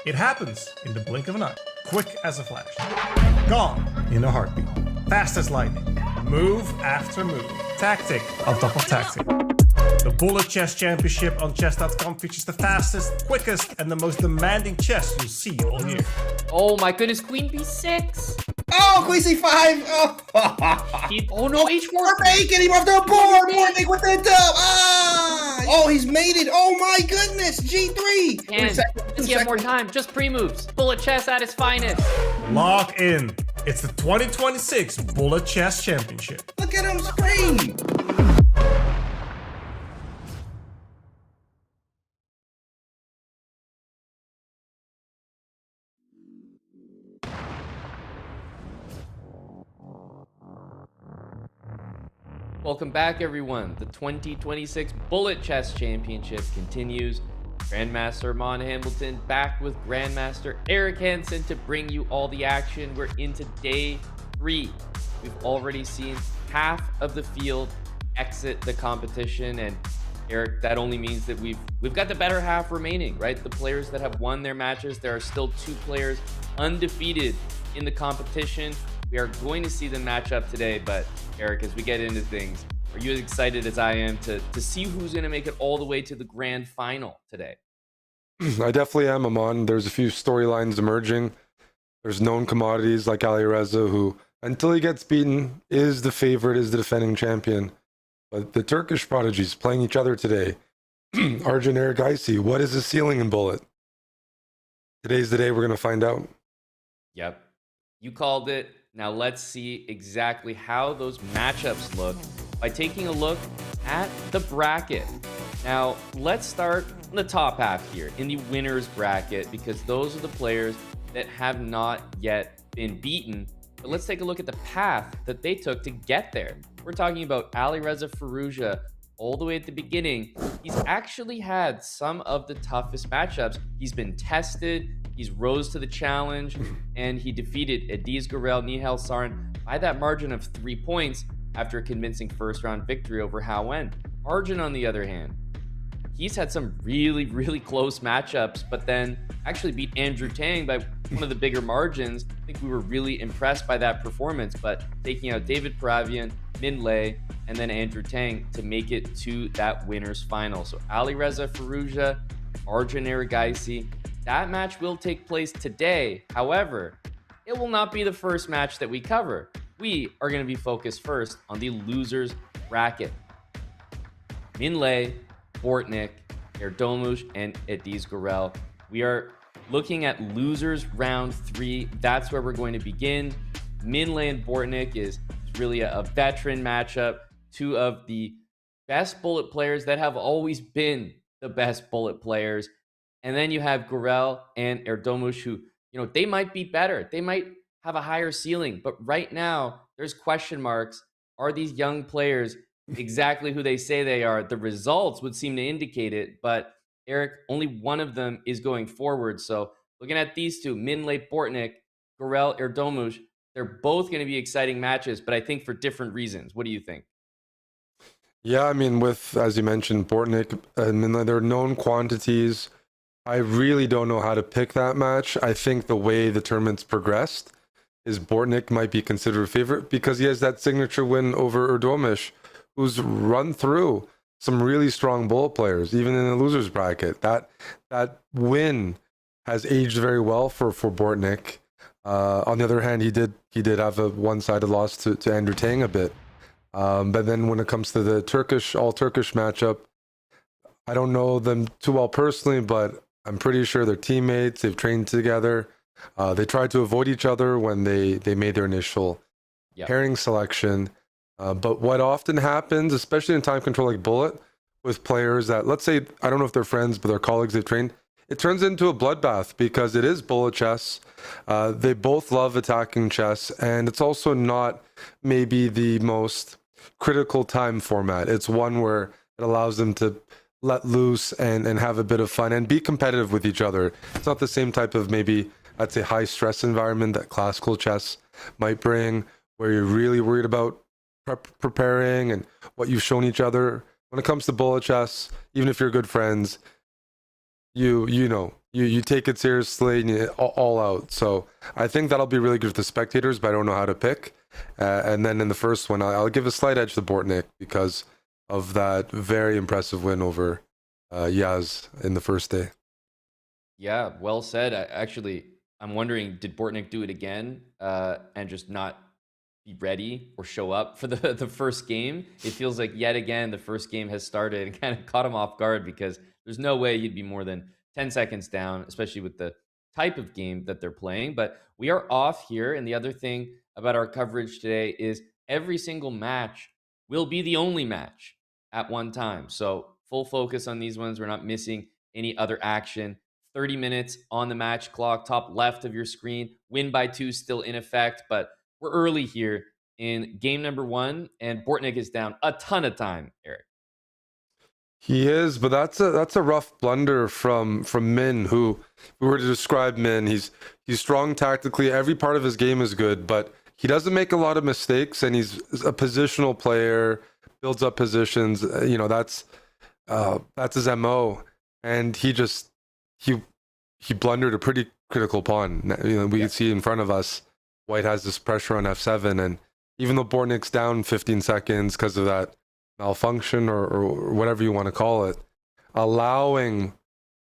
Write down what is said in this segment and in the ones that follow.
It happens in the blink of an eye, quick as a flash, gone in a heartbeat, fast as lightning, move after move, tactic on top of tactic. The Bullet Chess Championship on Chess.com features the fastest, quickest, and the most demanding chess you'll see all year. Oh my goodness, Queen B6! Oh, Queen C5! Oh, Oh no, H4! we're making him off the board! Bortnik with the dub! Ah! Oh, he's made it! Oh my goodness! G3! And does he have more time? Just pre-moves. Bullet chess at its finest. Lock in. It's the 2026 Bullet Chess Championship. Look at him scream! Welcome back, everyone. The 2026 Bullet Chess Championship continues. Grandmaster Mon Hamilton back with Grandmaster Eric Hansen to bring you all the action. We're into day 3. We've already seen half of the field exit the competition, and Eric, that only means that we've got the better half remaining, right? The players that have won their matches, there are still 2 players undefeated in the competition. We are going to see them match up today, but Eric, as we get into things, are you as excited as I am to see who's going to make it all the way to the grand final today? I definitely am, Amon. There's a few storylines emerging. There's known commodities like Alireza, who, until he gets beaten, is the favorite, is the defending champion. But the Turkish prodigies playing each other today. Arjun, Erigaisi, what is the ceiling in Bullet? Today's the day we're going to find out. Yep, you called it. Now let's see exactly how those matchups look by taking a look at the bracket. Now let's start on the top half here in the winners bracket, because those are the players that have not yet been beaten. But let's take a look at the path that they took to get there. We're talking about Alireza Firouzja all the way at the beginning. He's actually had some of the toughest matchups. He's been tested. He's rose to the challenge, and he defeated Ediz, Gurel, Nihal, Sarin by that margin of 3 points after a convincing first-round victory over Hao Wen. Arjun, on the other hand, he's had some really close matchups, but then actually beat Andrew Tang by one of the bigger margins. I think we were really impressed by that performance, but taking out David Paravian, Minlay, and then Andrew Tang to make it to that winner's final. So Alireza Firouzja, Arjun Erigaisi. That match will take place today. However, it will not be the first match that we cover. We are going to be focused first on the losers bracket. Minlay, Bortnik, Erdogmus, and Ediz Gurel. We are looking at losers round 3. That's where we're going to begin. Minlay and Bortnik is really a veteran matchup. 2 of the best bullet players that have always been the best bullet players. And then you have Gurel and Erdogmus, who, they might be better. They might have a higher ceiling. But right now, there's question marks. Are these young players exactly who they say they are? The results would seem to indicate it. But Eric, only one of them is going forward. So looking at these 2, Minlay, Bortnik, Gurel, Erdogmus, they're both going to be exciting matches, but I think for different reasons. What do you think? Yeah, I mean, with, as you mentioned, Bortnik and Minlay, they're known quantities. I really don't know how to pick that match. I think the way the tournament's progressed is Bortnik might be considered a favorite because he has that signature win over Erdogmus, who's run through some really strong bullet players, even in the losers bracket. That win has aged very well for Bortnik. On the other hand, he did have a one-sided loss to Andrew Tang a bit. But then when it comes to the all-Turkish matchup, I don't know them too well personally, but I'm pretty sure they're teammates. They've trained together. They tried to avoid each other when they made their initial pairing selection. But what often happens, especially in time control like Bullet, with players that, let's say, I don't know if they're friends, but they're colleagues they've trained, it turns into a bloodbath because it is bullet chess. They both love attacking chess, and it's also not maybe the most critical time format. It's one where it allows them to let loose and have a bit of fun and be competitive with each other. It's not the same type of, maybe, I'd say, high stress environment that classical chess might bring, where you're really worried about preparing and what you've shown each other. When it comes to bullet chess, even if you're good friends, you you take it seriously and you all out. So I think that'll be really good for the spectators, but I don't know how to pick. And then in the first one, I'll give a slight edge to Bortnik because of that very impressive win over Yaz in the first day. Yeah, well said. I'm wondering, did Bortnik do it again and just not be ready or show up for the first game? It feels like yet again the first game has started and kind of caught him off guard because there's no way he'd be more than 10 seconds down, especially with the type of game that they're playing. But we are off here, and the other thing about our coverage today is every single match will be the only match at one time. So full focus on these ones. We're not missing any other action. 30 minutes on the match clock, top left of your screen. Win by 2 still in effect, but we're early here in game number 1, and Bortnik is down a ton of time, Eric. He is, but that's a rough blunder from Min, who, if we were to describe Min, he's strong tactically. Every part of his game is good, but he doesn't make a lot of mistakes, and he's a positional player, builds up positions. That's his MO, and he blundered a pretty critical pawn. We can see in front of us, White has this pressure on f7, and even though Bortnik's down 15 seconds because of that malfunction or whatever you want to call it, allowing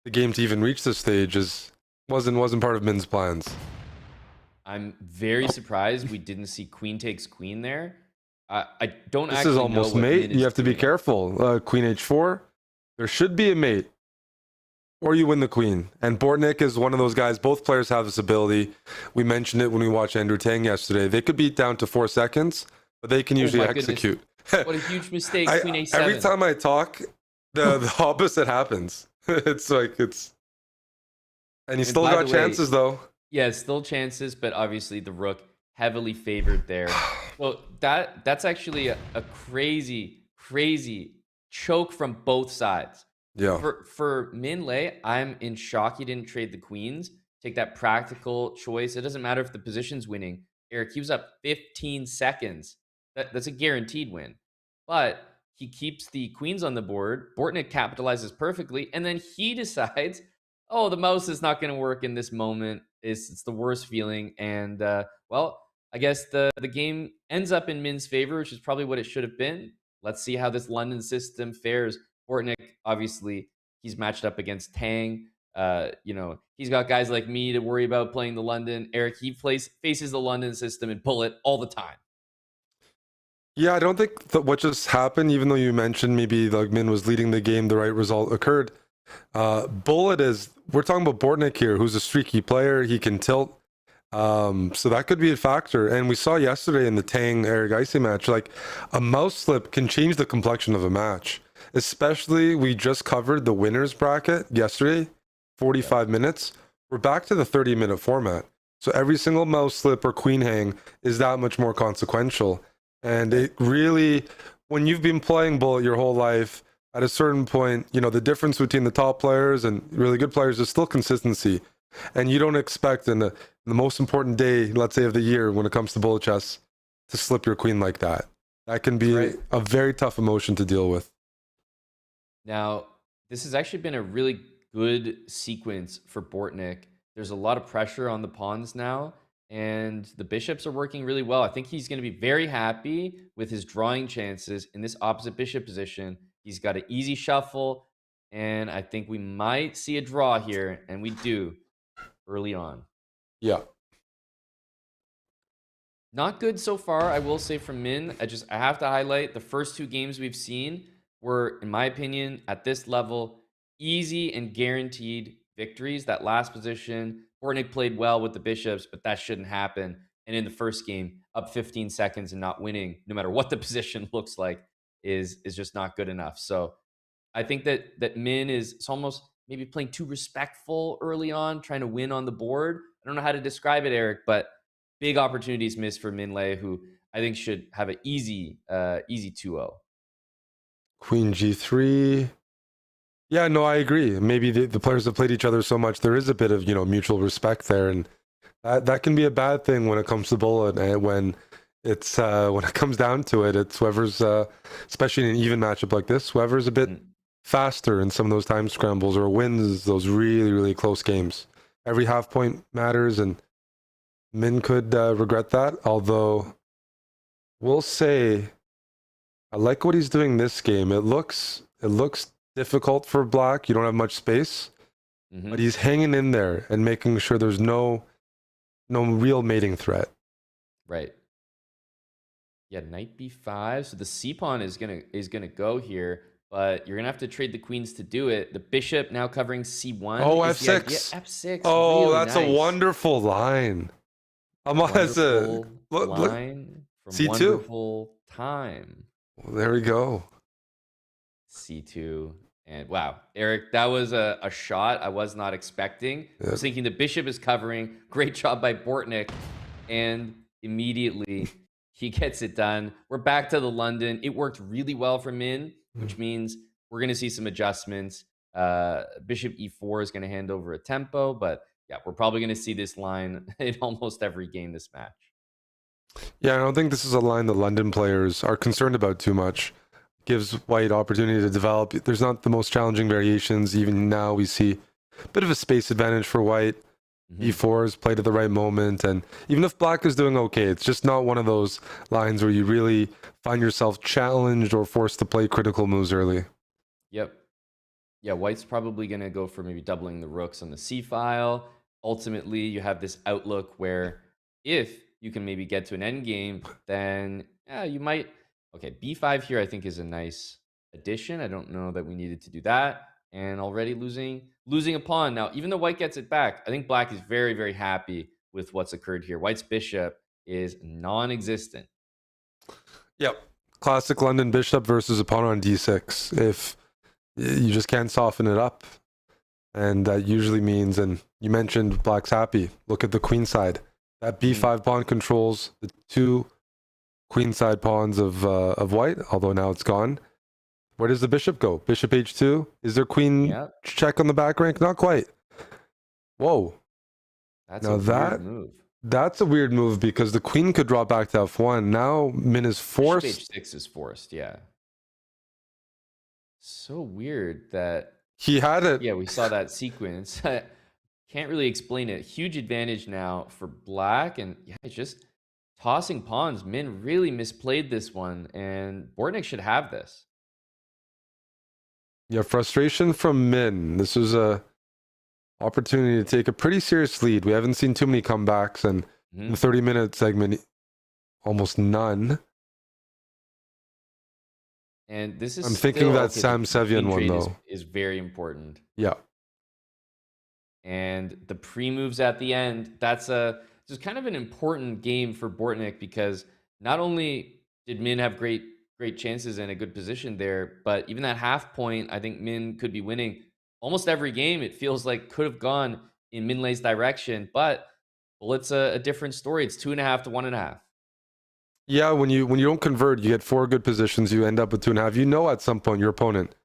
the game to even reach this stage wasn't part of Min's plans. I'm very surprised we didn't see queen takes queen there. I don't This actually is almost know what mate. Min You is have to be doing. careful. Queen h4. There should be a mate, or you win the queen. And Bortnik is one of those guys. Both players have this ability. We mentioned it when we watched Andrew Tang yesterday. They could beat down to 4 seconds, but they can usually my goodness. execute. What a huge mistake, queen a7. Every time I talk, the opposite happens. And he still by got the way, chances though. Yeah, still chances, but obviously the rook heavily favored there. So that's actually a crazy choke from both sides. Yeah. For Minlay, I'm in shock he didn't trade the queens. Take that practical choice. It doesn't matter if the position's winning. Eric, he was up 15 seconds. That's a guaranteed win. But he keeps the queens on the board. Bortnik capitalizes perfectly, and then he decides, oh, the mouse is not going to work in this moment. It's the worst feeling. And, well, I guess the game ends up in Min's favor, which is probably what it should have been. Let's see how this London system fares. Bortnik, obviously, he's matched up against Tang. He's got guys like me to worry about playing the London. Eric, he faces the London system and Bullet all the time. Yeah, I don't think that what just happened, even though you mentioned maybe like Min was leading the game, the right result occurred. Bullet we're talking about Bortnik here, who's a streaky player. He can tilt. So that could be a factor. And we saw yesterday in the Tang Erigaisi match, like a mouse slip can change the complexion of a match. Especially, we just covered the winners bracket yesterday, 45 minutes. We're back to the 30-minute format. So every single mouse slip or queen hang is that much more consequential. And it really, when you've been playing Bullet your whole life, at a certain point, the difference between the top players and really good players is still consistency. And you don't expect in the most important day, let's say of the year, when it comes to Bullet chess, to slip your queen like that. That can be a very tough emotion to deal with. Now, this has actually been a really good sequence for Bortnik. There's a lot of pressure on the pawns now, and the bishops are working really well. I think he's going to be very happy with his drawing chances in this opposite bishop position. He's got an easy shuffle, and I think we might see a draw here, and we do early on. Yeah. Not good so far, I will say, from Min. I have to highlight the first 2 games we've seen were, in my opinion, at this level, easy and guaranteed victories. That last position, Bortnik played well with the bishops, but that shouldn't happen. And in the first game, up 15 seconds and not winning, no matter what the position looks like, is just not good enough. So I think that Min is almost maybe playing too respectful early on, trying to win on the board. I don't know how to describe it, Eric, but big opportunities missed for Minlay, who I think should have an easy 2-0. Queen g3. Yeah, no, I agree. Maybe the players have played each other so much, there is a bit of mutual respect there, and that can be a bad thing when it comes to Bullet. And when it comes down to it, it's whoever's, especially in an even matchup like this, whoever's a bit faster in some of those time scrambles or wins those really, really close games. Every half point matters, and Min could regret that. Although, we'll say, I like what he's doing this game. It looks difficult for black. You don't have much space, but he's hanging in there and making sure there's no real mating threat. Right. Yeah, knight b5. So the c pawn is gonna go here, but you're gonna have to trade the queens to do it. The bishop now covering c1. Oh, is the idea. f6. F6. Oh, really that's nice. a wonderful line. Wonderful Look, line from C2. wonderful time. Well, there we go. C2. And wow, Eric, that was a shot I was not expecting. I was thinking the bishop is covering. Great job by Bortnik. And immediately he gets it done. We're back to the London. It worked really well for Min, which means we're going to see some adjustments. Bishop e4 is going to hand over a tempo, but yeah, we're probably going to see this line in almost every game this match. Yeah, I don't think this is a line the London players are concerned about too much. Gives white opportunity to develop. There's not the most challenging variations. Even now we see a bit of a space advantage for white. E4 is played at the right moment, and even if black is doing okay, it's just not one of those lines where you really find yourself challenged or forced to play critical moves early. Yep. Yeah, white's probably going to go for maybe doubling the rooks on the c file. Ultimately, you have this outlook where if you can maybe get to an end game, then yeah, you might. Okay, b5 here I think is a nice addition. I don't know that we needed to do that. And already losing a pawn. Now, even though white gets it back, I think black is very, very happy with what's occurred here. White's bishop is non-existent. Yep. Classic London bishop versus a pawn on d6. If you just can't soften it up. And that usually means, and you mentioned black's happy. Look at the queen side. That b5 pawn controls the two queenside pawns of white, although now it's gone. Where does the bishop go? Bishop h2? Is there queen check on the back rank? Not quite. Whoa. That's a weird move. That's a weird move because the queen could drop back to f1. Now Min is forced. Bishop h6 is forced, yeah. So weird that he had it. Yeah, we saw that sequence. Can't really explain it. Huge advantage now for black, and yeah, it's just tossing pawns. Min really misplayed this one, and Bortnik should have this. Yeah, frustration from Min. This was a opportunity to take a pretty serious lead. We haven't seen too many comebacks, and in the 30-minute segment, almost none. And this is I'm thinking that Sam Sevian one, though. Is very important. Yeah. And the pre-moves at the end, that's just kind of an important game for Bortnik because not only did Min have great chances and a good position there, but even that half point, I think Min could be winning. Almost every game, it feels like could have gone in Minlay's direction, but well, it's a different story. It's 2.5 to 1.5. Yeah, when you don't convert, you get 4 good positions, you end up with 2.5. You know at some point your opponent,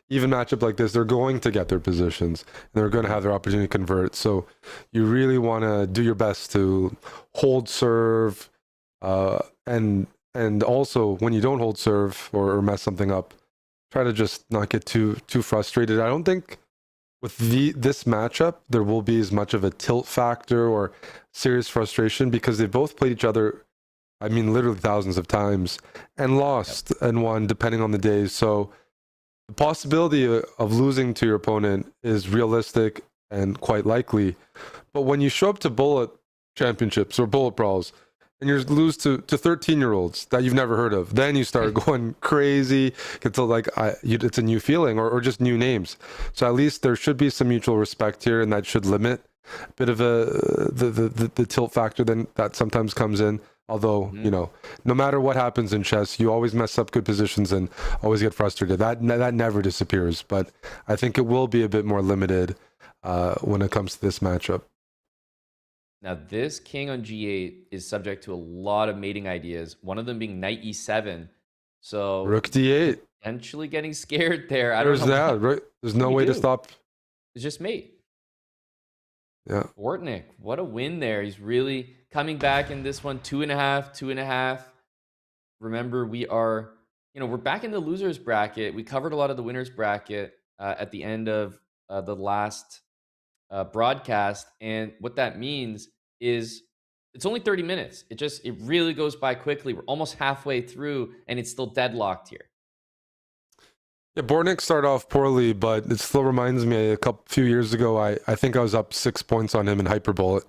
even matchup like this, they're going to get their positions and they're going to have their opportunity to convert. So you really want to do your best to hold serve, and also when you don't hold serve or mess something up, try to just not get too frustrated. I don't think with this matchup there will be as much of a tilt factor or serious frustration because they both played each other, I mean, literally thousands of times and lost and won depending on the days. So the possibility of losing to your opponent is realistic and quite likely. But when you show up to bullet championships or bullet brawls and you lose to 13-year-olds that you've never heard of, then you start going crazy. It's like it's a new feeling or just new names. So at least there should be some mutual respect here, and that should limit a bit of the tilt factor then that sometimes comes in. Although, you know, no matter what happens in chess, you always mess up good positions and always get frustrated. That never disappears. But I think it will be a bit more limited when it comes to this matchup. Now, this king on g8 is subject to a lot of mating ideas, one of them being knight e7. So rook d8. Potentially getting scared there. I There's don't know. that, right? There's no way to stop. It's just mate. Yeah. Bortnik, what a win there. He's really coming back in this one. 2.5. Remember, we're back in the losers bracket. We covered a lot of the winners bracket. at the end of the last broadcast, and what that means is it's only 30 minutes. It really goes by quickly. We're almost halfway through, and it's still deadlocked here. Yeah, Bortnik started off poorly, but it still reminds me few years ago, I think I was up 6 points on him in Hyperbullet,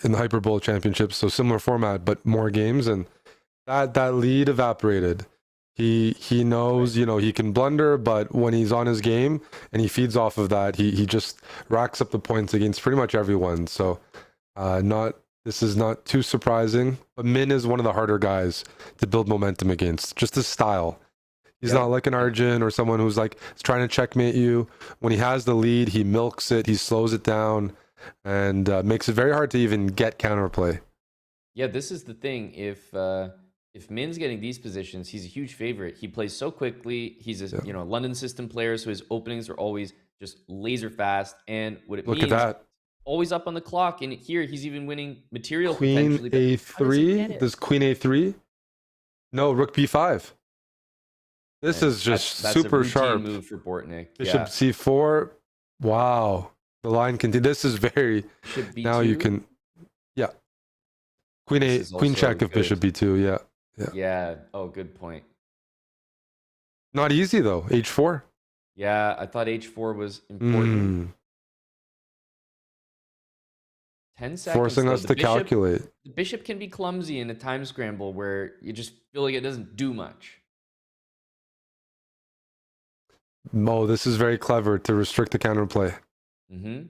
in the Hyperbullet Championship. So similar format, but more games, and that lead evaporated. He knows, he can blunder, but when he's on his game and he feeds off of that, he just racks up the points against pretty much everyone. So this is not too surprising, but Min is one of the harder guys to build momentum against. Just his style. He's not like an Arjun or someone who's like trying to checkmate you. When he has the lead, he milks it, he slows it down, and makes it very hard to even get counterplay. Yeah, this is the thing. If Min's getting these positions, he's a huge favorite. He plays so quickly. He's a London system player, so his openings are always just laser fast. And what it means, look at that, always up on the clock. And here he's even winning material. Queen potentially. A3. Does Queen A3? No, Rook B5. This is just that's super a sharp move for Bortnik. Bishop C4. Wow, the line continues. This is very. Bishop B2. Now you can, Queen check if Bishop B2. Yeah. Oh, good point. Not easy though. H4. Yeah, I thought H4 was important. 10 seconds. Forcing us to calculate. The bishop can be clumsy in a time scramble where you just feel like it doesn't do much. Oh, this is very clever to restrict the counterplay. The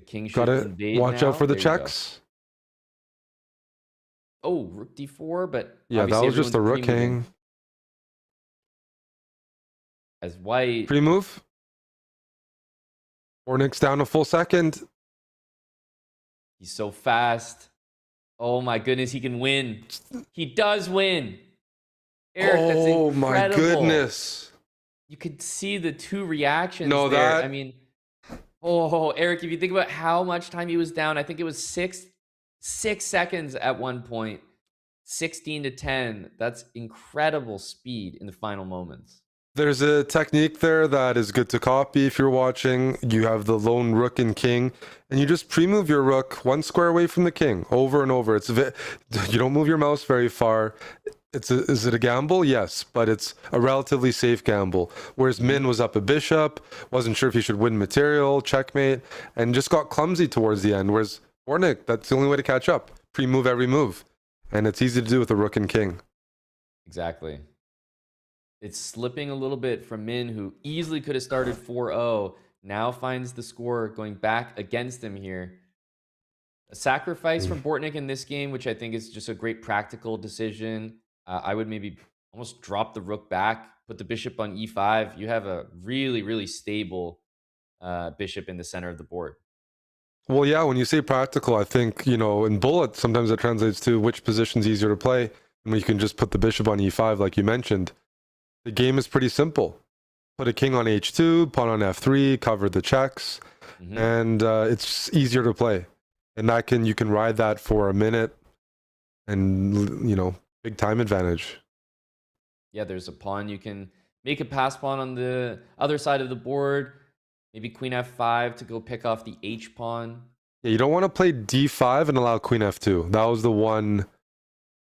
king should Gotta watch out for the checks. Oh, rook d4, but yeah, that was just a rook hang. As white. Pre-move. Bortnik's down a full second. He's so fast. Oh my goodness, he can win. He does win. Eric, that's incredible. Oh my goodness. You could see the two reactions there. That... I mean, Eric, if you think about how much time he was down, I think it was six seconds at one point. 16-10. That's incredible speed in the final moments. There's a technique there that is good to copy if you're watching. You have the lone rook and king, and you just pre-move your rook one square away from the king over and over. You don't move your mouse very far. Is it a gamble? Yes, but it's a relatively safe gamble. Whereas Min was up a bishop, wasn't sure if he should win material, checkmate, and just got clumsy towards the end. Whereas Bortnik, that's the only way to catch up. Pre-move every move. And it's easy to do with a rook and king. Exactly. It's slipping a little bit from Min, who easily could have started 4-0. Now finds the score going back against him here. A sacrifice from Bortnik in this game, which I think is just a great practical decision. I would maybe almost drop the rook back, put the bishop on e5. You have a really, really stable bishop in the center of the board. Well, yeah, when you say practical, I think, in bullet, sometimes it translates to which position's easier to play. And when you can just put the bishop on e5, like you mentioned, the game is pretty simple. Put a king on h2, pawn on f3, cover the checks, and it's easier to play. And you can ride that for a minute and, big time advantage. Yeah, there's a pawn. You can make a pass pawn on the other side of the board. Maybe queen f5 to go pick off the h pawn. Yeah, you don't want to play d5 and allow queen f2. That was the one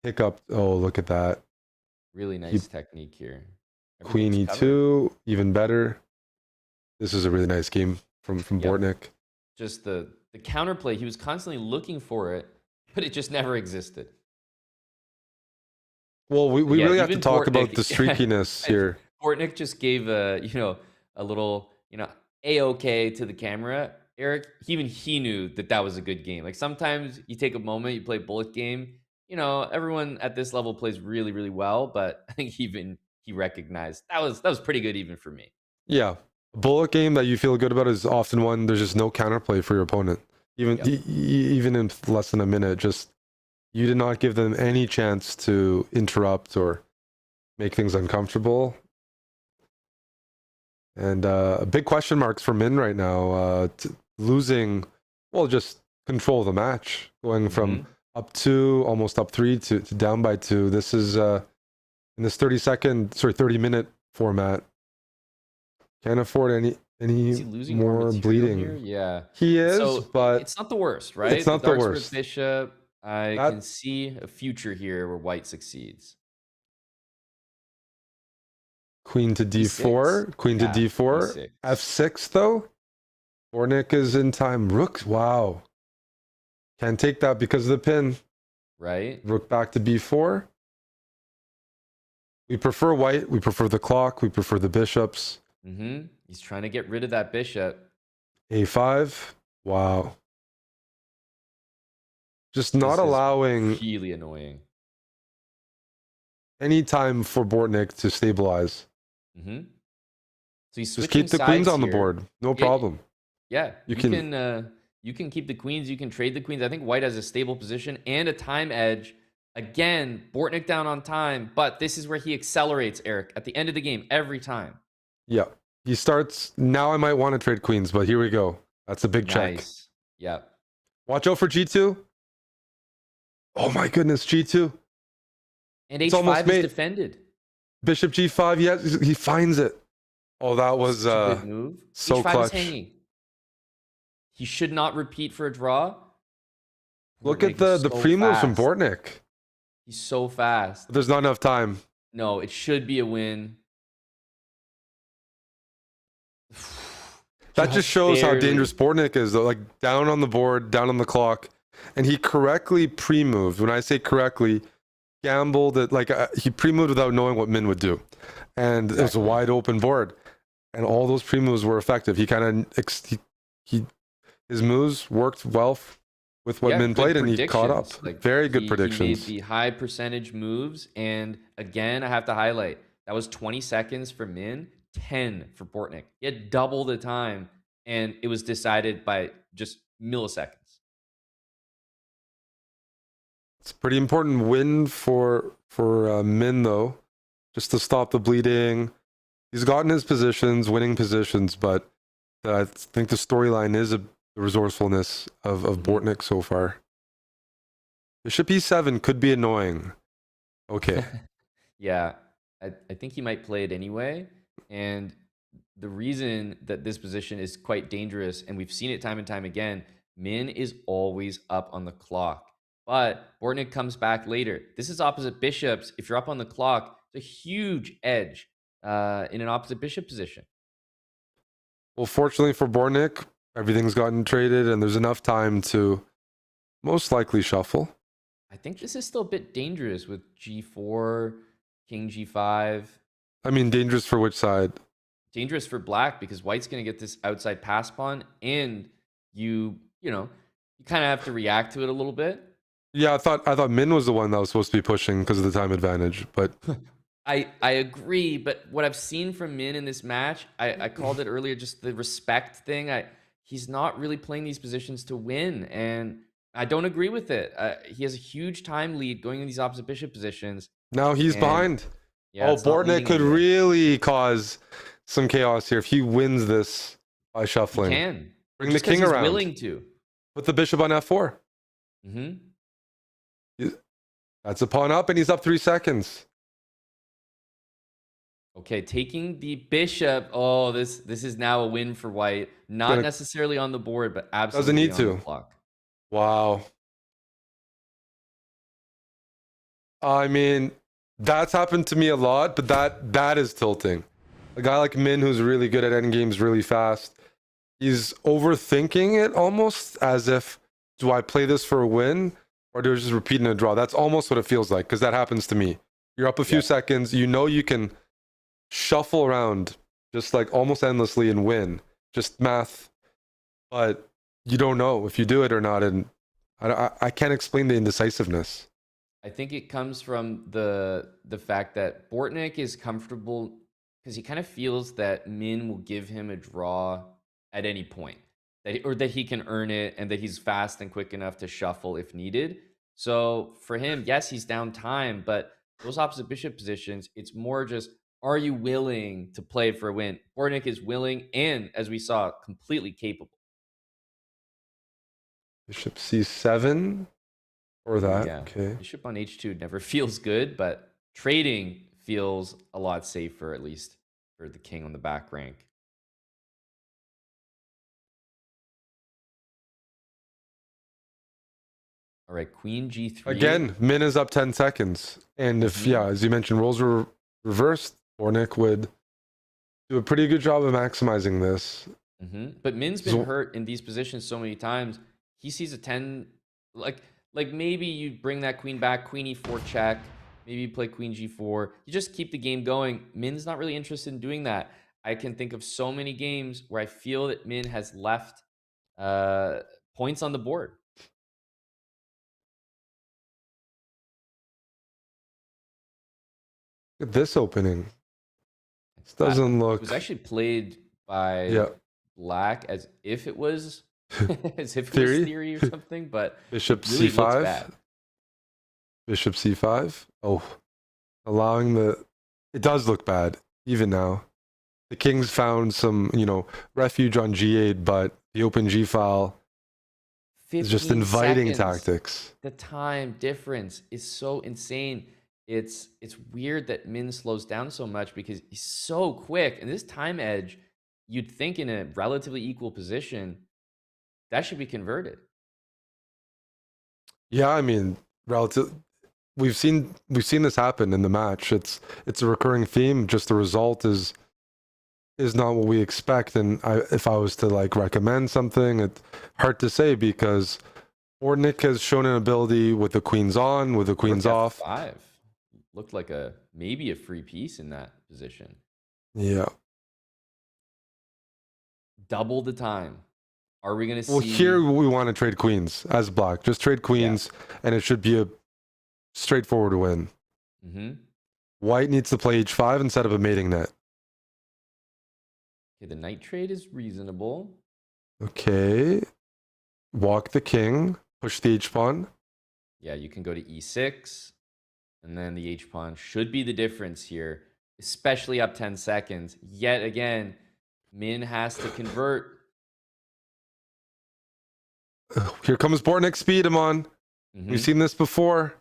hiccup. Oh, look at that. Really nice technique here. Queen e2, even better. This is a really nice game from Bortnik. Just the counterplay. He was constantly looking for it, but it just never existed. Well, we really have to talk about the streakiness here. Bortnik just gave a little, A-OK to the camera. Eric, even he knew that was a good game. Like sometimes you take a moment, you play a bullet game. Everyone at this level plays really, really well, but I think even he recognized that was pretty good even for me. Yeah. A bullet game that you feel good about is often one there's just no counterplay for your opponent. Even in less than a minute, you did not give them any chance to interrupt or make things uncomfortable. And big question marks for Min right now. Losing, just control of the match, going from up 2, almost up 3 to down by 2. This is in this 30-minute format. Can't afford Is he any losing more material here? bleeding. Yeah. He is, So but it's not the worst, right? it's not the Dark Swords worst. Bishop. I That can see a future here where white succeeds. queen to E6. d4, queen to Yeah, d4, E6. f6 though. Bortnik is in time. Rook, wow. Can't take that because of the pin. Right? Rook back to b4. We prefer white. We prefer the clock. We prefer the bishops. Mm-hmm. He's trying to get rid of that bishop. a5. Wow. Just not This is allowing really annoying. any time for Bortnik to stabilize. Mm-hmm. So he's Just switching keep the queens sides on the here. board. No Yeah, problem. Yeah, You you can keep the queens, you can trade the queens. I think white has a stable position and a time edge. Again, Bortnik down on time, but this is where he accelerates, Eric, at the end of the game every time. Yeah. He starts. Now I might want to trade queens, but here we go. That's a big check. Nice. Yeah. Watch out for G2. Oh my goodness, G2. And It's almost H5 is made. defended. Bishop G5, yes, he finds it. Oh, that was Such a good move. so H5 clutch. is hanging. He should not repeat for a draw. Look at Bortnik is the so pre-moves from fast. Bortnik. He's so fast. There's not enough time. No, it should be a win. That just shows how barely. dangerous Bortnik is, though. Like, down on the board, down on the clock. And he correctly pre-moved. When I say correctly, gambled that, like, he pre-moved without knowing what Min would do. And it was a wide open board. And all those pre-moves were effective. He kind of, his moves worked well with what Min good played, and he caught up. predictions. Like, Very good he predictions. made the high percentage moves. And again, I have to highlight, that was 20 seconds for Min, 10 for Bortnik. He had double the time, and it was decided by just milliseconds. It's a pretty important win for Min, though, just to stop the bleeding. He's gotten his positions, winning positions, but I think the storyline is the resourcefulness of Bortnik so far. Bishop e7 could be annoying. Okay. Yeah, I think he might play it anyway. And the reason that this position is quite dangerous, and we've seen it time and time again, Min is always up on the clock. But Bortnik comes back later. This is opposite bishops. If you're up on the clock, it's a huge edge in an opposite bishop position. Well, fortunately for Bortnik, everything's gotten traded, and there's enough time to most likely shuffle. I think this is still a bit dangerous with g4, king g5. I mean, dangerous for which side? Dangerous for black because white's going to get this outside pass pawn, and you kind of have to react to it a little bit. Yeah, I thought Min was the one that was supposed to be pushing because of the time advantage, but I agree, but what I've seen from Min in this match, I called it earlier, just the respect thing. He's not really playing these positions to win, and I don't agree with it. He has a huge time lead going in these opposite bishop positions. now he's behind. Yeah, Oh, it's not Bortnik leading could anywhere. really cause some chaos here if he wins this by He shuffling. can. Bring Just the king 'cause he's around. willing to. Put the bishop on f4. Mm-hmm. That's a pawn up, and he's up 3 seconds. Okay, taking the bishop. Oh, this is now a win for white. Not necessarily on the board, but absolutely need on to. the clock. Wow. I mean, that's happened to me a lot, but that is tilting. A guy like Min, who's really good at endgames really fast, he's overthinking it almost as if, do I play this for a win or do I just repeat in a draw? That's almost what it feels like, because that happens to me. You're up a few seconds, you can shuffle around just like almost endlessly and win. Just math. But you don't know if you do it or not, and I can't explain the indecisiveness. I think it comes from the fact that Bortnik is comfortable because he kind of feels that Min will give him a draw at any point, that he can earn it, and that he's fast and quick enough to shuffle if needed. So for him, yes, he's down time, but those opposite bishop positions, it's more just, are you willing to play for a win? Bortnik is willing and, as we saw, completely capable. Bishop c7 or that. Yeah. Okay. Bishop on h2 never feels good, but trading feels a lot safer, at least for the king on the back rank. All right, queen g3. Again, Min is up 10 seconds. And if, yeah, as you mentioned, roles were reversed, Bortnik would do a pretty good job of maximizing this. But Min's been hurt in these positions so many times. He sees a 10, like maybe you bring that queen back, queen e4 check. Maybe you play queen g4. You just keep the game going. Min's not really interested in doing that. I can think of so many games where I feel that Min has left points on the board. Look at this opening. This doesn't look... It was actually played by Black as if it was as if it was theory or something, but Bishop really c5. Bishop c5. Oh, allowing the... It does look bad, even now. The king's found some, refuge on g8, but the open g file is just inviting tactics. The time difference is so insane. It's weird that Min slows down so much because he's so quick. And this time edge, you'd think in a relatively equal position, that should be converted. Yeah, I mean, we've seen this happen in the match. It's a recurring theme. Just the result is not what we expect. And if I was to recommend something, it's hard to say because Bortnik has shown an ability with the queens on, with the queens off. F5 looked like maybe a free piece in that position. Yeah. Double the time. Are we going to see? Well, here we want to trade queens as Black. Just trade queens, and it should be a straightforward win. White needs to play h5 instead of a mating net. Okay, the knight trade is reasonable. Okay. Walk the king. Push the h-pawn. Yeah, you can go to e6. And then the h-pawn should be the difference here, especially up 10 seconds. Yet again, Min has to convert. Here comes Bortnik speed, Amon. We've seen this before.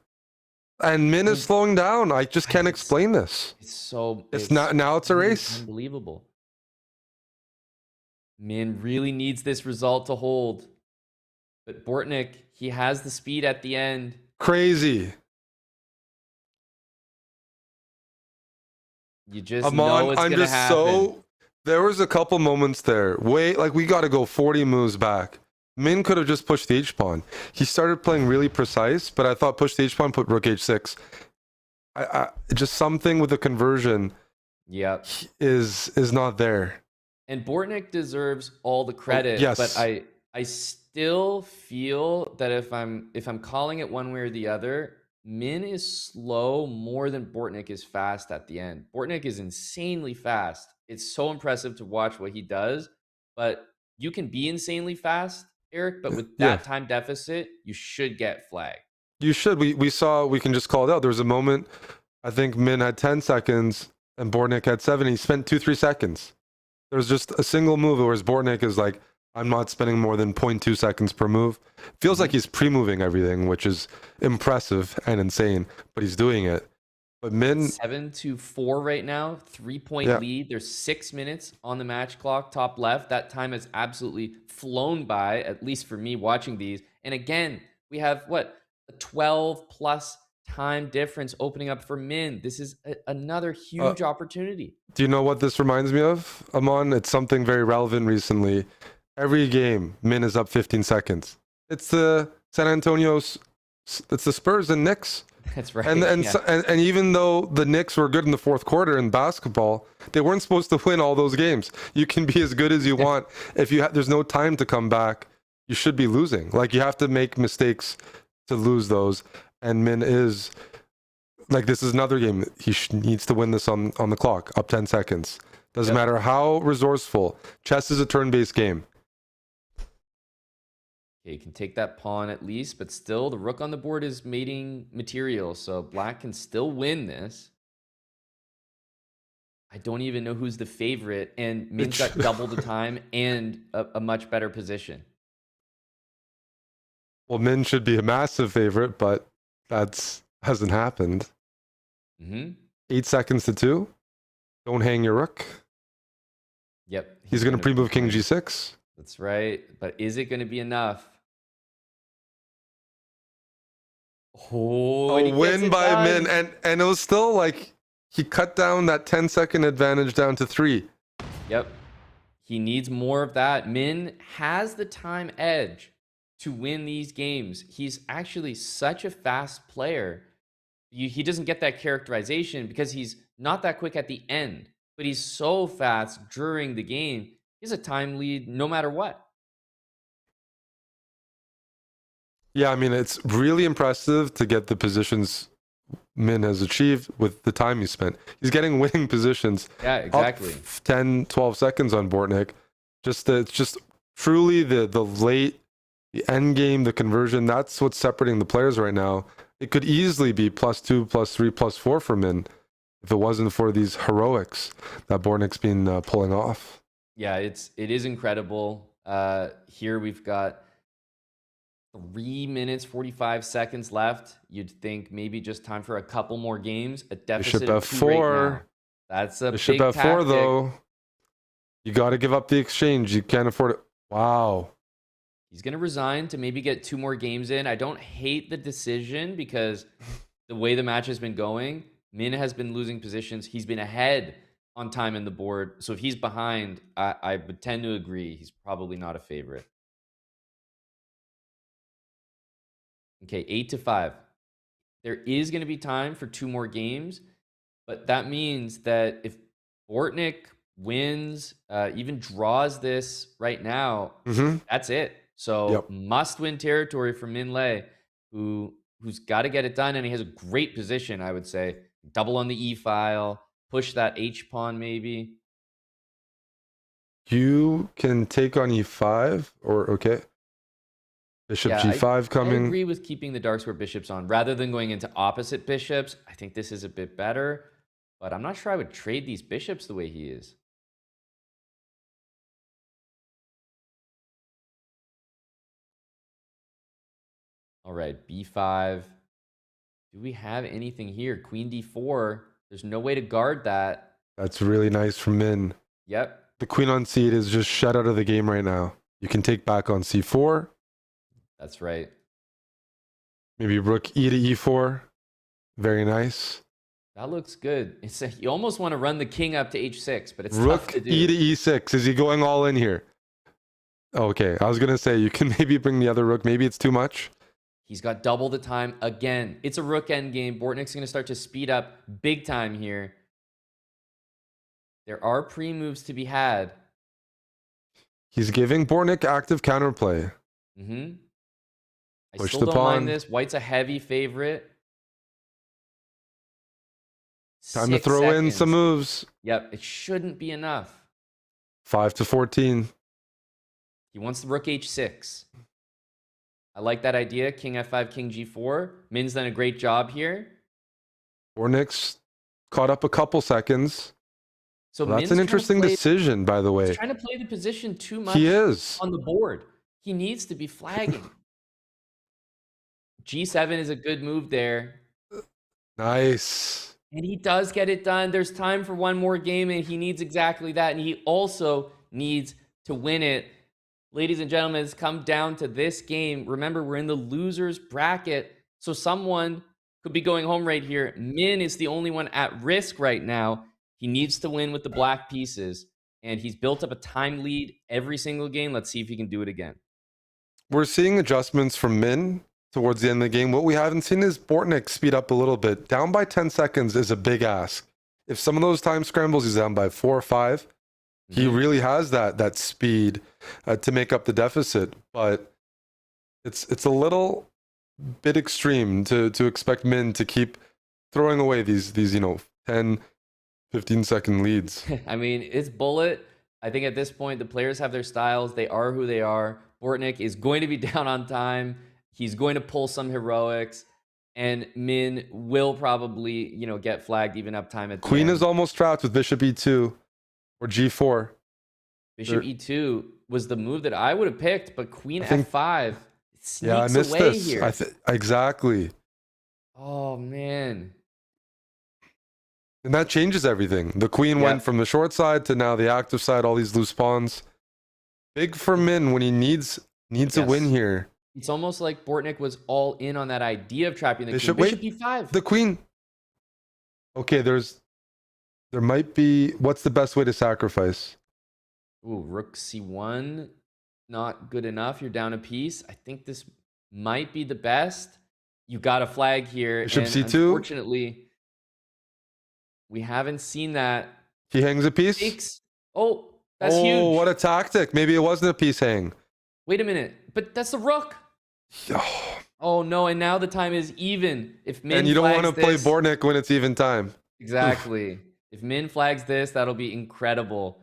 And Min is slowing down. I just can't explain this. It's not now it's a race. Unbelievable. Min really needs this result to hold. But Bortnik, he has the speed at the end. Crazy. You just know it's going to happen. There was a couple moments there. We got to go 40 moves back. Min could have just pushed the h-pawn. He started playing really precise, but I thought push the h-pawn, put rook h6. Just something with the conversion is not there. And Bortnik deserves all the credit, but I still feel that if I'm calling it one way or the other, Min is slow more than Bortnik is fast at the end. Bortnik is insanely fast. It's so impressive to watch what he does, but you can be insanely fast, Eric, but with that time deficit, you should get flagged. You should. We saw, we can just call it out. There was a moment, I think Min had 10 seconds and Bortnik had 7. He spent 2-3 seconds. There was just a single move, whereas Bortnik is like, I'm not spending more than 0.2 seconds per move. Feels like he's pre-moving everything, which is impressive and insane, but he's doing it. But Min... 7-4 right now, 3-point lead. There's 6 minutes on the match clock, top left. That time has absolutely flown by, at least for me watching these. And again, we have, a 12-plus time difference opening up for Min. This is another huge opportunity. Do you know what this reminds me of, Amon? It's something very relevant recently. Every game, Min is up 15 seconds. It's the San Antonio's, it's the Spurs and Knicks. That's right. And even though the Knicks were good in the fourth quarter in basketball, they weren't supposed to win all those games. You can be as good as you want. If there's no time to come back, you should be losing. You have to make mistakes to lose those. And Min is, this is another game. He needs to win this on the clock, up 10 seconds. Doesn't matter how resourceful. Chess is a turn-based game. Okay, you can take that pawn at least, but still the rook on the board is mating material, so Black can still win this. I don't even know who's the favorite, and Min's got double the time and a much better position. Well, Min should be a massive favorite, but hasn't happened. 8 seconds to 2. Don't hang your rook. Yep. He's going to pre-move king g6. That's right. But is it going to be enough? Oh, and A he gets win it by done. Min, and it was still like he cut down that 10-second advantage down to 3. Yep. He needs more of that. Min has the time edge to win these games. He's actually such a fast player. He doesn't get that characterization because he's not that quick at the end, but he's so fast during the game. He has a time lead no matter what. Yeah, I mean, it's really impressive to get the positions Min has achieved with the time he spent. He's getting winning positions. Yeah, exactly. Up 10, 12 seconds on Bortnik. It's just truly the late, the end game, the conversion. That's what's separating the players right now. It could easily be +2, +3, +4 for Min if it wasn't for these heroics that Bortnik's been pulling off. Yeah, it is incredible. Here we've got 3 minutes 45 seconds left. You'd think maybe just time for a couple more games. A deficit Bishop of 2 right now. F4. That's a Bishop big F4 tactic. though. You got to give up the exchange. You can't afford it. Wow. He's going to resign to maybe get 2 more games in. I don't hate the decision because the way the match has been going, Min has been losing positions. He's been ahead on time in the board. So if he's behind, I would tend to agree. He's probably not a favorite. Okay, 8-5. There is going to be time for 2 more games, but that means that if Bortnik wins, even draws this right now, that's it. So must-win territory for Minlay, who's got to get it done, and he has a great position, I would say. Double on the E-file, push that H-pawn maybe. You can take on E5, or okay. Bishop G5 coming. I agree with keeping the dark square bishops on rather than going into opposite bishops. I think this is a bit better, but I'm not sure I would trade these bishops the way he is. All right, B5. Do we have anything here? Queen D4. There's no way to guard that. That's really nice from Min. Yep. The queen on C8 is just shut out of the game right now. You can take back on C4. That's right. Maybe rook E to E4. Very nice. That looks good. You almost want to run the king up to H6, but it's Rook tough to do. E to E6. Is he going all in here? Okay, I was going to say you can maybe bring the other rook. Maybe it's too much. He's got double the time again. It's a rook endgame. Bortnik's going to start to speed up big time here. There are pre-moves to be had. He's giving Bortnik active counterplay. I Push still the don't pawn. mind this. White's a heavy favorite. Time to throw in some moves. Yep, it shouldn't be enough. 5-14. He wants the rook H6. I like that idea. King F5, King G4. Min's done a great job here. Bortnik's caught up a couple seconds. So Well, that's an interesting decision, by the way. He's trying to play the position too much He is. on the board. He needs to be flagging. G7 is a good move there. Nice. And he does get it done. There's time for one more game, and he needs exactly that. And he also needs to win it. Ladies and gentlemen, it's come down to this game. Remember, we're in the loser's bracket, so someone could be going home right here. Min is the only one at risk right now. He needs to win with the black pieces, and he's built up a time lead every single game. Let's see if he can do it again. We're seeing adjustments from Min towards the end of the game. What we haven't seen is Bortnik speed up a little bit. Down by 10 seconds is a big ask. If some of those time scrambles, he's down by 4 or 5. He really has that speed to make up the deficit, but it's a little bit extreme to expect Min to keep throwing away these 10, 15-second leads. I mean, it's bullet. I think at this point, the players have their styles. They are who they are. Bortnik is going to be down on time. He's going to pull some heroics, and Min will probably, get flagged even up time at the Queen end. is almost trapped with Bishop E2 or G4. Bishop E2 was the move that I would have picked, but Queen F5 sneaks Yeah, I missed away this. here. Exactly. Oh, man. And that changes everything. The queen went from the short side to now the active side, all these loose pawns. Big for Min when he needs to win here. It's almost like Bortnik was all in on that idea of trapping the Bishop, queen. Bishop wait, e5. the queen. Okay, there might be. What's the best way to sacrifice? Ooh, rook c1. Not good enough. You're down a piece. I think this might be the best. You got a flag here. Bishop and c2. unfortunately, we haven't seen that. He hangs a piece. Takes. Oh, that's oh, huge. what a tactic. Maybe it wasn't a piece hang. Wait a minute. But that's the rook. Oh. Oh, no. And now the time is even. If Min And you don't want to play this, Bortnik when it's even time. Exactly. If Min flags this, that'll be incredible.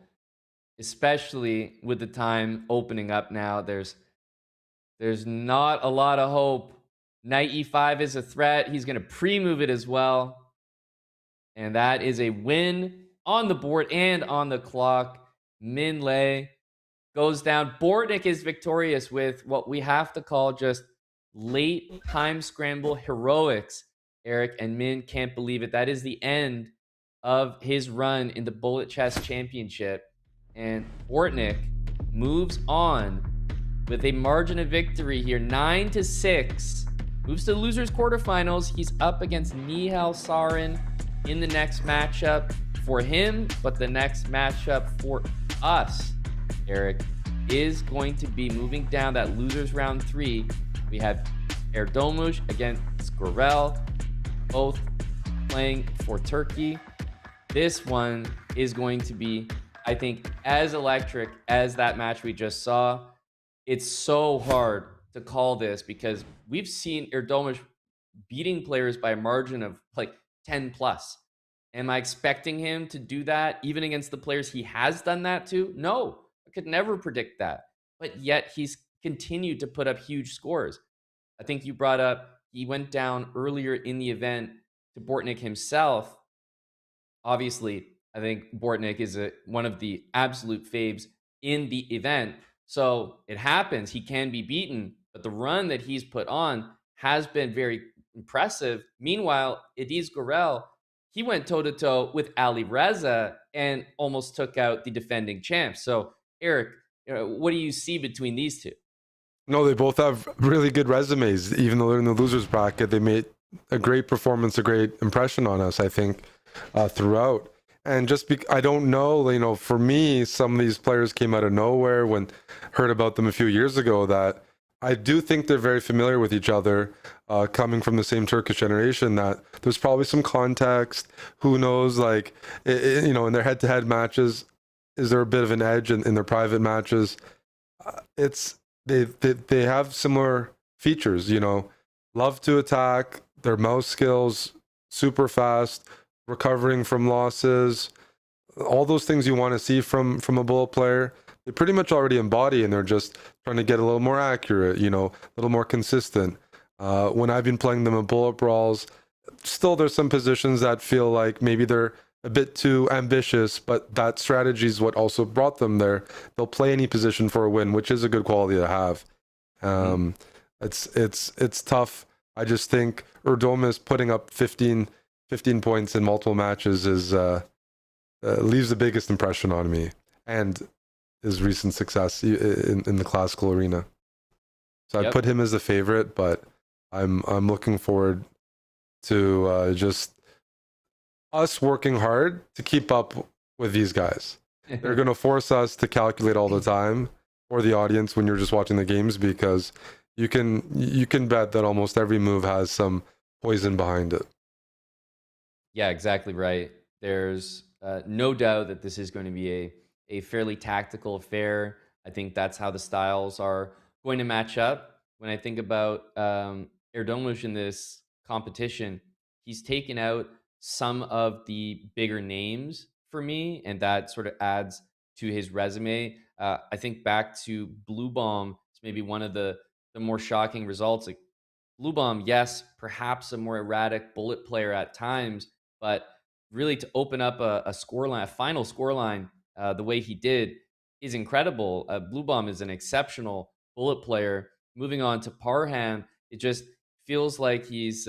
Especially with the time opening up now. There's not a lot of hope. Knight e5 is a threat. He's going to pre-move it as well. And that is a win on the board and on the clock. Minlay goes down. Bortnik is victorious with what we have to call just late time scramble heroics. Eric and Min can't believe it. That is the end of his run in the Bullet Chess Championship. And Bortnik moves on with a margin of victory here, 9-6. Moves to losers quarterfinals. He's up against Nihal Sarin in the next matchup for him, but the next matchup for us, Eric, is going to be moving down that losers round 3. We have Erdogmus against Gurel, both playing for Turkey. This one is going to be, I think, as electric as that match we just saw. It's so hard to call this because we've seen Erdogmus beating players by a margin of like 10 plus. Am I expecting him to do that even against the players he has done that to? No, I could never predict that. But yet he's continued to put up huge scores. I think you brought up he went down earlier in the event to Bortnik himself. Obviously, I think Bortnik is one of the absolute faves in the event. So it happens. He can be beaten. But the run that he's put on has been very impressive. Meanwhile, Ediz Gurel, he went toe-to-toe with Alireza and almost took out the defending champs. So, Eric, what do you see between these two? No, they both have really good resumes. Even though they're in the losers bracket, they made a great performance, a great impression on us, I think, throughout. And just I don't know, for me, some of these players came out of nowhere when heard about them a few years ago. That I do think they're very familiar with each other, coming from the same Turkish generation. That there's probably some context. Who knows? In their head-to-head matches, is there a bit of an edge in their private matches? They have similar features. Love to attack. Their mouse skills super fast. Recovering from losses, all those things you want to see from a bullet player, they pretty much already embody, and they're just trying to get a little more accurate, a little more consistent. When I've been playing them in bullet brawls, still there's some positions that feel like maybe they're a bit too ambitious, but that strategy is what also brought them there. They'll play any position for a win, which is a good quality to have. It's tough. I just think Erdogmus putting up 15 points in multiple matches leaves the biggest impression on me, and his recent success in the classical arena. So I put him as the favorite, but I'm looking forward to just us working hard to keep up with these guys. They're going to force us to calculate all the time, or the audience when you're just watching the games, because you can bet that almost every move has some poison behind it. Yeah, exactly right. There's no doubt that this is going to be a fairly tactical affair. I think that's how the styles are going to match up. When I think about Erdogmus in this competition, he's taken out some of the bigger names for me, and that sort of adds to his resume. I think back to Blue Bomb, it's maybe one of the more shocking results. Like Blue Bomb, yes, perhaps a more erratic bullet player at times, but really to open up a scoreline, a final scoreline, the way he did is incredible. Blue Bomb is an exceptional bullet player. Moving on to Parham, it just feels like he's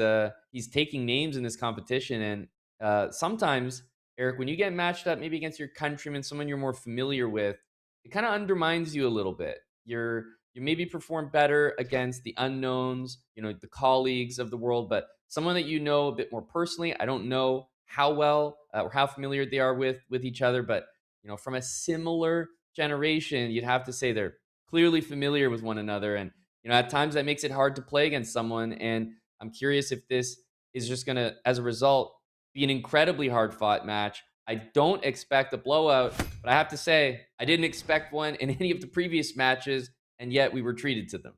taking names in this competition. And sometimes, Eric, when you get matched up maybe against your countryman, someone you're more familiar with, it kind of undermines you a little bit. you maybe perform better against the unknowns, the colleagues of the world, but someone that you know a bit more personally. I don't know how well or how familiar they are with each other, but from a similar generation, you'd have to say they're clearly familiar with one another. And at times that makes it hard to play against someone. And I'm curious if this is just going to, as a result, be an incredibly hard fought match. I don't expect a blowout, but I have to say, I didn't expect one in any of the previous matches, and yet we were treated to them.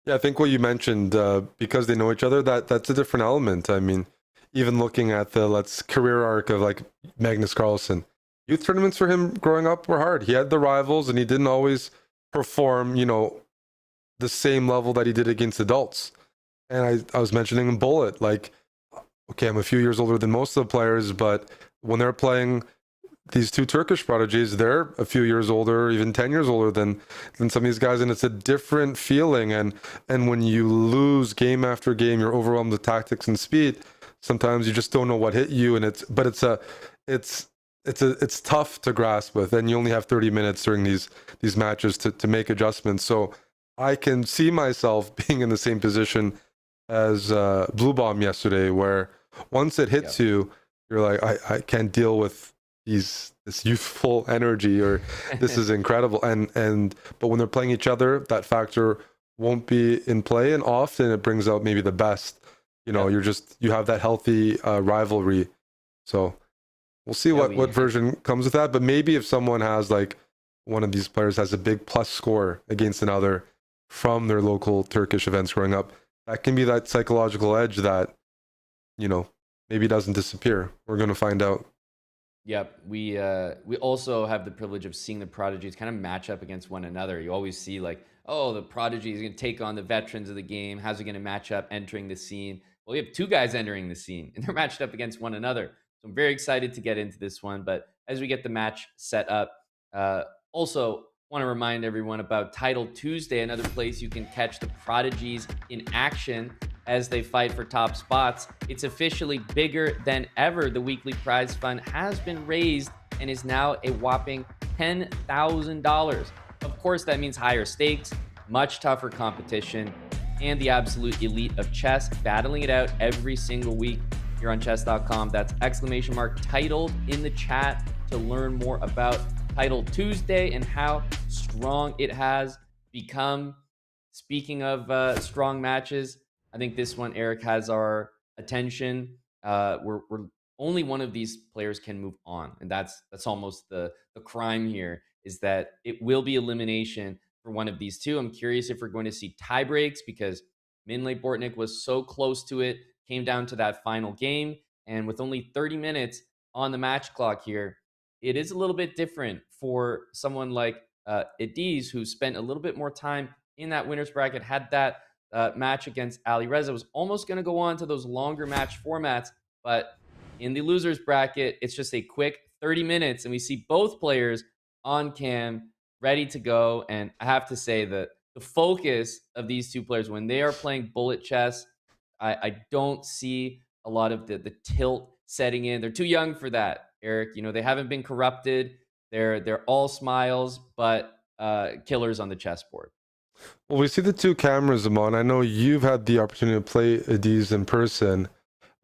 Yeah, I think what you mentioned, because they know each other, that's a different element. I mean, even looking at the career arc of like Magnus Carlsen, youth tournaments for him growing up were hard. He had the rivals, and he didn't always perform, the same level that he did against adults. And I was mentioning in Bullet, like, okay, I'm a few years older than most of the players, but when they're playing these two Turkish prodigies, they're a few years older, even 10 years older than some of these guys, and it's a different feeling. And when you lose game after game, you're overwhelmed with tactics and speed. Sometimes you just don't know what hit you, and it's tough to grasp with, and you only have 30 minutes during these matches to make adjustments. So I can see myself being in the same position as Blue Bomb yesterday, where once it hits you, you're like, I can't deal with this youthful energy, or this is incredible. But when they're playing each other, that factor won't be in play, and often it brings out maybe the best. You have that healthy rivalry. So we'll see what version comes with that. But maybe if someone has like one of these players has a big plus score against another from their local Turkish events growing up, that can be that psychological edge that maybe doesn't disappear. We're going to find out. Yep, we also have the privilege of seeing the prodigies kind of match up against one another. You always see like, oh, the prodigy is going to take on the veterans of the game. How's he going to match up entering the scene? Well, we have two guys entering the scene, and they're matched up against one another. So I'm very excited to get into this one. But as we get the match set up, also want to remind everyone about Title Tuesday, another place you can catch the prodigies in action as they fight for top spots. It's officially bigger than ever. The weekly prize fund has been raised and is now a whopping $10,000. Of course, that means higher stakes, much tougher competition, and the absolute elite of chess battling it out every single week here on Chess.com. That's !titled in the chat to learn more about Title Tuesday and how strong it has become. Speaking of strong matches, I think this one, Eric, has our attention. We're only one of these players can move on, and that's almost the crime here, is that it will be elimination for one of these two. I'm curious if we're going to see tie breaks, because Minlay Bortnik was so close to it, came down to that final game, and with only 30 minutes on the match clock here, it is a little bit different for someone like Ediz, who spent a little bit more time in that winner's bracket, had that match against Alireza, was almost going to go on to those longer match formats, but in the loser's bracket, it's just a quick 30 minutes, and we see both players on cam, ready to go. And I have to say that the focus of these two players, when they are playing bullet chess, I don't see a lot of the tilt setting in. They're too young for that, Eric. They haven't been corrupted. They're all smiles, but killers on the chessboard. Well, we see the two cameras, Amon. I know you've had the opportunity to play Ediz in person,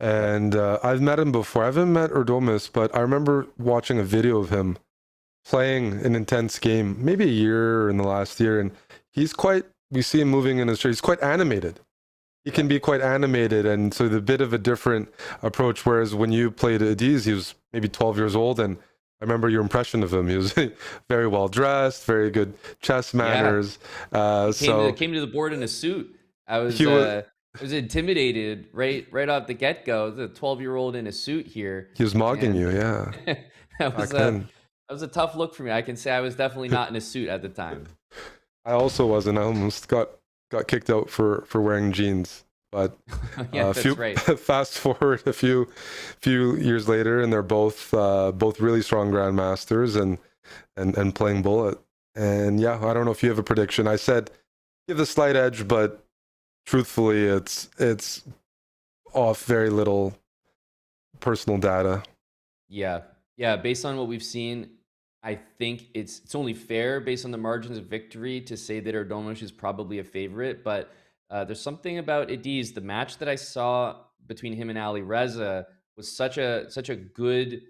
and I've met him before. I haven't met Erdogmus, but I remember watching a video of him playing an intense game, maybe a year in the last year, and we see him moving in his chair. He's quite animated. He can be quite animated, and so the bit of a different approach, whereas when you played Ediz, he was maybe 12 years old, and I remember your impression of him. He was very well dressed, very good chess manners. Yeah. Came to the board in a suit. I was intimidated right off the get-go. The 12-year-old in a suit here. He was mogging you, yeah. That was a tough look for me. I can say I was definitely not in a suit at the time. I also wasn't. I almost got kicked out for wearing jeans. But yeah, that's right. Fast forward a few years later, and they're both really strong grandmasters and playing bullet. And yeah, I don't know if you have a prediction. I said give the slight edge, but truthfully, it's off very little personal data. Yeah. Based on what we've seen, I think it's only fair based on the margins of victory to say that Erdogmus is probably a favorite, but there's something about Ediz. The match that I saw between him and Alireza was such a good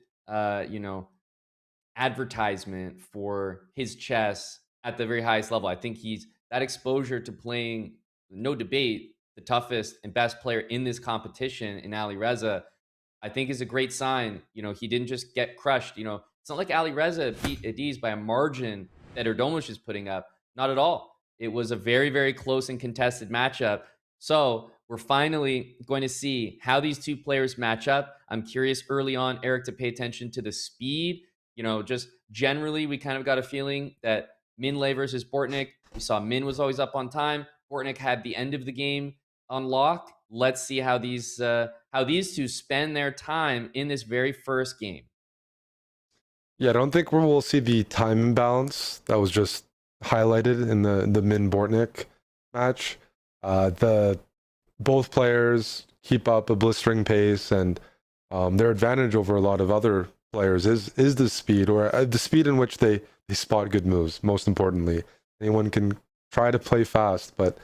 advertisement for his chess at the very highest level. I think he's that exposure to playing, no debate, the toughest and best player in this competition in Alireza, I think is a great sign. He didn't just get crushed. It's not like Alireza beat Ediz by a margin that Erdogmus is putting up. Not at all. It was a very, very close and contested matchup. So we're finally going to see how these two players match up. I'm curious early on, Eric, to pay attention to the speed. Just generally, we kind of got a feeling that Minlay versus Bortnik, we saw Min was always up on time. Bortnik had the end of the game on lock. Let's see how these two spend their time in this very first game. Yeah, I don't think we'll see the time imbalance that was just highlighted in the Min Bortnik match. Both players keep up a blistering pace, and their advantage over a lot of other players is the speed, or the speed in which they spot good moves. Most importantly, anyone can try to play fast, but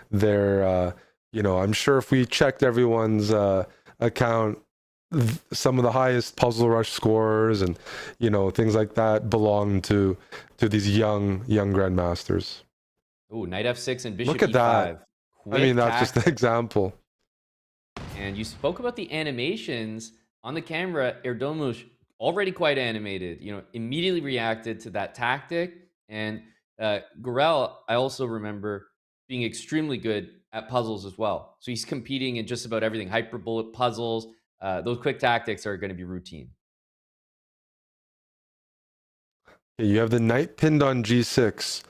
they're I'm sure if we checked everyone's account, some of the highest puzzle rush scorers and things like that belong to these young grandmasters. Oh, knight f6 and bishop Look at e5. that. Quick That's just an example. And you spoke about the animations on the camera. Erdogmus already quite animated. Immediately reacted to that tactic. And Gurel, I also remember being extremely good at puzzles as well. So he's competing in just about everything. Hyperbullet puzzles. Those quick tactics are going to be routine. Okay, you have the knight pinned on g6.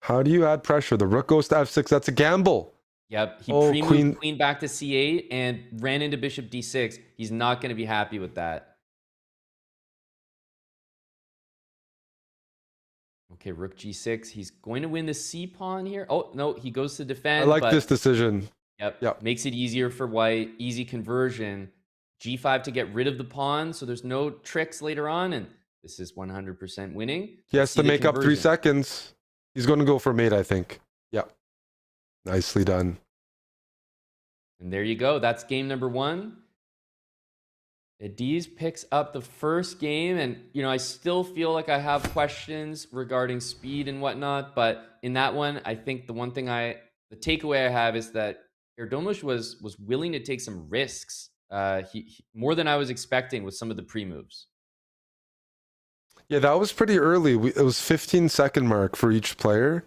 How do you add pressure? The rook goes to f6. That's a gamble. Yep. He pre-moved queen back to c8 and ran into bishop d6. He's not going to be happy with that. Okay, rook g6. He's going to win the c pawn here. Oh, no, he goes to defend. I like this decision. Yep. Makes it easier for white. Easy conversion. g5 to get rid of the pawn, so there's no tricks later on, and this is 100% winning. He has to make up 3 seconds. He's going to go for mate, I think. Yeah. Nicely done. And there you go. That's game number 1. Ediz picks up the first game, and I still feel like I have questions regarding speed and whatnot, but in that one, I think the takeaway I have is that Erdogmus was willing to take some risks, he more than I was expecting with some of the pre-moves. Yeah, that was pretty early. It was 15-second mark for each player,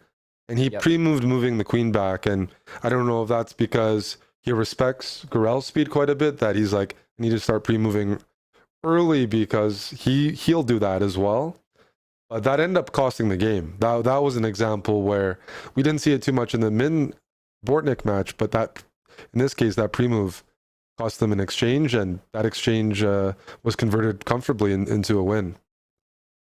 and he pre-moved moving the queen back, and I don't know if that's because he respects Gurel's speed quite a bit, that he's like, I need to start pre-moving early because he'll do that as well. But that ended up costing the game. That was an example where we didn't see it too much in the Min Bortnik match, but that in this case, that pre-move cost them an exchange, and that exchange was converted comfortably into a win.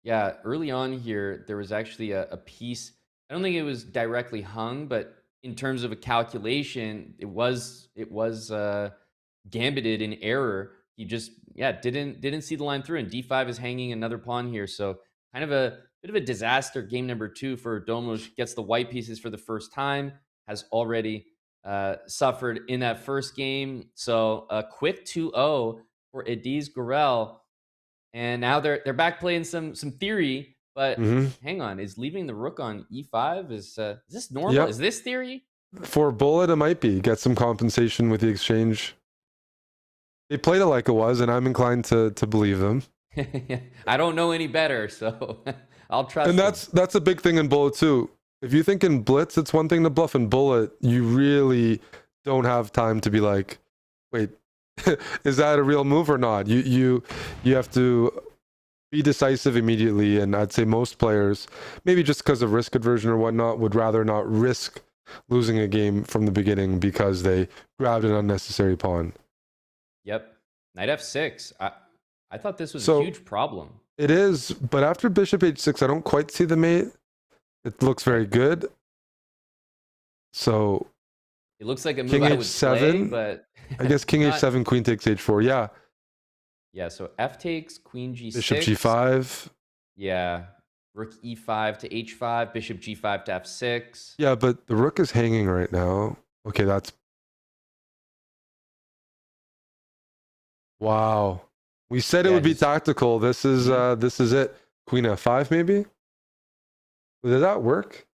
Yeah, early on here, there was actually a piece. I don't think it was directly hung, but in terms of a calculation, it was gambited in error. He just didn't see the line through, and d5 is hanging another pawn here. So kind of a bit of a disaster game number 2 for Erdogmus. Gets the white pieces for the first time, has already suffered in that first game. So a quick 2-0 for Ediz Gurel. And now they're back playing some theory, but hang on, is leaving the rook on e5 is this normal? Yep. Is this theory? For Bullet, it might be. Get some compensation with the exchange. They played it like it was, and I'm inclined to believe them. I don't know any better, so I'll trust. And that's a big thing in Bullet too. If you think in Blitz, it's one thing to bluff. In Bullet, you really don't have time to be like, wait, is that a real move or not? You have to be decisive immediately, and I'd say most players, maybe just because of risk aversion or whatnot, would rather not risk losing a game from the beginning because they grabbed an unnecessary pawn. Yep. Knight f6. I thought this was a huge problem. It is, but after bishop h6, I don't quite see the mate. It looks very good. So it looks like a move king I would h7, play, but I guess king h7, queen takes h4. Yeah. Yeah. So f takes, queen g6, bishop g5. Yeah. Rook e5 to h5, bishop g5 to f6. Yeah, but the rook is hanging right now. Okay, that's... Wow. We said it Yeah, would be he's- tactical. This is it. Queen f5 maybe? Did that work?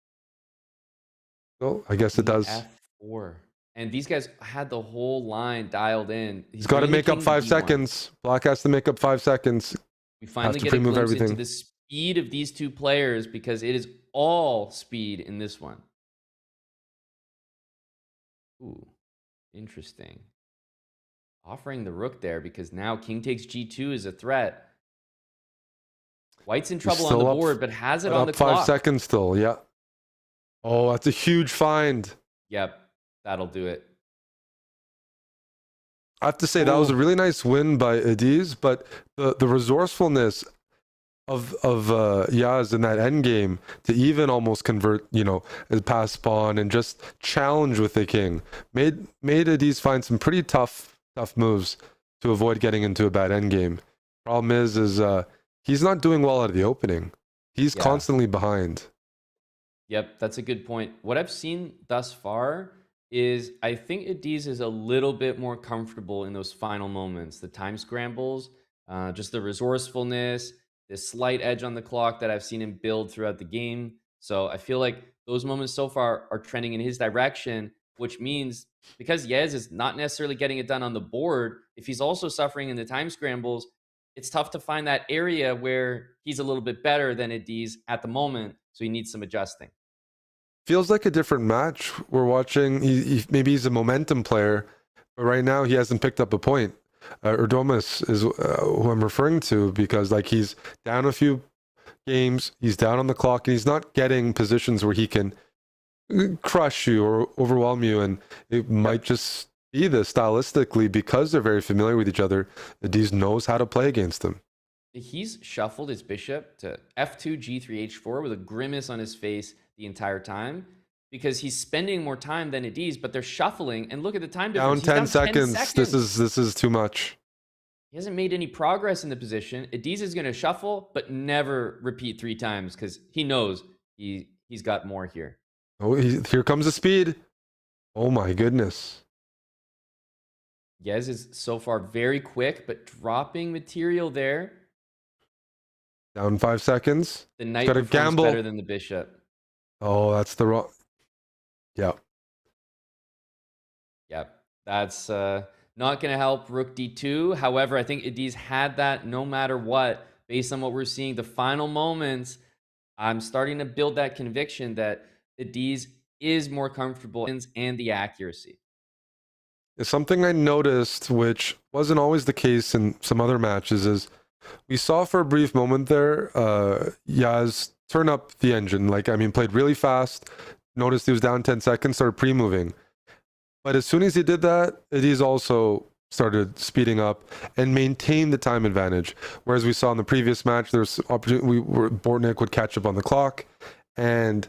No, I guess it Queen does. f4. And these guys had the whole line dialed in. He's got to bringing the make up king 5 d1. seconds. Black has to make up 5 seconds. We finally to get a pre-move glimpse into everything. the speed of these two players because it is all speed in this one. Ooh, interesting. Offering the rook there because now king takes g2 is a threat. White's in trouble on the board, but has it on the 5 clock. seconds still, yeah. Oh, that's a huge find. Yep, that'll do it. I have to say, that was a really nice win by Adiz, but the resourcefulness of Yaz in that endgame to even almost convert, as pass pawn and just challenge with the king made Adiz find some pretty tough moves to avoid getting into a bad endgame. Problem is he's not doing well at the opening. He's constantly behind. Yep, that's a good point. What I've seen thus far is I think Adiz is a little bit more comfortable in those final moments, the time scrambles, just the resourcefulness, this slight edge on the clock that I've seen him build throughout the game. So I feel like those moments so far are trending in his direction, which means because Yez is not necessarily getting it done on the board, if he's also suffering in the time scrambles, it's tough to find that area where he's a little bit better than Adiz at the moment. So he needs some adjusting. Feels like a different match we're watching. Maybe he's a momentum player, but right now he hasn't picked up a point. Erdogmus is who I'm referring to because he's down a few games, he's down on the clock, and he's not getting positions where he can crush you or overwhelm you. And it might just be this stylistically because they're very familiar with each other. Adiz knows how to play against him. He's shuffled his bishop to f2, g3, h4 with a grimace on his face the entire time because he's spending more time than Adiz, but they're shuffling. And look at the time difference. Down 10 seconds. This is too much. He hasn't made any progress in the position. Adiz is going to shuffle, but never repeat 3 times because he knows he's got more here. Oh, here comes the speed. Oh my goodness. Yez is so far very quick, but dropping material there. Down 5 seconds. The knight got to performs gamble. better than the bishop. Oh, that's the wrong. Yeah. Yep. That's not going to help rook d2. However, I think Adiz had that no matter what. Based on what we're seeing, the final moments, I'm starting to build that conviction that Adiz is more comfortable and the accuracy. Something I noticed, which wasn't always the case in some other matches, is we saw for a brief moment there, Yaz turn up the engine. Played really fast, noticed he was down 10 seconds, started pre-moving. But as soon as he did that, Adiz also started speeding up and maintained the time advantage. Whereas we saw in the previous match, there's opportunity Bortnik would catch up on the clock, and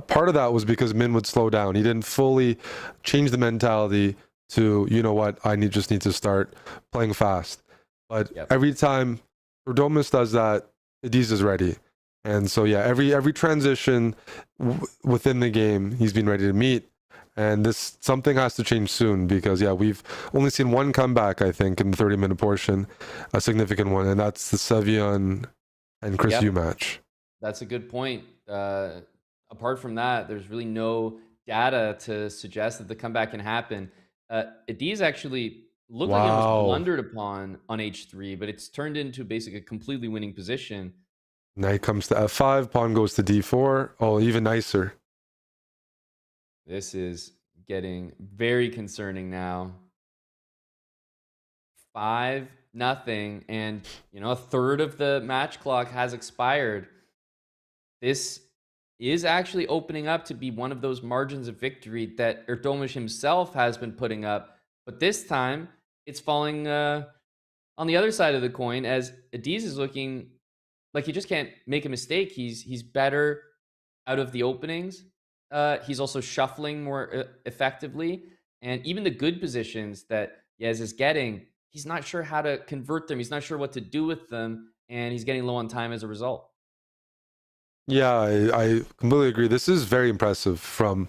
part of that was because Min would slow down. He didn't fully change the mentality to, you know what, I just need to start playing fast. But every time Erdogmus does that, Adiz is ready. And so every transition within the game, he's been ready to meet. And something has to change soon because we've only seen one comeback, I think, in the 30-minute portion, a significant one, and that's the Sevian and Chris Yu match. That's a good point. Apart from that, there's really no data to suggest that the comeback can happen. Adiz actually looked like it was blundered upon on h3, but it's turned into basically a completely winning position. Knight comes to f5, pawn goes to d4. Oh, even nicer. This is getting very concerning now. 5-0, and a third of the match clock has expired. This is actually opening up to be one of those margins of victory that Erdogmus himself has been putting up. But this time, it's falling on the other side of the coin as Adiz is looking like he just can't make a mistake. He's better out of the openings. He's also shuffling more effectively. And even the good positions that Yez is getting, he's not sure how to convert them. He's not sure what to do with them. And he's getting low on time as a result. Yeah, I completely agree. This is very impressive from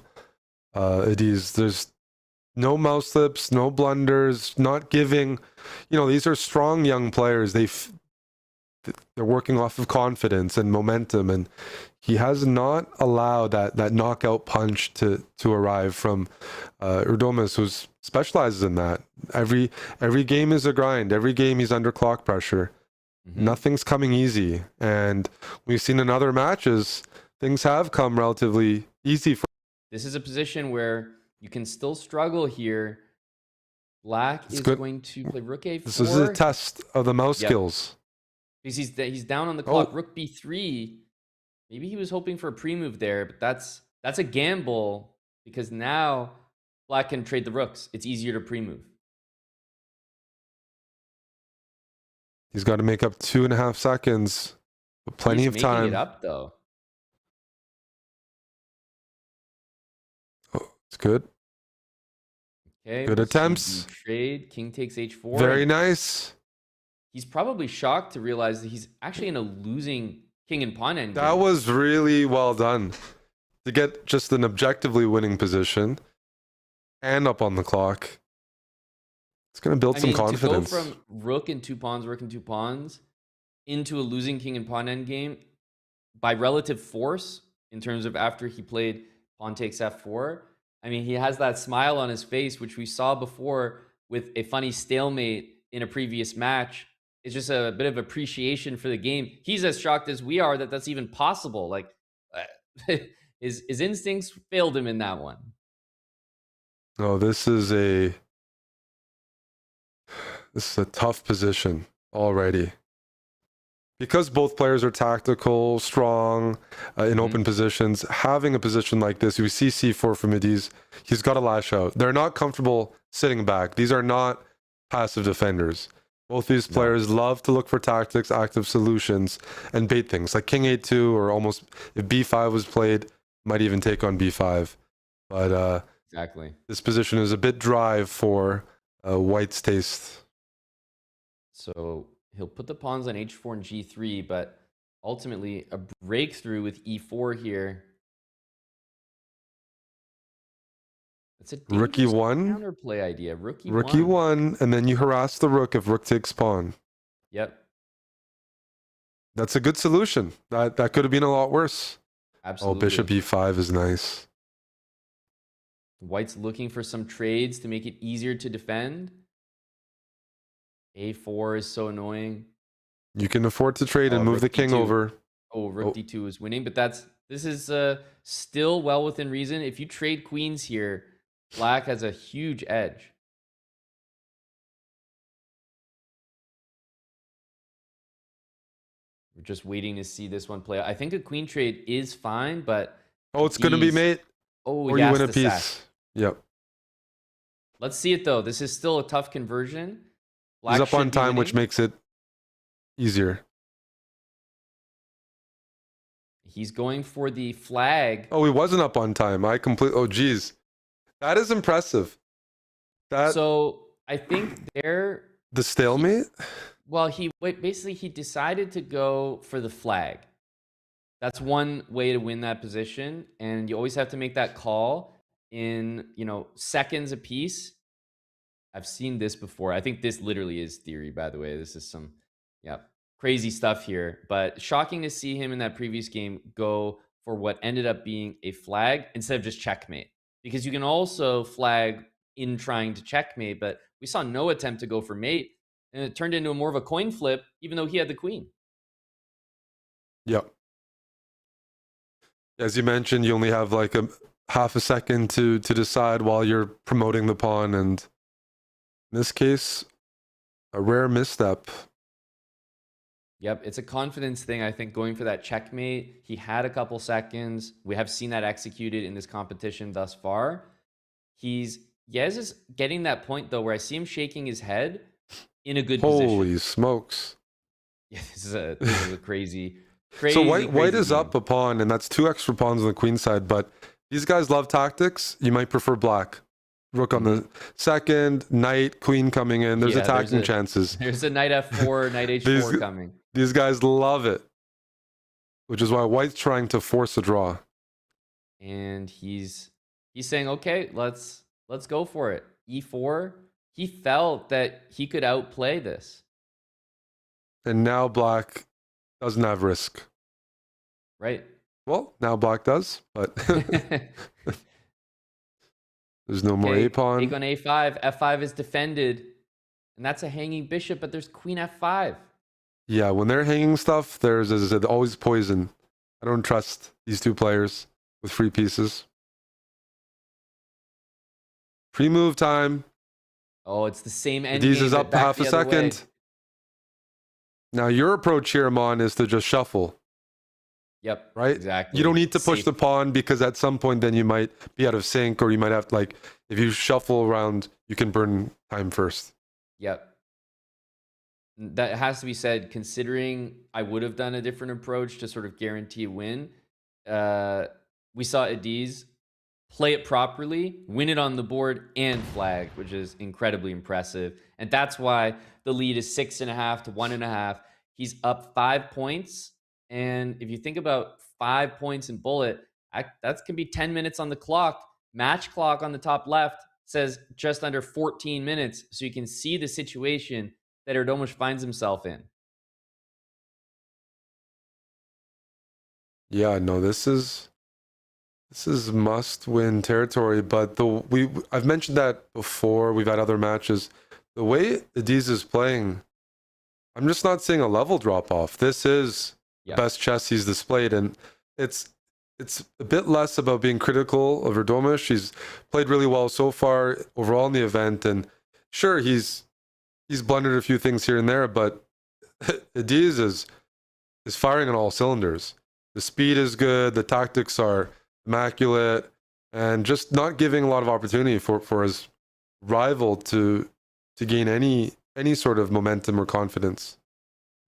Adiz. There's no mouse slips, no blunders, not giving. These are strong young players. They're working off of confidence and momentum, and he has not allowed that knockout punch to arrive from Erdogmus, who specializes in that. Every game is a grind. Every game he's under clock pressure. Nothing's coming easy, and we've seen in other matches things have come relatively easy for. This is a position where you can still struggle here. Black is good. going to play rook a4. This is a test of the mouse skills. Because he's down on the clock. Rook b3. Maybe he was hoping for a pre-move there, but that's a gamble because now Black can trade the rooks. It's easier to pre-move. He's got to make up 2.5 seconds. Plenty of time. He's making it up though. Oh, it's good. Okay. Good attempts. Trade. King takes h4. Very nice. He's probably shocked to realize that he's actually in a losing king and pawn endgame. That was really well done to get just an objectively winning position and up on the clock. It's going to build some confidence. To go from rook and 2 pawns, rook and 2 pawns into a losing king and pawn endgame by relative force in terms of after he played pawn takes f4. I mean, he has that smile on his face, which we saw before with a funny stalemate in a previous match. It's just a bit of appreciation for the game. He's as shocked as we are that that's even possible. Like his instincts failed him in that one. No, this is a tough position already. Because both players are tactical, strong, in open positions, having a position like this, we see c4 from Adiz, he's got to lash out. They're not comfortable sitting back. These are not passive defenders. Both these players love to look for tactics, active solutions, and bait things. Like king a2, or almost, if b5 was played, might even take on b5. But exactly, this position is a bit dry for White's taste. So he'll put the pawns on h4 and g3, but ultimately a breakthrough with e4 here. It's a Rook e1 counterplay idea. Rook e1. Rook e1, and then you harass the rook if rook takes pawn. Yep. That's a good solution. That could have been a lot worse. Absolutely. Oh, bishop e5 is nice. White's looking for some trades to make it easier to defend. a4 is so annoying. You can afford to trade and move the king D2. over. Oh, rook d2 is winning, but this is still well within reason. If you trade queens here, Black has a huge edge. We're just waiting to see this one play out. I think a queen trade is fine, but it's going to be mate. Oh, or yes, you win a piece. Sack. Yep. Let's see it though. This is still a tough conversion. Black He's up on should be time, which winning. makes it easier. He's going for the flag. Oh, he wasn't up on time. Oh, geez. That is impressive. So I think there. The stalemate? Well, he decided to go for the flag. That's one way to win that position, and you always have to make that call in seconds a piece. I've seen this before. I think this literally is theory, by the way. This is some crazy stuff here, but shocking to see him in that previous game go for what ended up being a flag instead of just checkmate, because you can also flag in trying to checkmate, but we saw no attempt to go for mate, and it turned into more of a coin flip, even though he had the queen. Yep. As you mentioned, you only have like a half a second to decide while you're promoting the pawn, and in this case, a rare misstep. Yep, it's a confidence thing, I think, going for that checkmate. He had a couple seconds. We have seen that executed in this competition thus far. Yez is getting that point, though, where I see him shaking his head in a good position. Holy smokes. Yeah, this is a crazy, so white is game. up a pawn, and that's 2 extra pawns on the queen side, but these guys love tactics. You might prefer black. Rook on the second, knight, queen coming in. There's attacking chances. There's a knight f4, knight h4 coming. These guys love it. which is why White's trying to force a draw. And he's saying, okay, let's go for it. E4. He felt that he could outplay this. And now Black doesn't have risk. Right. Well, now Black does, but there's no more A pawn. Take on A5. F5 is defended. And that's a hanging bishop, but there's queen F5. Yeah, when they're hanging stuff, there's, as I said, always poison. I don't trust these two players with free pieces. Pre-move time. Oh, it's the same endgame. These is up half a second. Now your approach here, Amon, is to just shuffle. Yep. Right? Exactly. You don't need to push Safe. the pawn because at some point then you might be out of sync, or you might have, like, if you shuffle around, you can burn time first. Yep. That has to be said, considering I would have done a different approach to sort of guarantee a win. We saw Adiz play it properly, win it on the board, and flag, which is incredibly impressive. And that's why the lead is 6.5 to 1.5. He's up 5 points. And if you think about 5 points in Bullet, that can be 10 minutes on the clock. Match clock on the top left says just under 14 minutes. So you can see the situation that Erdogmus finds himself in. Yeah, no, this is must-win territory. But I've mentioned that before. We've had other matches. The way Adiz is playing, I'm just not seeing a level drop-off. This is the best chess he's displayed, and it's a bit less about being critical of Erdogmus. She's played really well so far overall in the event, and sure, he's blundered a few things here and there, but Adiz is firing on all cylinders. The speed is good, the tactics are immaculate, and just not giving a lot of opportunity for his rival to gain any sort of momentum or confidence.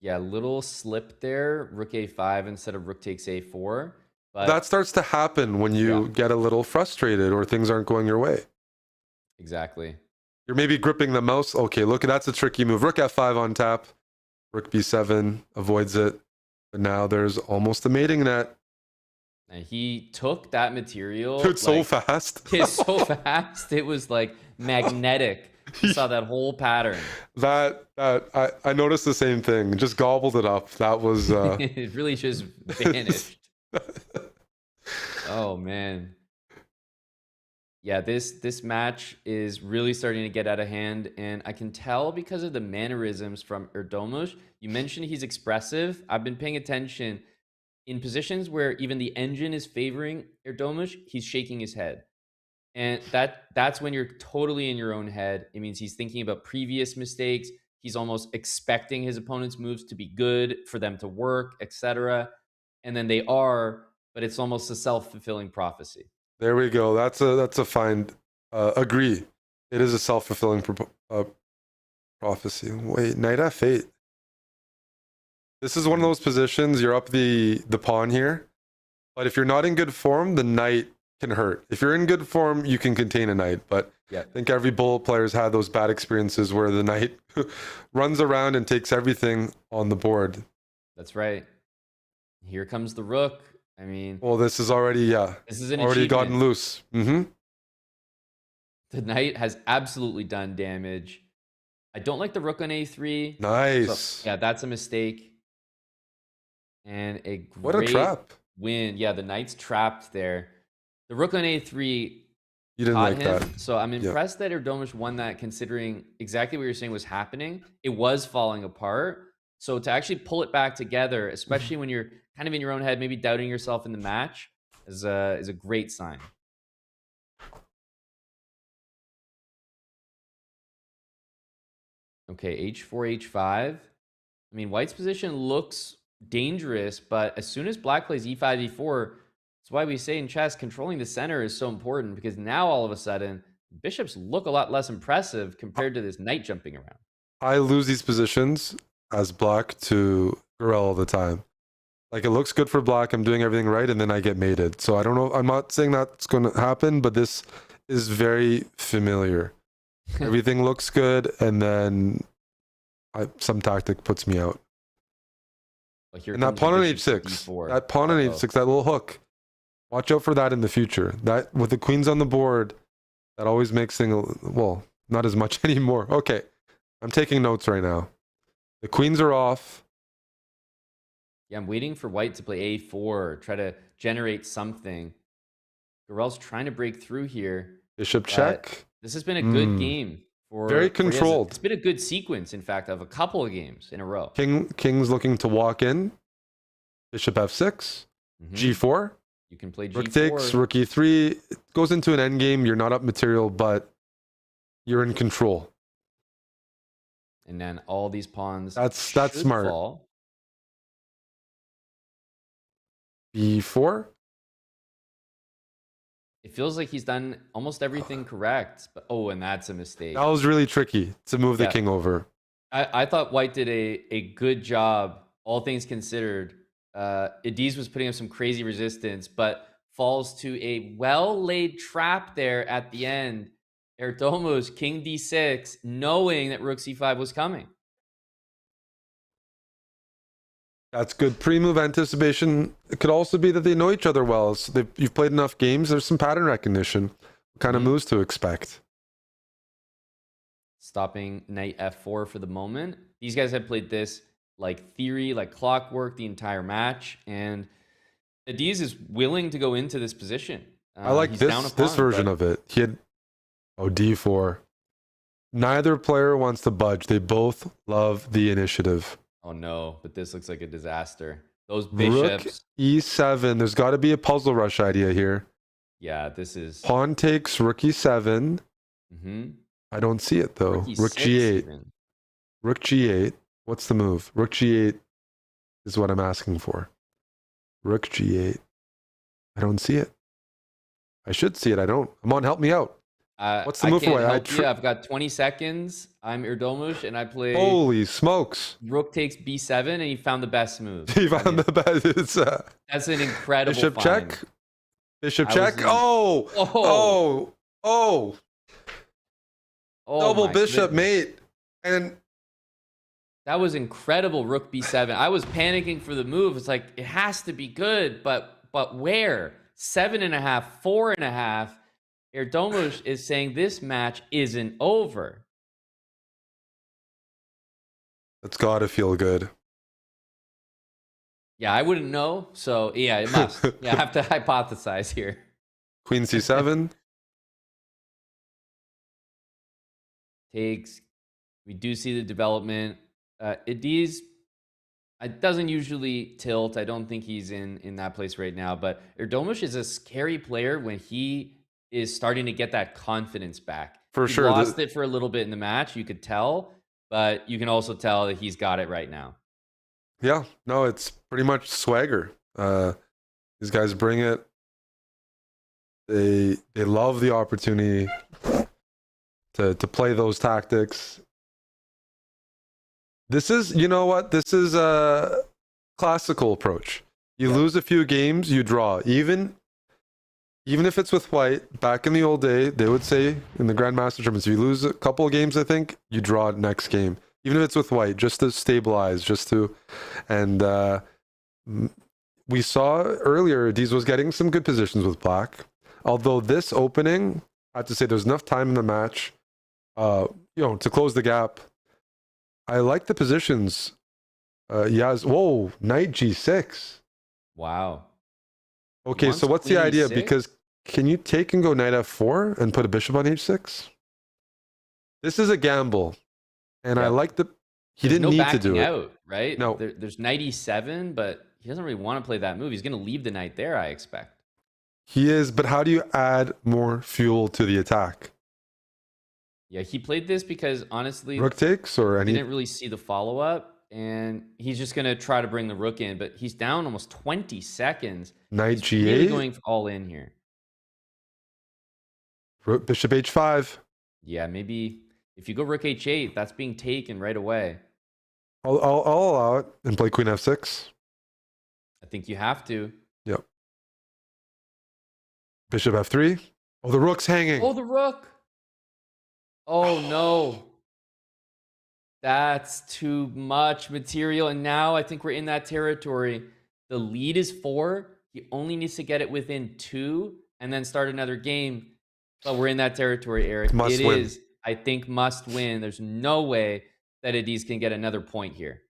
Yeah, little slip there. Rook A5 instead of rook takes A4. But that starts to happen when you get a little frustrated or things aren't going your way. Exactly. You're maybe gripping the mouse. Okay, look, that's a tricky move. Rook F5 on tap. Rook B7 avoids it. But now there's almost a mating net. And he took that material. Dude, so fast. It's so fast. It was like magnetic. You saw that whole pattern. I noticed the same thing. Just gobbled it up. That was it really just vanished. Oh man. Yeah, this match is really starting to get out of hand, and I can tell because of the mannerisms from Erdogmus. You mentioned he's expressive. I've been paying attention in positions where even the engine is favoring Erdogmus, he's shaking his head. And that's when you're totally in your own head. It means he's thinking about previous mistakes. He's almost expecting his opponent's moves to be good, for them to work, etc. And then they are, but it's almost a self-fulfilling prophecy. There we go. That's a fine agree. It is a self-fulfilling prophecy. Wait, knight F8. This is one of those positions, you're up the pawn here, but if you're not in good form, the knight can hurt. If you're in good form, you can contain a knight, but I think every Bullet player's had those bad experiences where the knight runs around and takes everything on the board. That's right. Here comes the rook. I mean, well, this is already, this is an already achievement. gotten loose. Mm-hmm. The knight has absolutely done damage. I don't like the rook on A3. Nice. So, yeah, that's a mistake. And a great what a trap. Win. Yeah, the knight's trapped there. The rook on A3. You didn't like him. that. So I'm impressed that Erdogmus won that, considering exactly what you're saying was happening. It was falling apart. So to actually pull it back together, especially when you're kind of in your own head, maybe doubting yourself in the match, is a great sign. Okay, H4, H5. I mean, White's position looks dangerous, but as soon as Black plays E5, E4, that's why we say in chess, controlling the center is so important, because now all of a sudden, bishops look a lot less impressive compared to this knight jumping around. I lose these positions as Black to Gurel all the time. Like, it looks good for Black, I'm doing everything right, and then I get mated. So I don't know, I'm not saying that's going to happen, but this is very familiar. Everything looks good, and then some tactic puts me out. But here And that comes pawn on bishop to h6, d4. that pawn on Uh-oh. h6, that little hook. Watch out for that in the future. That with the queens on the board, that always makes things, well, not as much anymore. Okay, I'm taking notes right now. The queens are off. Yeah, I'm waiting for white to play a4, try to generate something. Gurel's trying to break through here. Bishop but check. This has been a good game Very for Reza. controlled. It's been a good sequence, in fact, of a couple of games in a row. King's looking to walk in. Bishop f6. Mhm. G4. You can play Rook g4. takes, rook e3. It goes into an endgame. You're not up material, but you're in control. And then all these pawns That's should smart. fall. b4. It feels like he's done almost everything correct. But oh, and that's a mistake. That was really tricky to move the Yeah. king over. I thought white did a good job, all things considered. Ediz was putting up some crazy resistance, but falls to a well-laid trap there at the end. Erdogmus, king d6, knowing that rook c5 was coming. That's good pre-move anticipation. It could also be that they know each other well. So you've played enough games. There's some pattern recognition. What kind of moves to expect? Stopping knight f4 for the moment. These guys have played this like theory, like clockwork the entire match. And Ediz is willing to go into this position. I like He's down a this pawn, version but of it. He had d4. Neither player wants to budge. They both love the initiative. oh no, but this looks like a disaster. Those Rook bishops. e7. There's got to be a puzzle rush idea here. Yeah, this is. Pawn takes rook e7. Mhm. I don't see it though. Rook E6 g8. even. Rook g8. What's the move? Rook g8 is what I'm asking for. Rook g8. I don't see it. I should see it. I don't. I'm on. Help me out. What's the move for I white? can't help you. I've got 20 seconds. I'm Erdogmus, and I play Holy smokes! rook takes b7, and he found the best move. He found the best. It's That's an incredible bishop find. check. Bishop I check. was in- Oh, Oh. oh, Oh double my bishop, goodness. mate. And That was incredible, rook b7. I was panicking for the move. It's like, it has to be good, but where? 7.5, 4.5. Erdogmus is saying this match isn't over. it's got to feel good. Yeah, I wouldn't know. So, yeah, it must. Yeah, I have to hypothesize here. Queen c7. Takes. We do see the development. Ediz, it doesn't usually tilt. I don't think he's in that place right now. But Erdogmus is a scary player when he is starting to get that confidence back. For He sure. lost it for a little bit in the match. You could tell, but you can also tell that he's got it right now. Yeah, no, it's pretty much swagger. These guys bring it. They love the opportunity to play those tactics. This is, you know what? This is a classical approach. You lose a few games, you draw. Even if it's with white, back in the old day, they would say in the Grandmaster tournaments, if you lose a couple of games, I think, you draw next game. Even if it's with white, just to stabilize, and we saw earlier, Deez was getting some good positions with black. Although this opening, I have to say there's enough time in the match, to close the gap. I like the positions. Whoa, knight g6. Wow. Okay, Wants so what's the queen idea? e6? Because can you take and go knight f4 and put a bishop on h6? This is a gamble. And I Yep. like he There's didn't no need to do backing it. out, right? No. There's knight e7, but he doesn't really want to play that move. He's going to leave the knight there, I expect. He is, but how do you add more fuel to the attack? Yeah, he played this because honestly, Rook takes or he any? didn't really see the follow-up, and he's just going to try to bring the rook in, but he's down almost 20 seconds. Knight He's really g8, going all in here. bishop h5. Yeah, maybe if you go rook h8, that's being taken right away. I'll allow it and play queen f6. I think you have to. Yep. Bishop f3. Oh, the rook's hanging. Oh, the rook. Oh, no. That's too much material. And now I think we're in that territory. The lead is 4. He only needs to get it within 2 and then start another game. But we're in that territory, Eric. Must It win. is, I think, must win. There's no way that Adiz can get another point here.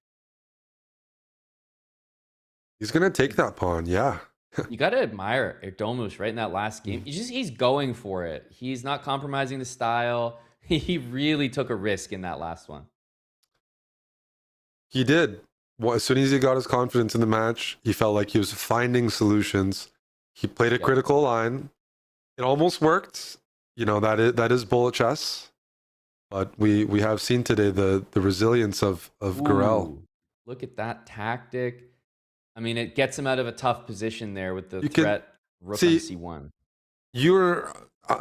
He's gonna take that pawn. Yeah. You got to admire Erdogmus right in that last game. He's going for it. He's not compromising the style. He really took a risk in that last one. He did. Well, as soon as he got his confidence in the match, he felt like he was finding solutions. He played a critical line. It almost worked. You know, that is bullet chess. But we have seen today the resilience of Gurel. Ooh, look at that tactic. I mean, it gets him out of a tough position there with the You can threat rook see- on c1. You're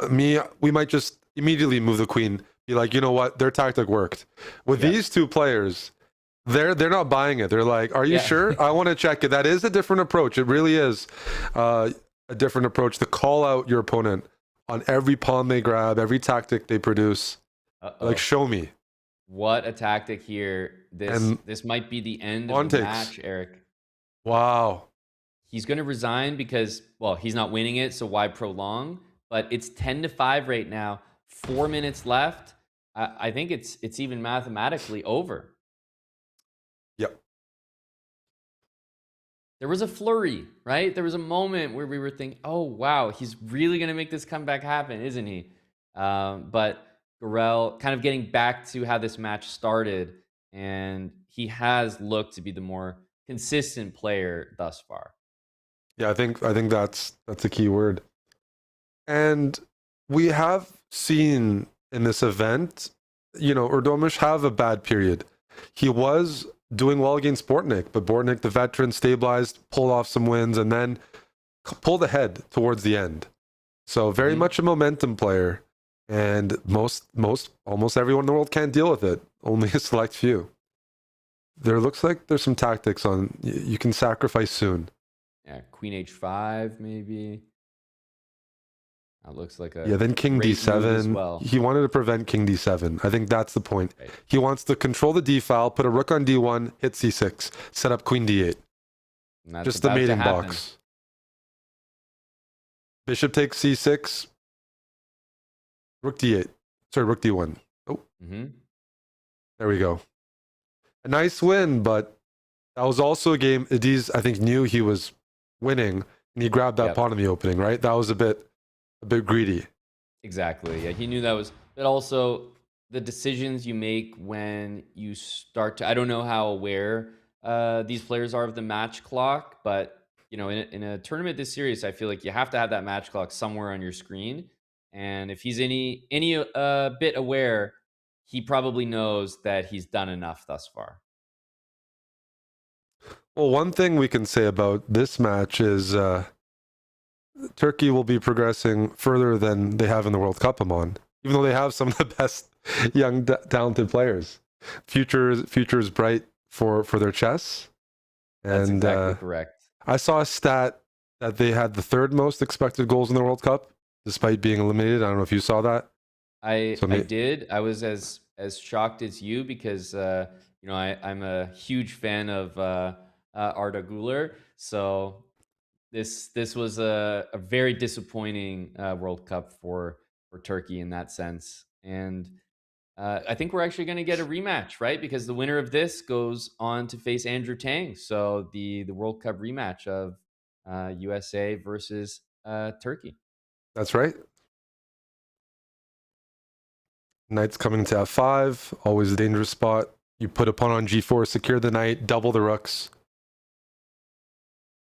me. We might just immediately move the queen. Be like, you know what? Their tactic worked. With these two players, they're not buying it. They're like, are you sure? I want to check it. That is a different approach. It really is a different approach to call out your opponent on every pawn they grab, every tactic they produce. Like, show me. What a tactic here. This might be the end of the match, Eric. Wow. He's going to resign because, well, he's not winning it, so why prolong? But it's 10-5 right now. 4 minutes left. I think it's even mathematically over. Yep. There was a flurry, right? There was a moment where we were thinking, oh, wow, he's really going to make this comeback happen, isn't he? But Gurel kind of getting back to how this match started, and he has looked to be the more consistent player thus far. Yeah, I think that's a key word. And we have seen in this event, you know, Erdogmus have a bad period. He was doing well against Bortnik, but Bortnik, the veteran, stabilized, pulled off some wins, and then pulled ahead towards the end. So very much a momentum player, and almost everyone in the world can't deal with it. Only a select few. There looks like there's some tactics on you can sacrifice soon. Yeah, Queen H5 maybe. That looks like a then King D7. As well. He wanted to prevent King D7. I think that's the point. Right. He wants to control the D file, put a rook on D1, hit C6, set up Queen D8. Just the mating box. Bishop takes C6. Rook D8. Sorry, Rook D1. Oh. There we go. A nice win, but that was also a game Adiz, I think, knew he was winning, and he grabbed that pawn in the opening, right? That was a bit greedy. Exactly. Yeah, he knew that was. But also, the decisions you make when you start to. I don't know how aware these players are of the match clock, but you know, in a tournament this serious, I feel like you have to have that match clock somewhere on your screen. And if he's any bit aware, he probably knows that he's done enough thus far. Well, one thing we can say about this match is Turkey will be progressing further than they have in the World Cup, Amon, even though they have some of the best young, talented players. Future is bright for their chess. That's And exactly correct. I saw a stat that they had the 3rd most expected goals in the World Cup, despite being eliminated. I don't know if you saw that. I did. I was as shocked as you because you know, I'm a huge fan of Arda Güler. So this was a very disappointing World Cup for Turkey in that sense. And I think we're actually going to get a rematch, right? Because the winner of this goes on to face Andrew Tang. So the World Cup rematch of USA versus Turkey. That's right. Knight's coming to F5, always a dangerous spot. You put a pawn on G4, secure the knight, double the rooks.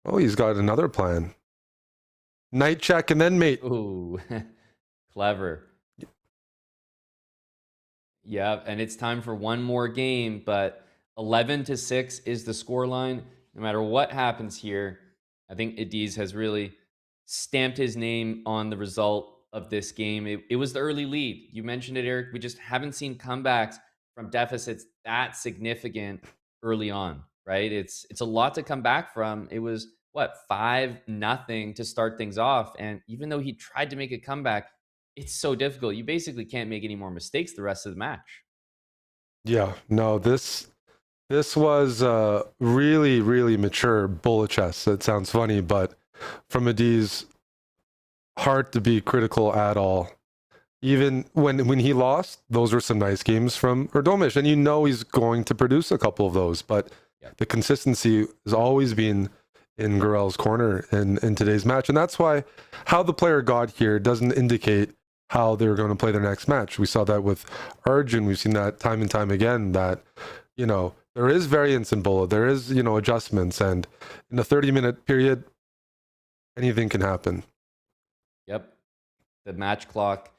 Oh, he's got another plan. Knight check and then mate. Ooh, clever. Yeah, and it's time for one more game, but 11-6 is the scoreline. No matter what happens here, I think Adiz has really stamped his name on the result of this game. It was the early lead. You mentioned it, Eric. We just haven't seen comebacks from deficits that significant early on, right? It's a lot to come back from. It was, 5-0 to start things off. And even though he tried to make a comeback, it's so difficult. You basically can't make any more mistakes the rest of the match. Yeah, no, this was really, really mature bullet chess. It sounds funny, but from Adie's, hard to be critical at all. Even when he lost, those were some nice games from Erdogmus, and you know he's going to produce a couple of those. But the consistency has always been in Gurel's corner in today's match, and that's why how the player got here doesn't indicate how they're going to play their next match. We saw that with Arjun. We've seen that time and time again. That there is variance in bullet. There is adjustments, and in a 30-minute period, anything can happen. Yep, the match clock.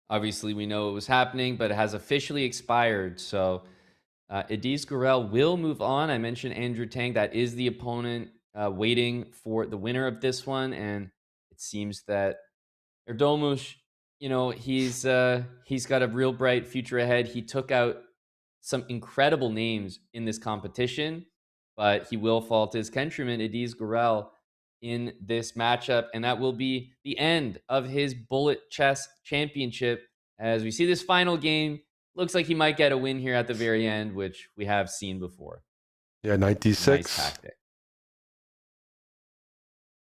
Obviously, we know it was happening, but it has officially expired. So, Ediz Gurel will move on. I mentioned Andrew Tang. That is the opponent waiting for the winner of this one. And it seems that Erdogmus, he's got a real bright future ahead. He took out some incredible names in this competition, but he will fall to his countryman, Ediz Gurel, in this matchup, and that will be the end of his Bullet Chess Championship. As we see this final game, looks like he might get a win here at the very end, which we have seen before. Yeah, 96. Nice tactic.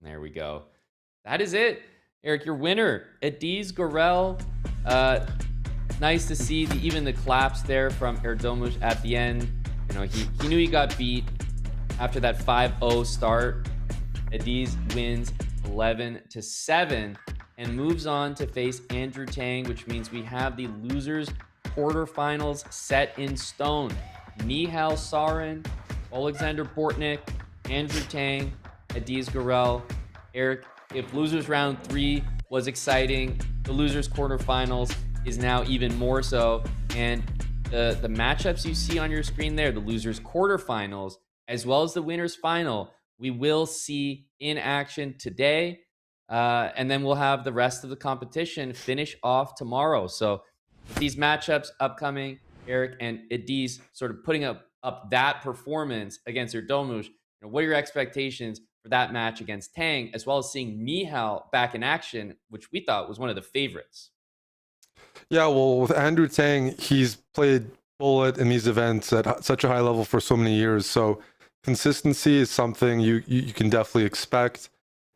There we go. That is it. Eric, your winner, Ediz Gurel. Nice to see even the claps there from Erdogmus at the end. He knew he got beat after that 5-0 start. Ediz wins 11-7 and moves on to face Andrew Tang, which means we have the losers quarterfinals set in stone. Nihal Sarin, Alexander Bortnik, Andrew Tang, Ediz Gurel. Eric, if losers round 3 was exciting, the losers quarterfinals is now even more so. And the matchups you see on your screen there, the losers quarterfinals, as well as the winners final, we will see in action today. And then we'll have the rest of the competition finish off tomorrow. So with these matchups upcoming, Eric and Ediz sort of putting up that performance against Erdogmus, what are your expectations for that match against Tang, as well as seeing Nihal back in action, which we thought was one of the favorites? Yeah, well, with Andrew Tang, he's played bullet in these events at such a high level for so many years. So consistency is something you can definitely expect.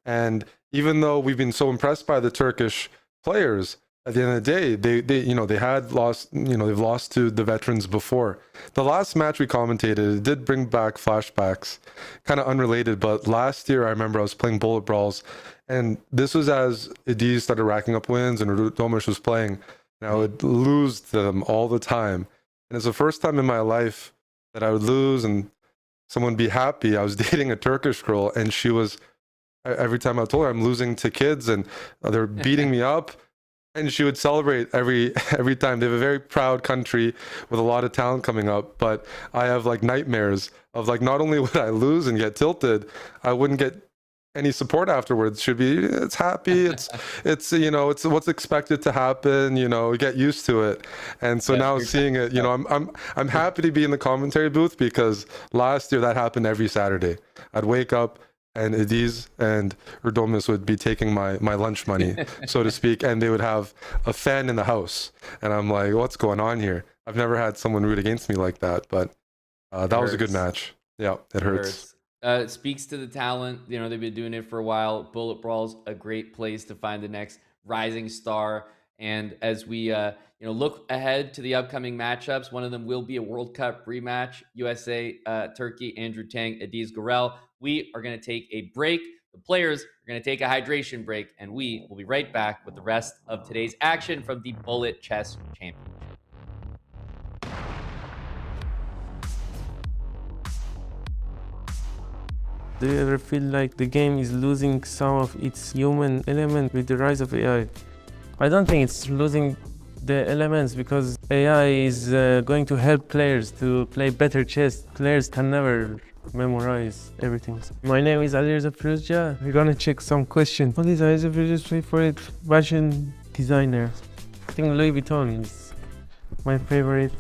And even though we've been so impressed by the Turkish players, at the end of the day, they had lost, they've lost to the veterans before. The last match we commentated, it did bring back flashbacks, kind of unrelated, but last year I remember I was playing bullet brawls, and this was as Ediz started racking up wins and Erdogmus was playing, and I would lose to them all the time. And it's the first time in my life that I would lose and someone would be happy. I was dating a Turkish girl, and she was, every time I told her I'm losing to kids and they're beating me up, and she would celebrate every time. They have a very proud country with a lot of talent coming up, but I have like nightmares of like, not only would I lose and get tilted, I wouldn't get any support afterwards. It's happy, it's it's what's expected to happen, get used to it. And so now seeing it, I'm happy to be in the commentary booth, because last year that happened every Saturday. I'd wake up and Ediz and Erdogmus would be taking my lunch money, so to speak, and they would have a fan in the house. And I'm like, what's going on here? I've never had someone root against me like that, but that was a good match. Yeah, it hurts. It speaks to the talent. They've been doing it for a while. Bullet Brawl's a great place to find the next rising star. And as we look ahead to the upcoming matchups, one of them will be a World Cup rematch, USA, Turkey, Andrew Tang, Ediz Gurel. We are going to take a break. The players are going to take a hydration break, and we will be right back with the rest of today's action from the Bullet Chess Championship. Do you ever feel like the game is losing some of its human element with the rise of AI? I don't think it's losing the elements, because AI is going to help players to play better chess. Players can never memorize everything. My name is Alireza. We're gonna check some questions. What is Alireza favorite fashion designer? I think Louis Vuitton is my favorite.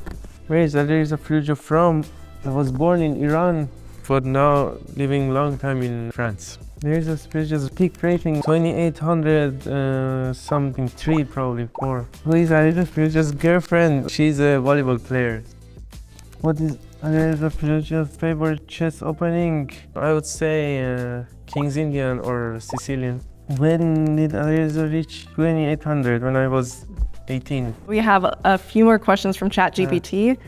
Where is Alireza from? I was born in Iran, but now living long time in France. There's a Spiritus peak rating 2800 something, 3 probably 4. Who is Alireza Spiritus girlfriend? She's a volleyball player. What is Alireza favorite chess opening? I would say King's Indian or Sicilian. When did Alireza reach 2800? When I was 18. We have a few more questions from ChatGPT.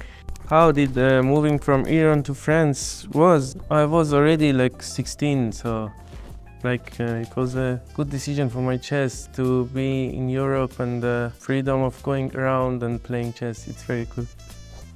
How did moving from Iran to France was? I was already like 16, so it was a good decision for my chess to be in Europe and the freedom of going around and playing chess. It's very cool.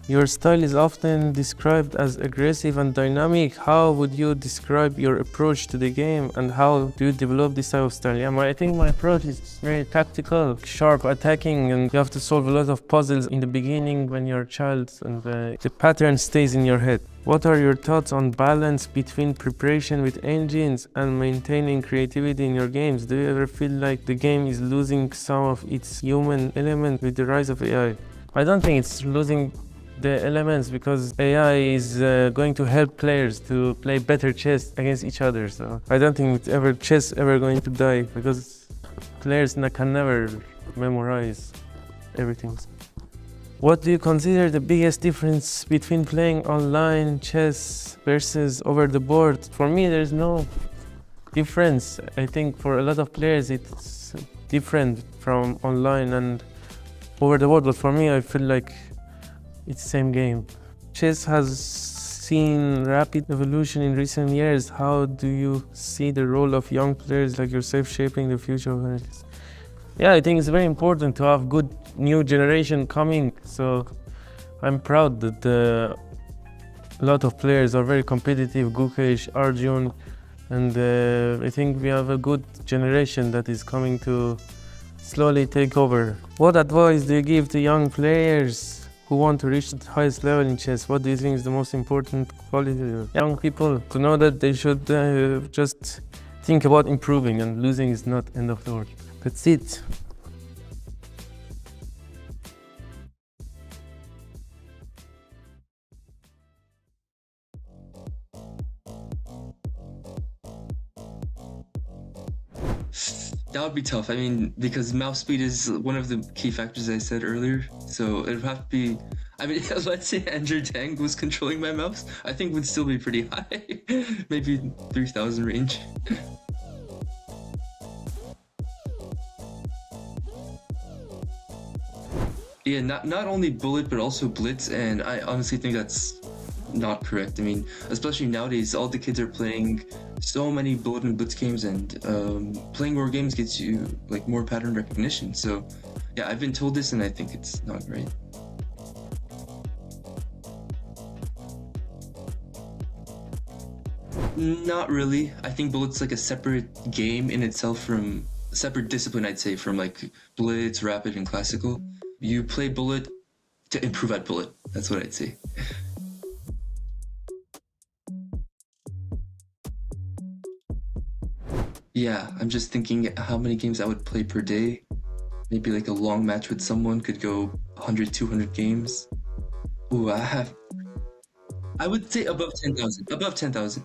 Your style is often described as aggressive and dynamic. How would you describe your approach to the game and how do you develop this type of style? Yeah, I think my approach is very tactical, sharp attacking, and you have to solve a lot of puzzles in the beginning when you're a child, and the pattern stays in your head. What are your thoughts on balance between preparation with engines and maintaining creativity in your games? Do you ever feel like the game is losing some of its human element with the rise of AI? I don't think it's losing the elements because AI is going to help players to play better chess against each other. So I don't think chess ever going to die because players can never memorize everything. What do you consider the biggest difference between playing online chess versus over the board? For me, there's no difference. I think for a lot of players it's different from online and over the board, but for me I feel like it's the same game. Chess has seen rapid evolution in recent years. How do you see the role of young players like yourself shaping the future of chess? Yeah, I think it's very important to have good new generation coming. So I'm proud that a lot of players are very competitive, Gukesh, Arjun, and I think we have a good generation that is coming to slowly take over. What advice do you give to young players who want to reach the highest level in chess? What do you think is the most important quality of young people to know that they should just think about improving and losing is not end of the world? That's it. That would be tough. I mean, because mouse speed is one of the key factors I said earlier. So it would have to be, I mean, let's say Andrew Tang was controlling my mouse, I think would still be pretty high. Maybe 3000 range. Yeah, not only bullet, but also blitz, and I honestly think that's not correct. I mean, especially nowadays, all the kids are playing so many bullet and blitz games, and playing more games gets you like more pattern recognition. So yeah, I've been told this and I think it's not right. Not really. I think bullet's like a separate game in itself, from a separate discipline, I'd say, from like blitz, rapid, and classical. You play bullet to improve at bullet. That's what I'd say. Yeah, I'm just thinking how many games I would play per day. Maybe like a long match with someone could go 100, 200 games. Ooh, I would say above 10,000. Above 10,000.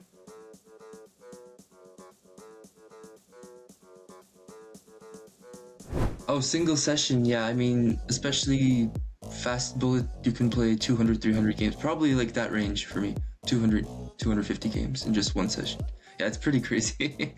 Oh, single session, yeah. I mean, especially fast bullet, you can play 200, 300 games. Probably like that range for me. 200, 250 games in just one session. Yeah, it's pretty crazy.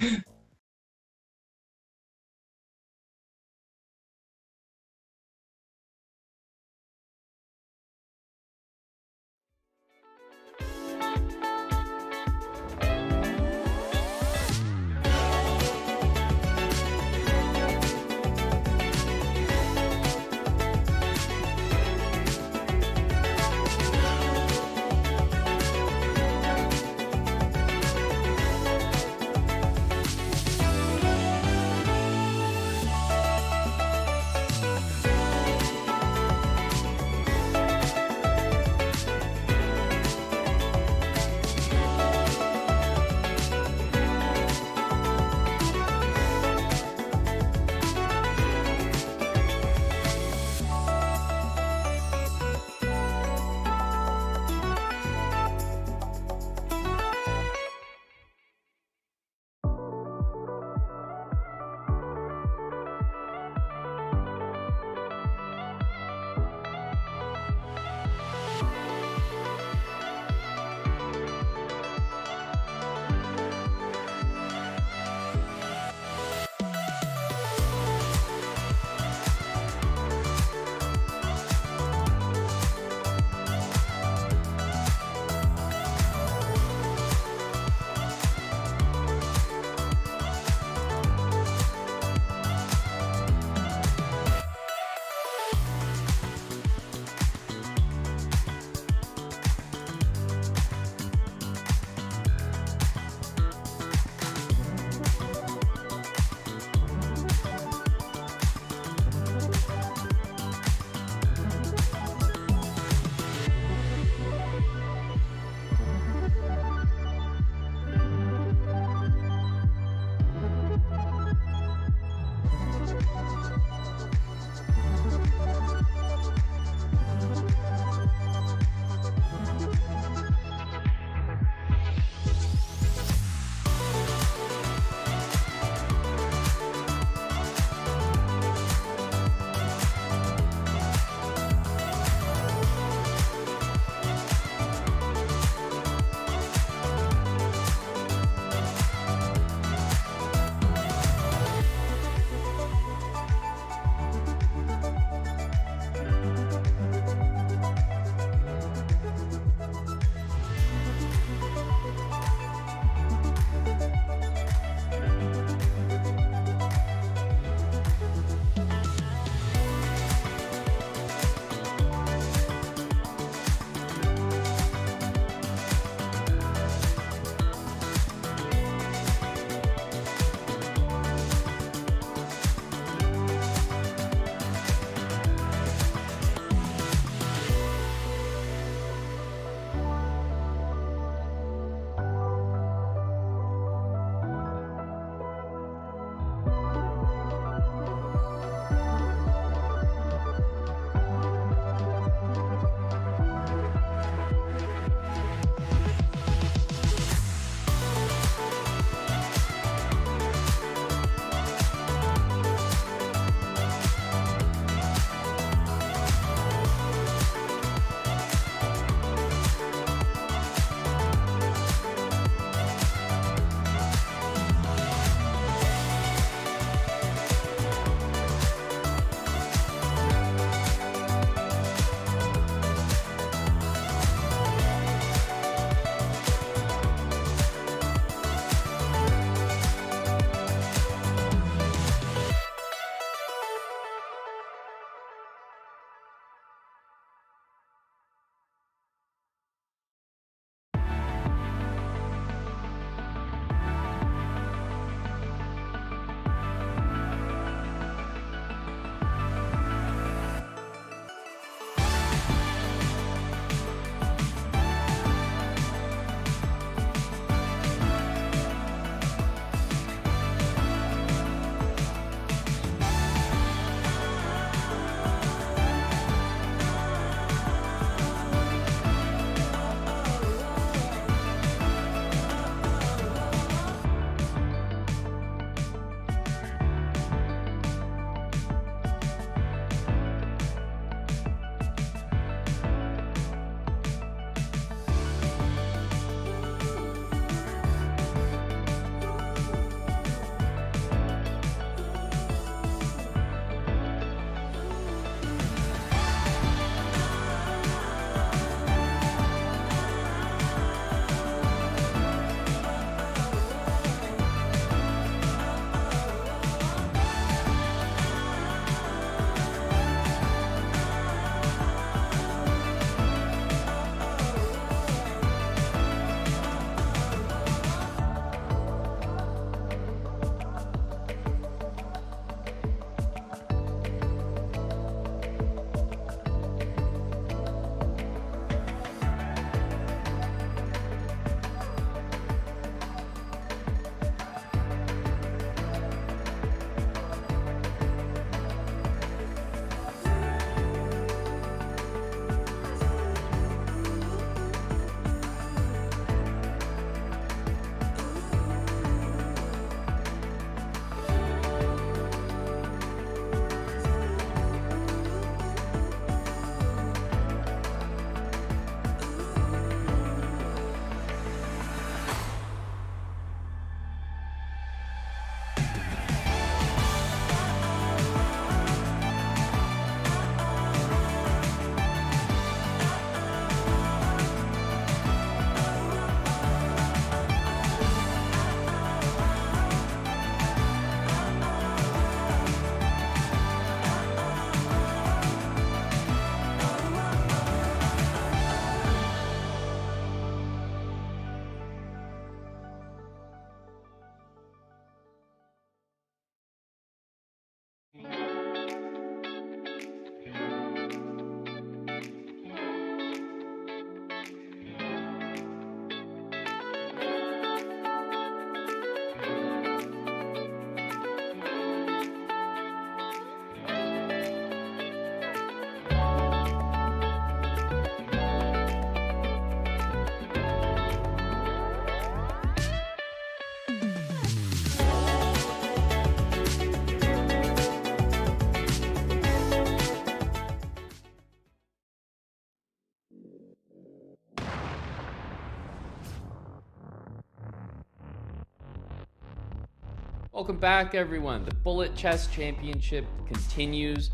Welcome back, everyone. The Bullet Chess Championship continues.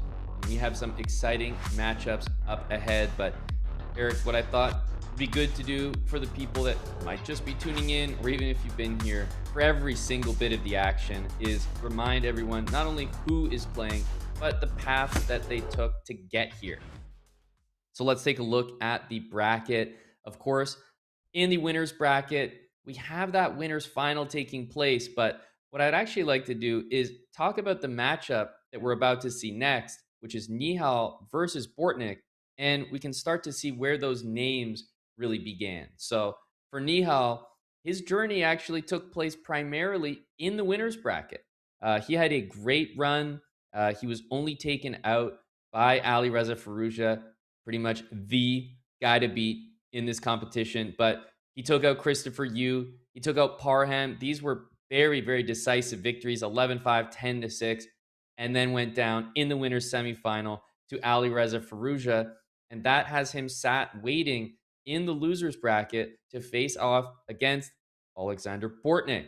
We have some exciting matchups up ahead, but Eric, what I thought would be good to do for the people that might just be tuning in, or even if you've been here for every single bit of the action, is remind everyone not only who is playing, but the path that they took to get here. So let's take a look at the bracket. Of course, in the winners bracket, we have that winners final taking place, but what I'd actually like to do is talk about the matchup that we're about to see next, which is Nihal versus Bortnik, and we can start to see where those names really began. So for Nihal, his journey actually took place primarily in the winners bracket. He had a great run. He was only taken out by Alireza Firouzja, pretty much the guy to beat in this competition. But he took out Christopher Yu. He took out Parham. These were very, very decisive victories, 11-5, 10-6, and then went down in the winners semifinal to Alireza Firouzja. And that has him sat waiting in the losers bracket to face off against Alexander Bortnik,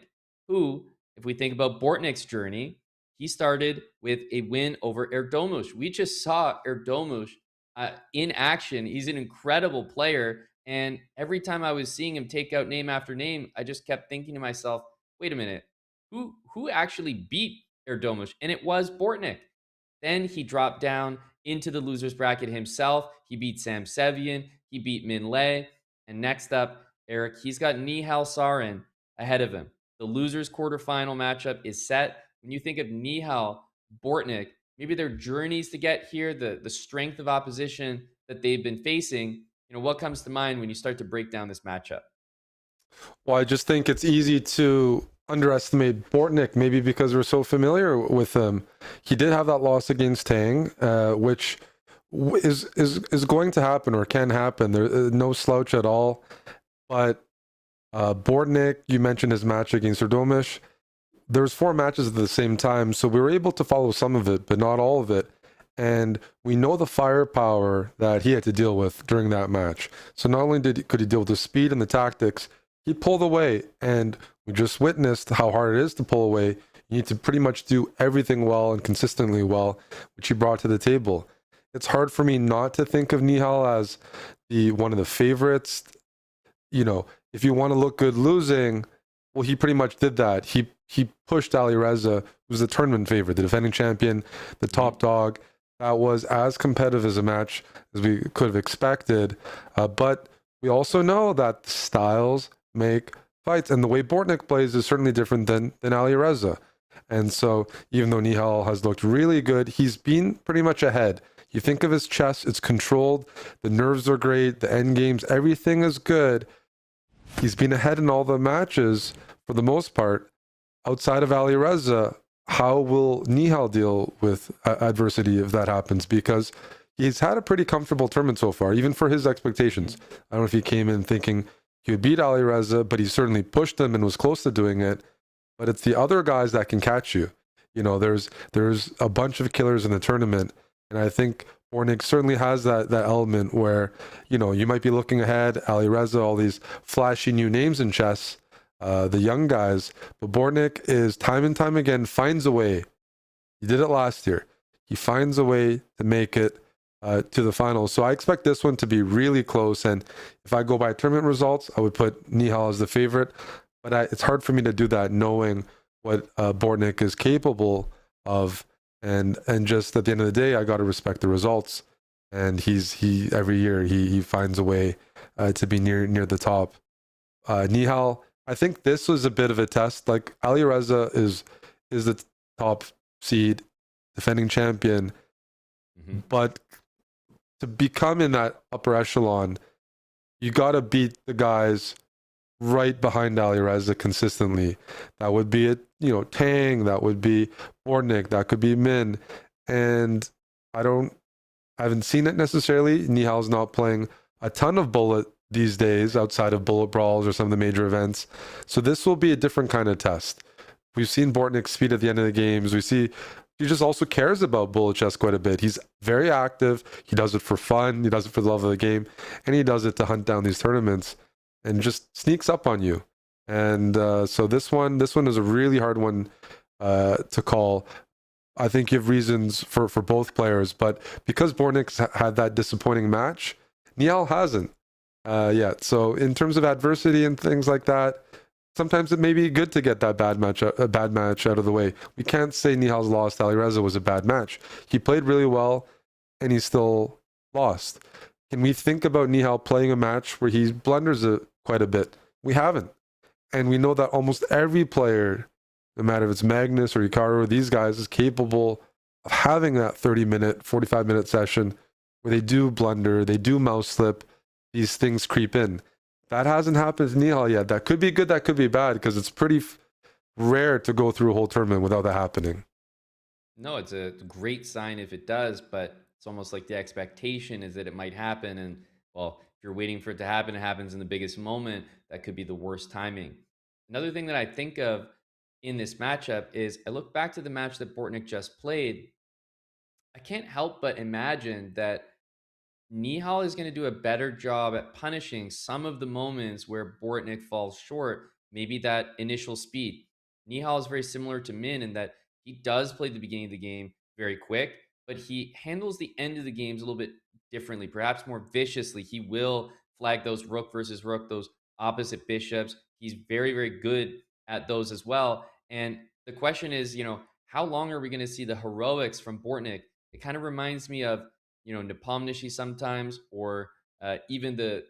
who, if we think about Bortnik's journey, he started with a win over Erdogmus. We just saw Erdogmus in action. He's an incredible player. And every time I was seeing him take out name after name, I just kept thinking to myself, wait a minute, who actually beat Erdogmus? And it was Bortnik. Then he dropped down into the losers bracket himself. He beat Sam Sevian. He beat Minlay. And next up, Eric, he's got Nihal Sarin ahead of him. The losers quarterfinal matchup is set. When you think of Nihal, Bortnik, maybe their journeys to get here, the strength of opposition that they've been facing, what comes to mind when you start to break down this matchup? Well, I just think it's easy to underestimate Bortnik, maybe because we're so familiar with him. He did have that loss against Tang, which is going to happen or can happen. There's no slouch at all. But Bortnik, you mentioned his match against Erdogmus. There was 4 matches at the same time, so we were able to follow some of it, but not all of it. And we know the firepower that he had to deal with during that match. So not only could he deal with the speed and the tactics, he pulled away, and we just witnessed how hard it is to pull away. You need to pretty much do everything well and consistently well, which he brought to the table. It's hard for me not to think of Nihal as one of the favorites. If you want to look good losing, well, he pretty much did that. He pushed Alireza, who's the tournament favorite, the defending champion, the top dog. That was as competitive as a match as we could have expected. But we also know that the styles make fights, and the way Bortnik plays is certainly different than Alireza. And so even though Nihal has looked really good, he's been pretty much ahead. You think of his chess, it's controlled, the nerves are great, the end games, everything is good. He's been ahead in all the matches for the most part. Outside of Alireza, how will Nihal deal with adversity if that happens? Because he's had a pretty comfortable tournament so far, even for his expectations. I don't know if he came in thinking he would beat Alireza, but he certainly pushed him and was close to doing it. But it's the other guys that can catch you. There's a bunch of killers in the tournament, and I think Bortnik certainly has that element where, you might be looking ahead, Alireza, all these flashy new names in chess, the young guys, but Bortnik is time and time again finds a way. He did it last year. He finds a way to make it to the finals. So I expect this one to be really close. And if I go by tournament results, I would put Nihal as the favorite. But it's hard for me to do that knowing what Bortnik is capable of. And just at the end of the day, I got to respect the results. And he every year he finds a way to be near the top. Nihal, I think this was a bit of a test. Like Alireza is the top seed, defending champion, but to become in that upper echelon, you got to beat the guys right behind Alireza consistently. That would be Tang, that would be Bortnik, that could be Min. And I haven't seen it necessarily. Nihal's not playing a ton of Bullet these days outside of Bullet Brawls or some of the major events. So this will be a different kind of test. We've seen Bortnik's speed at the end of the games. We see he just also cares about Bullet Chess quite a bit. He's very active. He does it for fun. He does it for the love of the game. And he does it to hunt down these tournaments and just sneaks up on you. And so this one is a really hard one to call. I think you have reasons for both players, but because Bortnik's had that disappointing match, Nihal hasn't yet. So in terms of adversity and things like that, sometimes it may be good to get that bad match out of the way. We can't say Nihal's loss to Alireza was a bad match. He played really well, and he still lost. Can we think about Nihal playing a match where he blunders quite a bit? We haven't. And we know that almost every player, no matter if it's Magnus or Hikaru or these guys, is capable of having that 30-minute, 45-minute session where they do blunder, they do mouse slip, these things creep in. That hasn't happened to Nihal yet. That could be good, that could be bad, because it's pretty rare to go through a whole tournament without that happening. No, it's a great sign if it does, but it's almost like the expectation is that it might happen. And, well, if you're waiting for it to happen, it happens in the biggest moment. That could be the worst timing. Another thing that I think of in this matchup is I look back to the match that Bortnik just played. I can't help but imagine that Nihal is going to do a better job at punishing some of the moments where Bortnik falls short. Maybe that initial speed. Nihal is very similar to Min in that he does play the beginning of the game very quick, but he handles the end of the games a little bit differently, perhaps more viciously. He will flag those rook versus rook, those opposite bishops. He's very, very good at those as well. And the question is, how long are we going to see the heroics from Bortnik? It kind of reminds me of, Nepomniachtchi sometimes, or even the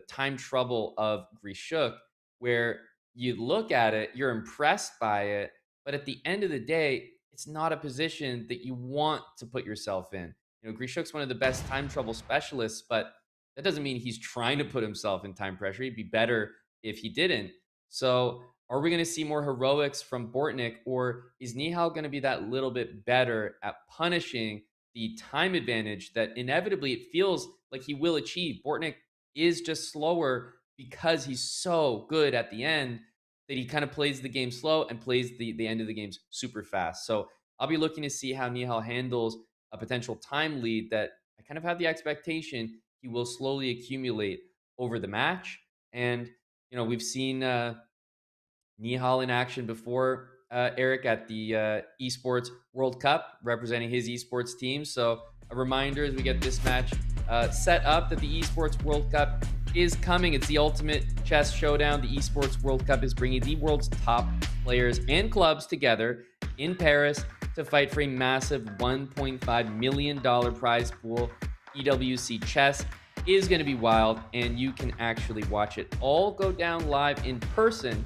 time trouble of Grishuk, where you look at it, you're impressed by it, but at the end of the day, it's not a position that you want to put yourself in. Grishuk's one of the best time trouble specialists, but that doesn't mean he's trying to put himself in time pressure. He'd be better if he didn't. So are we going to see more heroics from Bortnik, or is Nihal going to be that little bit better at punishing the time advantage that inevitably it feels like he will achieve? Bortnik is just slower because he's so good at the end that he kind of plays the game slow and plays the end of the games super fast. So I'll be looking to see how Nihal handles a potential time lead that I kind of have the expectation he will slowly accumulate over the match. And, we've seen Nihal in action before, Eric, at the Esports World Cup, representing his esports team. So a reminder as we get this match set up that the Esports World Cup is coming. It's the ultimate chess showdown. The Esports World Cup is bringing the world's top players and clubs together in Paris to fight for a massive $1.5 million prize pool. EWC Chess is going to be wild, and you can actually watch it all go down live in person.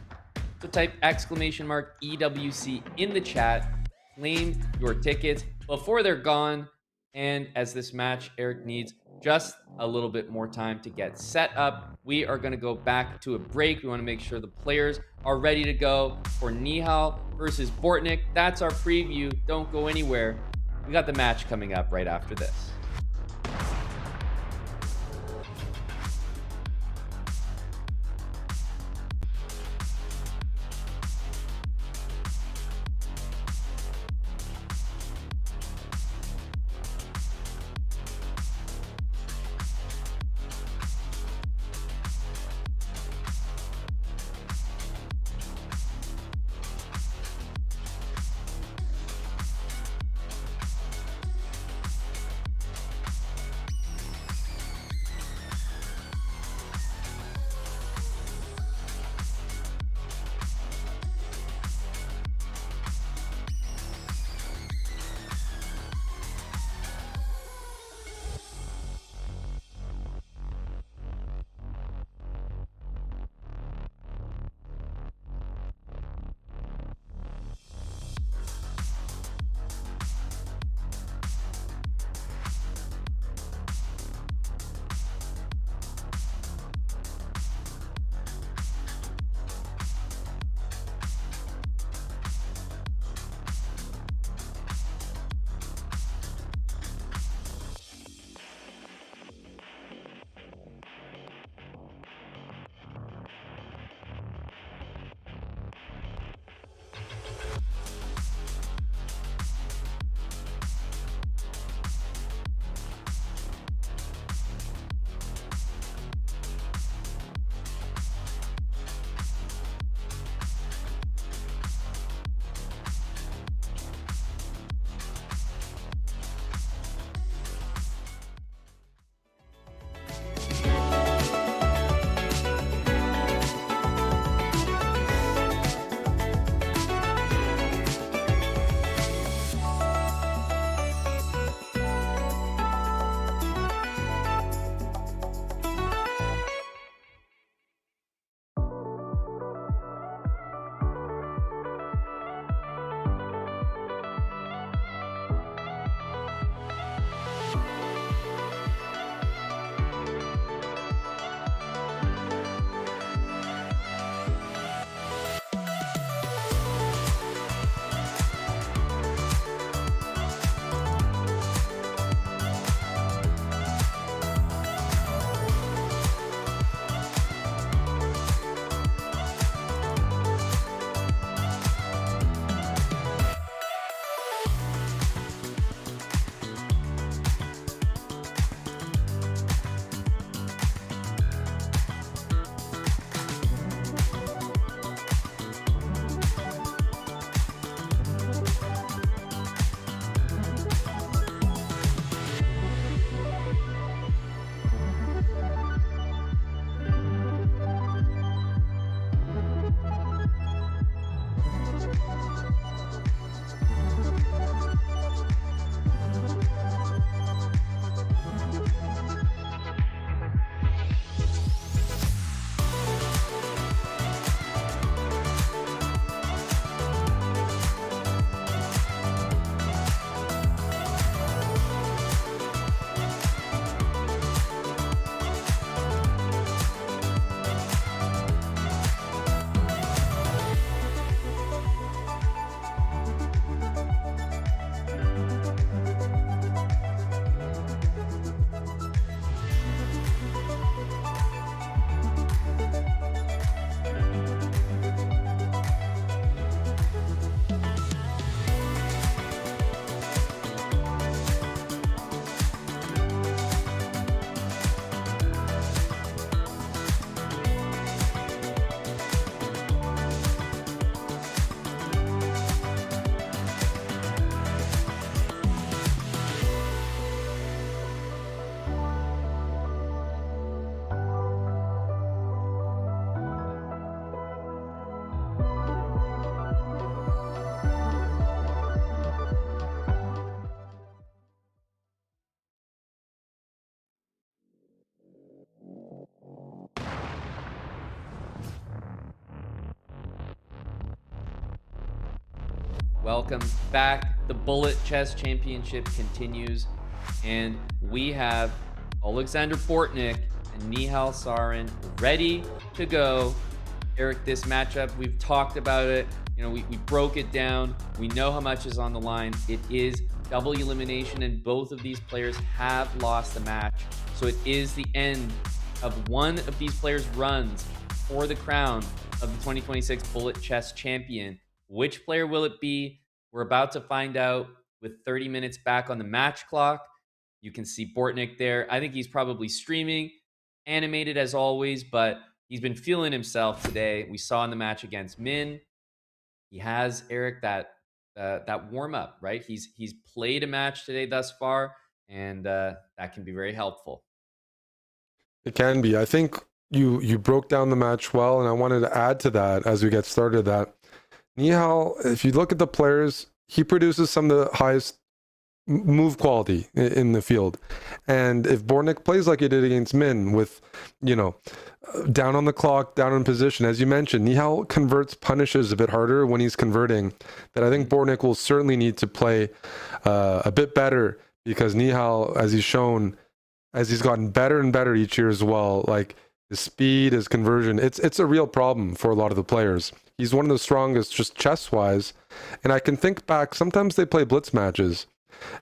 So type !EWC in the chat, claim your tickets before they're gone. And as this match, Eric, needs just a little bit more time to get set up, we are going to go back to a break. We want to make sure the players are ready to go for Nihal versus Bortnik. That's our preview. Don't go anywhere. We got the match coming up right after this. Welcome back. The Bullet Chess Championship continues, and we have Alexander Bortnik and Nihal Sarin ready to go. Eric, this matchup, we've talked about it. You know, we broke it down. We know how much is on the line. It is double elimination, and both of these players have lost the match. So it is the end of one of these players' runs for the crown of the 2026 Bullet Chess Champion. Which player will it be? We're about to find out with 30 minutes back on the match clock. You can see Bortnik there. I think he's probably streaming, animated as always, but he's been feeling himself today. We saw in the match against Min. He has, Eric, that warm-up, right? He's played a match today thus far, and that can be very helpful. It can be. I think you broke down the match well, and I wanted to add to that as we get started that Nihal, if you look at the players, he produces some of the highest move quality in the field. And if Bortnik plays like he did against Min with, down on the clock, down in position, as you mentioned, Nihal converts punishes a bit harder when he's converting. That I think Bortnik will certainly need to play a bit better, because Nihal, as he's shown, as he's gotten better and better each year as well, like his speed, his conversion, it's a real problem for a lot of the players. He's one of the strongest just chess-wise. And I can think back, sometimes they play blitz matches.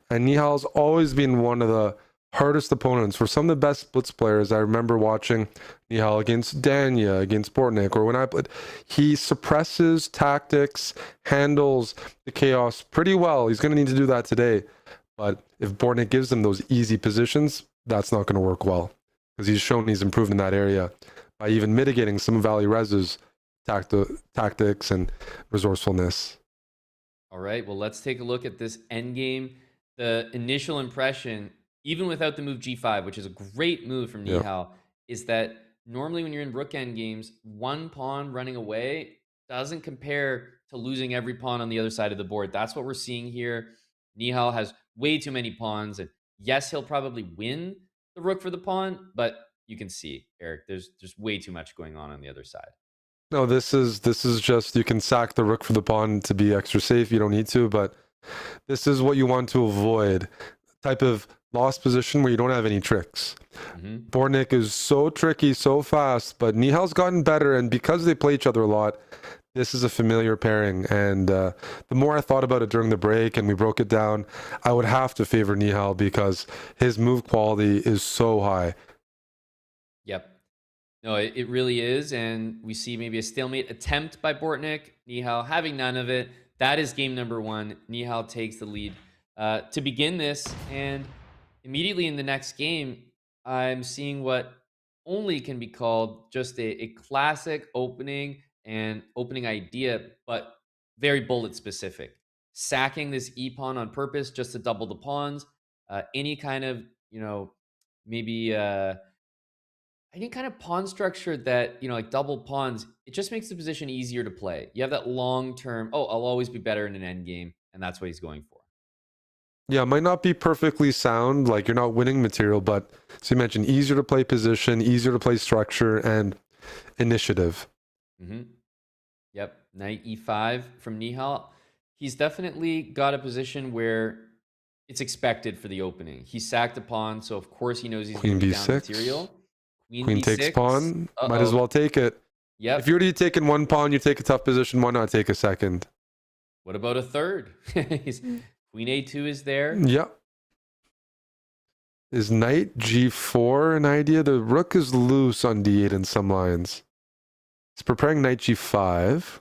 And Nihal's always been one of the hardest opponents for some of the best blitz players. I remember watching Nihal against Danya, against Bortnik, or when I played. He suppresses tactics, handles the chaos pretty well. He's going to need to do that today. But if Bortnik gives him those easy positions, that's not going to work well, because he's shown he's improved in that area by even mitigating some of Alireza's tactics and resourcefulness. All right, well, let's take a look at this endgame. The initial impression, even without the move g5, which is a great move from Nihal, is that normally when you're in rook endgames, one pawn running away doesn't compare to losing every pawn on the other side of the board. That's what we're seeing here. Nihal has way too many pawns, and yes, he'll probably win the rook for the pawn, but you can see, Eric, there's just way too much going on the other side. No, this is just, you can sack the rook for the pawn to be extra safe. You don't need to, but this is what you want to avoid. Type of lost position where you don't have any tricks. Bortnik is so tricky, so fast, but Nihal's gotten better, and because they play each other a lot, this is a familiar pairing. And the more I thought about it during the break and we broke it down, I would have to favor Nihal because his move quality is so high. Yep. No, it really is, and we see maybe a stalemate attempt by Bortnik. Nihal having none of it. That is game number one. Nihal takes the lead to begin this, and immediately in the next game, I'm seeing what only can be called just a classic opening and opening idea, but very bullet specific. Sacking this e-pawn on purpose just to double the pawns. Any kind of, maybe any kind of pawn structure that, like double pawns, it just makes the position easier to play. You have that long-term, I'll always be better in an endgame, and that's what he's going for. Yeah, it might not be perfectly sound, like you're not winning material, but as you mentioned, easier to play position, easier to play structure, and initiative. Yep, knight e5 from Nihal. He's definitely got a position where it's expected for the opening. He sacked a pawn, so of course he knows he's going to be down material. Queen takes B6. pawn. Might as well take it. Yep. If you're already taking one pawn, you take a tough position. Why not take a second? What about a third? Queen A2 is there. Yeah. Is knight G4 an idea? The rook is loose on D8 in some lines. He's preparing knight G5.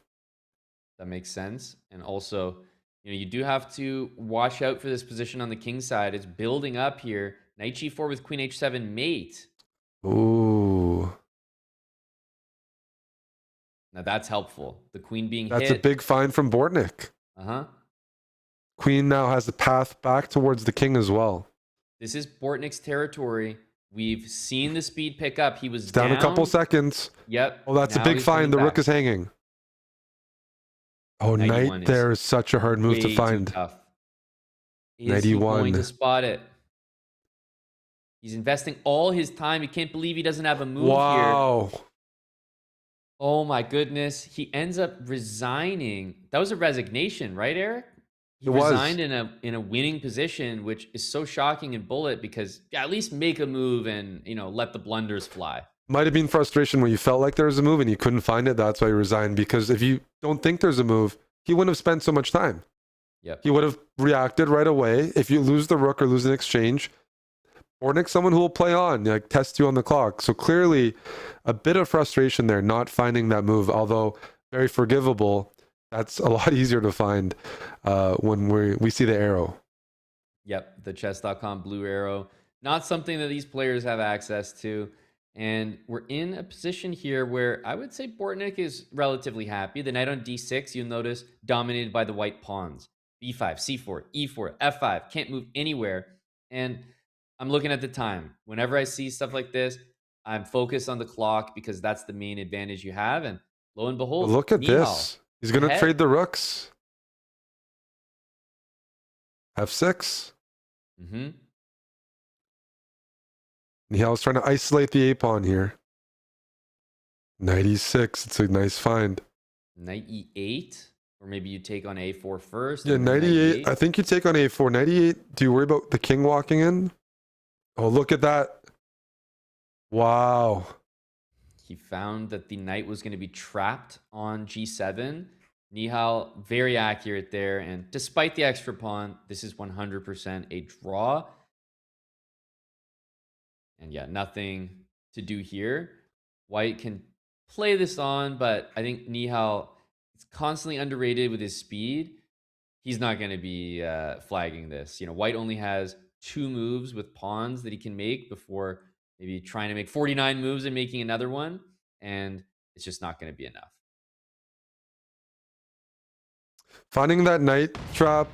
That makes sense. And also, you do have to watch out for this position on the king side. It's building up here. Knight G4 with Queen H7 mate. Ooh. Now that's helpful. The queen being That's hit. a big find from Bortnik. Queen now has the path back towards the king as well. This is Bortnik's territory. We've seen the speed pick up. He was Down a couple seconds. Yep. Oh, that's a big find. The rook is hanging. Oh, knight there is such a hard move to find. Is he going to spot it? He's investing all his time. He can't believe he doesn't have a move here. Oh my goodness. He ends up resigning. That was a resignation, right, Eric? he resigned in a winning position, which is so shocking in Bullet because at least make a move and let the blunders fly. Might have been frustration where you felt like there was a move and you couldn't find it. That's why he resigned. Because if you don't think there's a move, he wouldn't have spent so much time. Yep. He would have reacted right away. If you lose the rook or lose an exchange, Bortnik's someone who will play on, like test you on the clock. So clearly a bit of frustration there, not finding that move, although very forgivable. That's a lot easier to find when we see the arrow. Yep, the Chess.com blue arrow. Not something that these players have access to. And we're in a position here where I would say Bortnik is relatively happy. The knight on d6, you'll notice, dominated by the white pawns. b5, c4, e4, f5, can't move anywhere. And I'm looking at the time. Whenever I see stuff like this, I'm focused on the clock because that's the main advantage you have. And lo and behold, Look at Nihal, this. He's going to trade the rooks. f6. Mm-hmm. Nihal's trying to isolate the a-pawn here. Knight e6. It's a nice find. Knight e8, or maybe you take on a4 first. Yeah, knight e8. I think you take on a4. Knight e8. Do you worry about the king walking in? Oh, look at that. Wow. He found that the knight was going to be trapped on g7. Nihal, very accurate there. And despite the extra pawn, this is 100% a draw. And yeah, nothing to do here. White can play this on, but I think Nihal is constantly underrated with his speed. He's not going to be flagging this. White only has 2 moves with pawns that he can make before maybe trying to make 49 moves and making another one. And it's just not going to be enough. Finding that knight trap,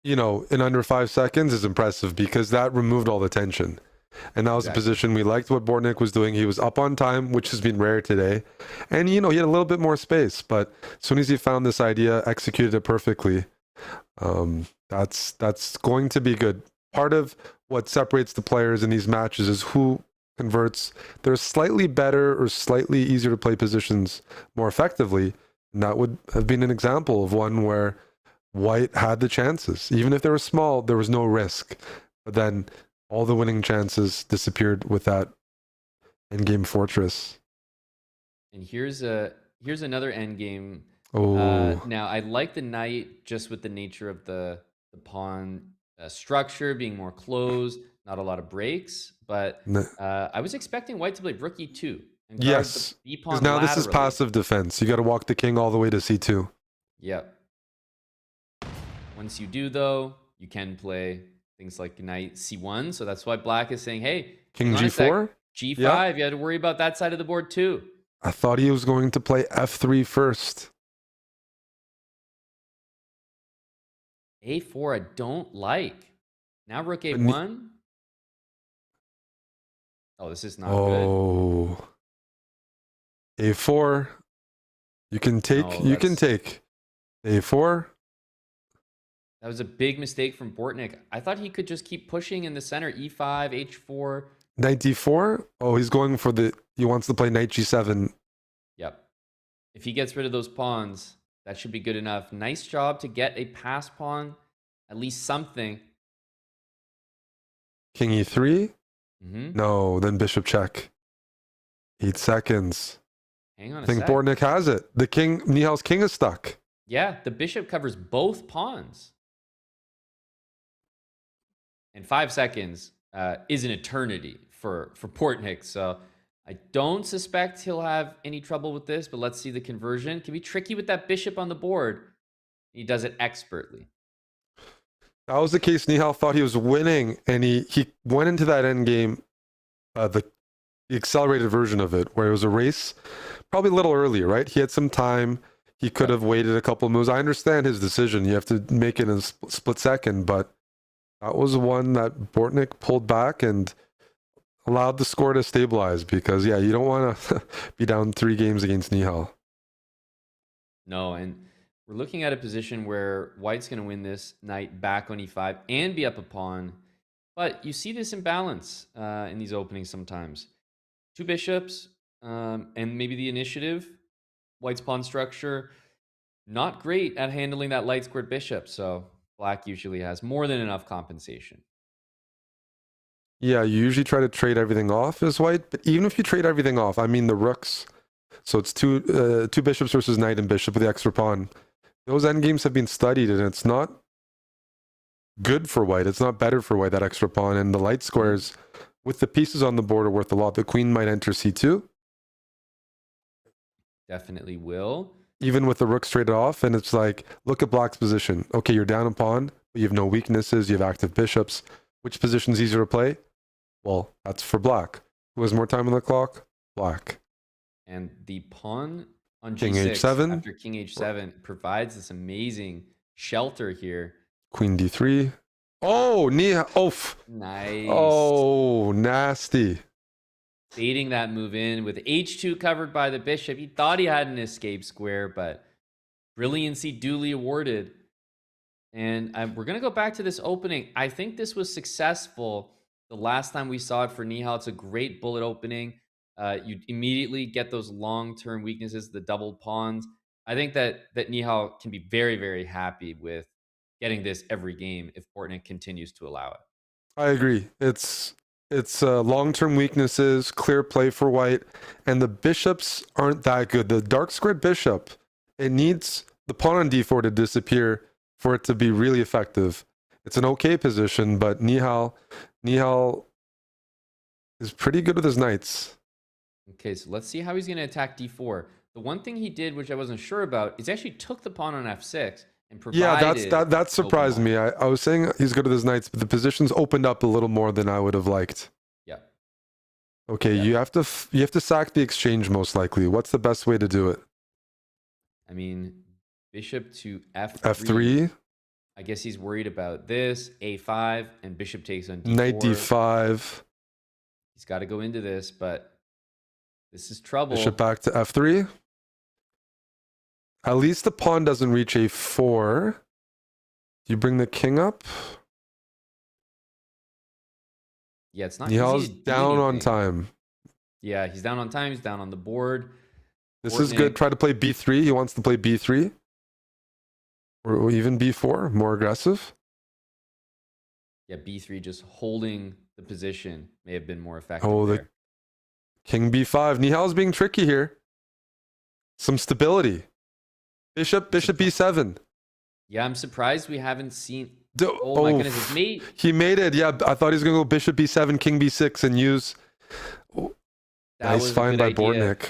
in under 5 seconds is impressive because that removed all the tension. And that was a position we liked what Bortnik was doing. He was up on time, which has been rare today. And, he had a little bit more space. But as soon as he found this idea, executed it perfectly, that's going to be good. Part of what separates the players in these matches is who converts their slightly better or slightly easier to play positions more effectively. And that would have been an example of one where White had the chances. Even if they were small, there was no risk. But then all the winning chances disappeared with that endgame fortress. And here's another endgame. Oh. Now, I like the knight just with the nature of the pawn structure being more closed, not a lot of breaks. But I was expecting White to play rook e2. And yes, because now this is passive defense. You got to walk the king all the way to c2. Yep. Once you do, though, you can play things like knight c1. So that's why Black is saying, hey, king g4? G5, yep. You had to worry about that side of the board too. I thought he was going to play f3 first. a4 I don't like. Now rook a1. Oh, this is not good. a4. You can take. You can take a4. That was a big mistake from Bortnik. I thought he could just keep pushing in the center. e5, h4. Knight d4? Oh, he's going for he wants to play knight g7. Yep. If he gets rid of those pawns, that should be good enough. Nice job to get a pass pawn. At least something. King e3? Mm-hmm. No, then bishop check. 8 seconds. Hang on a I think sec. Bortnik has it. Nihal's king is stuck. Yeah, the bishop covers both pawns. And 5 seconds is an eternity for Bortnik. So I don't suspect he'll have any trouble with this, but let's see the conversion. Can be tricky with that bishop on the board. He does it expertly. That was the case. Nihal thought he was winning, and he went into that endgame, the accelerated version of it, where it was a race, probably a little earlier, right? He had some time. He could have waited a couple of moves. I understand his decision. You have to make it in a split second, but that was one that Bortnik pulled back and allowed the score to stabilize because, yeah, you don't want to be down 3 games against Nihal. No, and we're looking at a position where White's going to win this knight back on e5 and be up a pawn. But you see this imbalance in these openings sometimes. 2 bishops and maybe the initiative. White's pawn structure not great at handling that light squared bishop. So black usually has more than enough compensation. Yeah, you usually try to trade everything off as white, but even if you trade everything off, I mean the rooks. So it's two bishops versus knight and bishop with the extra pawn. Those endgames have been studied, and it's not good for white. It's not better for white, that extra pawn. And the light squares with the pieces on the board are worth a lot. The queen might enter c2. Definitely will. Even with the rooks traded off, and it's like, look at black's position. Okay, you're down a pawn, but you have no weaknesses. You have active bishops. Which position's easier to play? Well, that's for black. Who has more time on the clock? Black. And the pawn on King g6 h7. after king h7 provides this amazing shelter here. Queen d3. Oh, Nihal. Oh, Nice. oh, nasty. Baiting that move in with h2 covered by the bishop. He thought he had an escape square, but brilliancy duly awarded. And we're going to go back to this opening. I think this was successful the last time we saw it for Nihal. It's a great bullet opening. You immediately get those long-term weaknesses, the double pawns. I think that Nihal can be very, very happy with getting this every game if Bortnik continues to allow it. I agree. It's long-term weaknesses, clear play for white, and the bishops aren't that good. The dark squared bishop, it needs the pawn on d4 to disappear for it to be really effective. It's an okay position, but Nihal is pretty good with his knights. Okay, so let's see how he's going to attack d4. The one thing he did, which I wasn't sure about, is actually took the pawn on f6 and provided... Yeah, that surprised me. I was saying he's good with his knights, but the position's opened up a little more than I would have liked. Yeah. Okay, Yeah. you have to sack the exchange most likely. What's the best way to do it? I mean, bishop to f3. F3, I guess he's worried about this, a5, and bishop takes on d4. knight d5, He's got to go into this, but this is trouble. bishop back to f3. At least the pawn doesn't reach a4. Do you bring the king up? Yeah, it's not Nihal's easy to do down on anything. time. Yeah, he's down on time. He's down on the board. This is Bortnik. good. Try to play b3. He wants to play b3. Or even b4, more aggressive. Yeah, b3 just holding the position may have been more effective Oh, the there. king b5. Nihal's being tricky here. Some stability. Bishop b7. Yeah, I'm surprised we haven't seen... Do- Oh my goodness, it's made... He made it. Yeah, I thought he was going to go bishop b7, king b6, and use... That Nice was a find good by idea. Bortnik.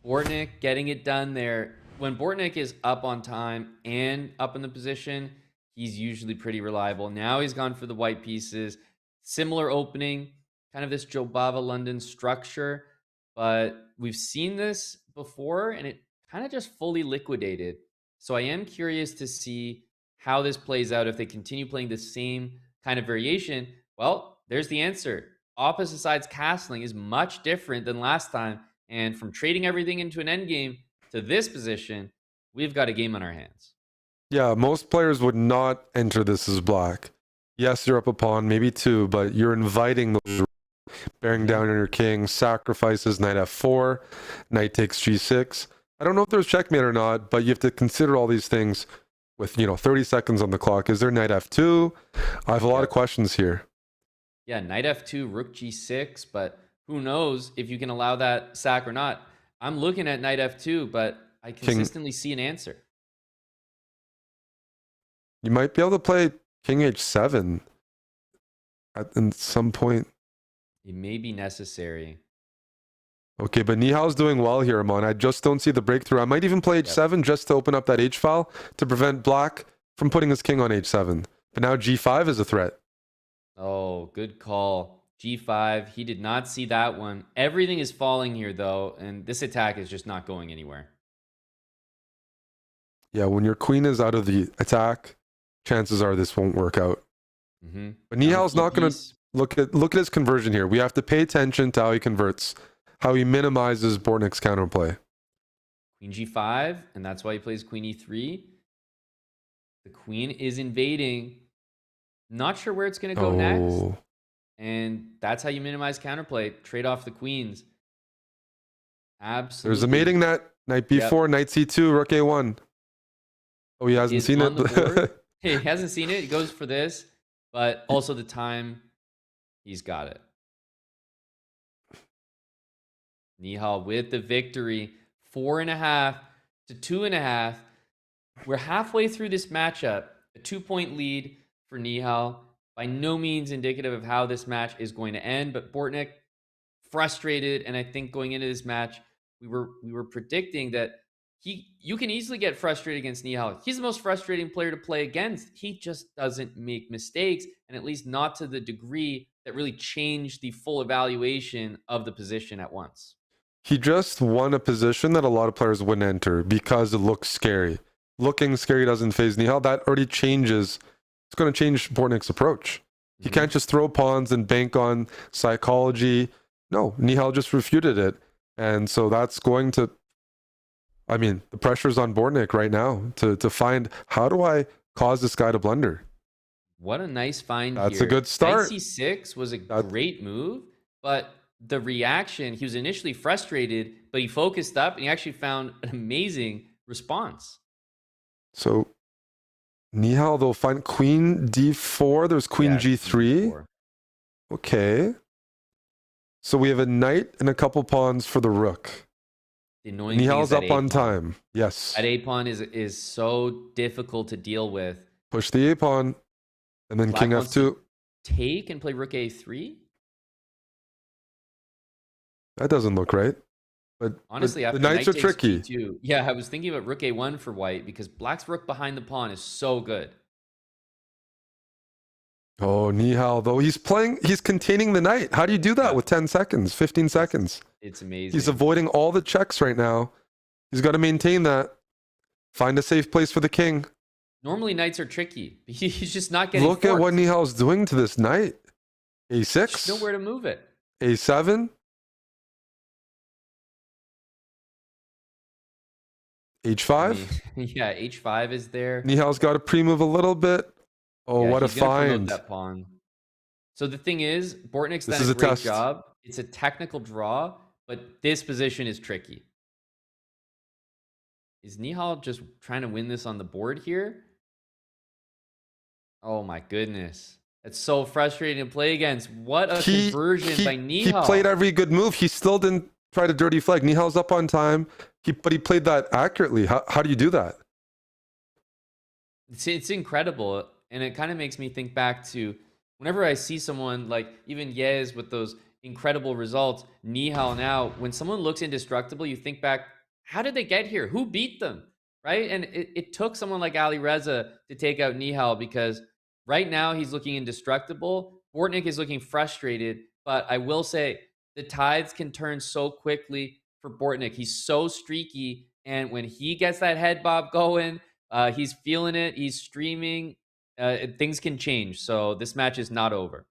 Bortnik getting it done there. When Bortnik is up on time and up in the position, he's usually pretty reliable. Now he's gone for the white pieces. Similar opening, kind of this Jobava London structure, but we've seen this before and it kind of just fully liquidated. So I am curious to see how this plays out if they continue playing the same kind of variation. Well, there's the answer. Opposite sides castling is much different than last time. And from trading everything into an endgame to this position, we've got a game on our hands. Yeah, most players would not enter this as black. Yes, you're up a pawn, maybe two, but you're inviting those, bearing down on your king, sacrifices knight f4, knight takes g6. I don't know if there's checkmate or not, but you have to consider all these things with, 30 seconds on the clock. Is there knight f2? I have a lot of questions here. Yeah, knight f2, rook g6, but who knows if you can allow that sack or not. I'm looking at knight f2, but I consistently see an answer. You might be able to play king h7 at some point. It may be necessary. Okay, but Nihal's doing well here, Amon. I just don't see the breakthrough. I might even play h7 just to open up that h file to prevent black from putting his king on h7. But now g5 is a threat. Oh, good call. g5, he did not see that one. Everything is falling here, though, and this attack is just not going anywhere. Yeah, when your queen is out of the attack, chances are this won't work out. Mm-hmm. But Nihal's not going to look at his conversion here. We have to pay attention to how he converts, how he minimizes Bortnik's counterplay. Queen g5, and that's why he plays queen e3. The queen is invading. Not sure where it's going to go next. And that's how you minimize counterplay. Trade off the queens. Absolutely. There's a mating net. Knight b4, knight c2, rook a1. Oh, he hasn't is seen on the board. it. He hasn't seen it. He goes for this, but also the time, he's got it. Nihal with the victory, 4.5 to 2.5. We're halfway through this matchup, a 2-point lead for Nihal. By no means indicative of how this match is going to end, but Bortnik frustrated, and I think going into this match, we were predicting that you can easily get frustrated against Nihal. He's the most frustrating player to play against. He just doesn't make mistakes, and at least not to the degree that really changed the full evaluation of the position at once. He just won a position that a lot of players wouldn't enter because it looks scary. Looking scary doesn't phase Nihal. That already changes. It's going to change Bortnik's approach. He can't just throw pawns and bank on psychology. No, Nihal just refuted it. And so that's going to, I mean, the pressure's on Bortnik right now to find, how do I cause this guy to blunder? What a nice find. That's here. a good start. Knight c6 was a great move, but the reaction, he was initially frustrated, but he focused up and he actually found an amazing response. So Nihal, they'll find queen d4. There's queen g3. D4. Okay. So we have a knight and a couple pawns for the rook. The annoying thing Nihal's is that up on A-pawn. time. Yes. That A-pawn is so difficult to deal with. Push the A-pawn. And then Black king wants f2. Take and play rook A3? That doesn't look right. But Honestly, the after knights knight are takes tricky. G2, yeah, I was thinking about rook A1 for white because black's rook behind the pawn is so good. Oh, Nihal, though, he's containing the knight. How do you do that with 10 seconds, 15 seconds? It's amazing. He's avoiding all the checks right now. He's got to maintain that. Find a safe place for the king. Normally, knights are tricky. He's just not getting Look at what forced. Nihal's doing to this knight. A6. There's nowhere to move it. A7. H5. Yeah, H5 is there. Nihal's got to pre-move a little bit. Oh, Yeah, what a he's gonna promote find. that pawn. So the thing is, Bortnik's This done is a a great test. job. It's a technical draw, but this position is tricky. Is Nihal just trying to win this on the board here? Oh my goodness. It's so frustrating to play against. What a conversion by Nihal. He played every good move. He still didn't try to dirty flag. Nihal's up on time, but he played that accurately. How do you do that? It's incredible. And it kind of makes me think back to whenever I see someone like even Yez with those incredible results, Nihal now, when someone looks indestructible, you think back, how did they get here? Who beat them? Right? And it took someone like Alireza to take out Nihal because right now he's looking indestructible. Bortnik is looking frustrated, but I will say the tides can turn so quickly for Bortnik. He's so streaky, and when he gets that head bob going, he's feeling it. He's streaming. Things can change. So this match is not over.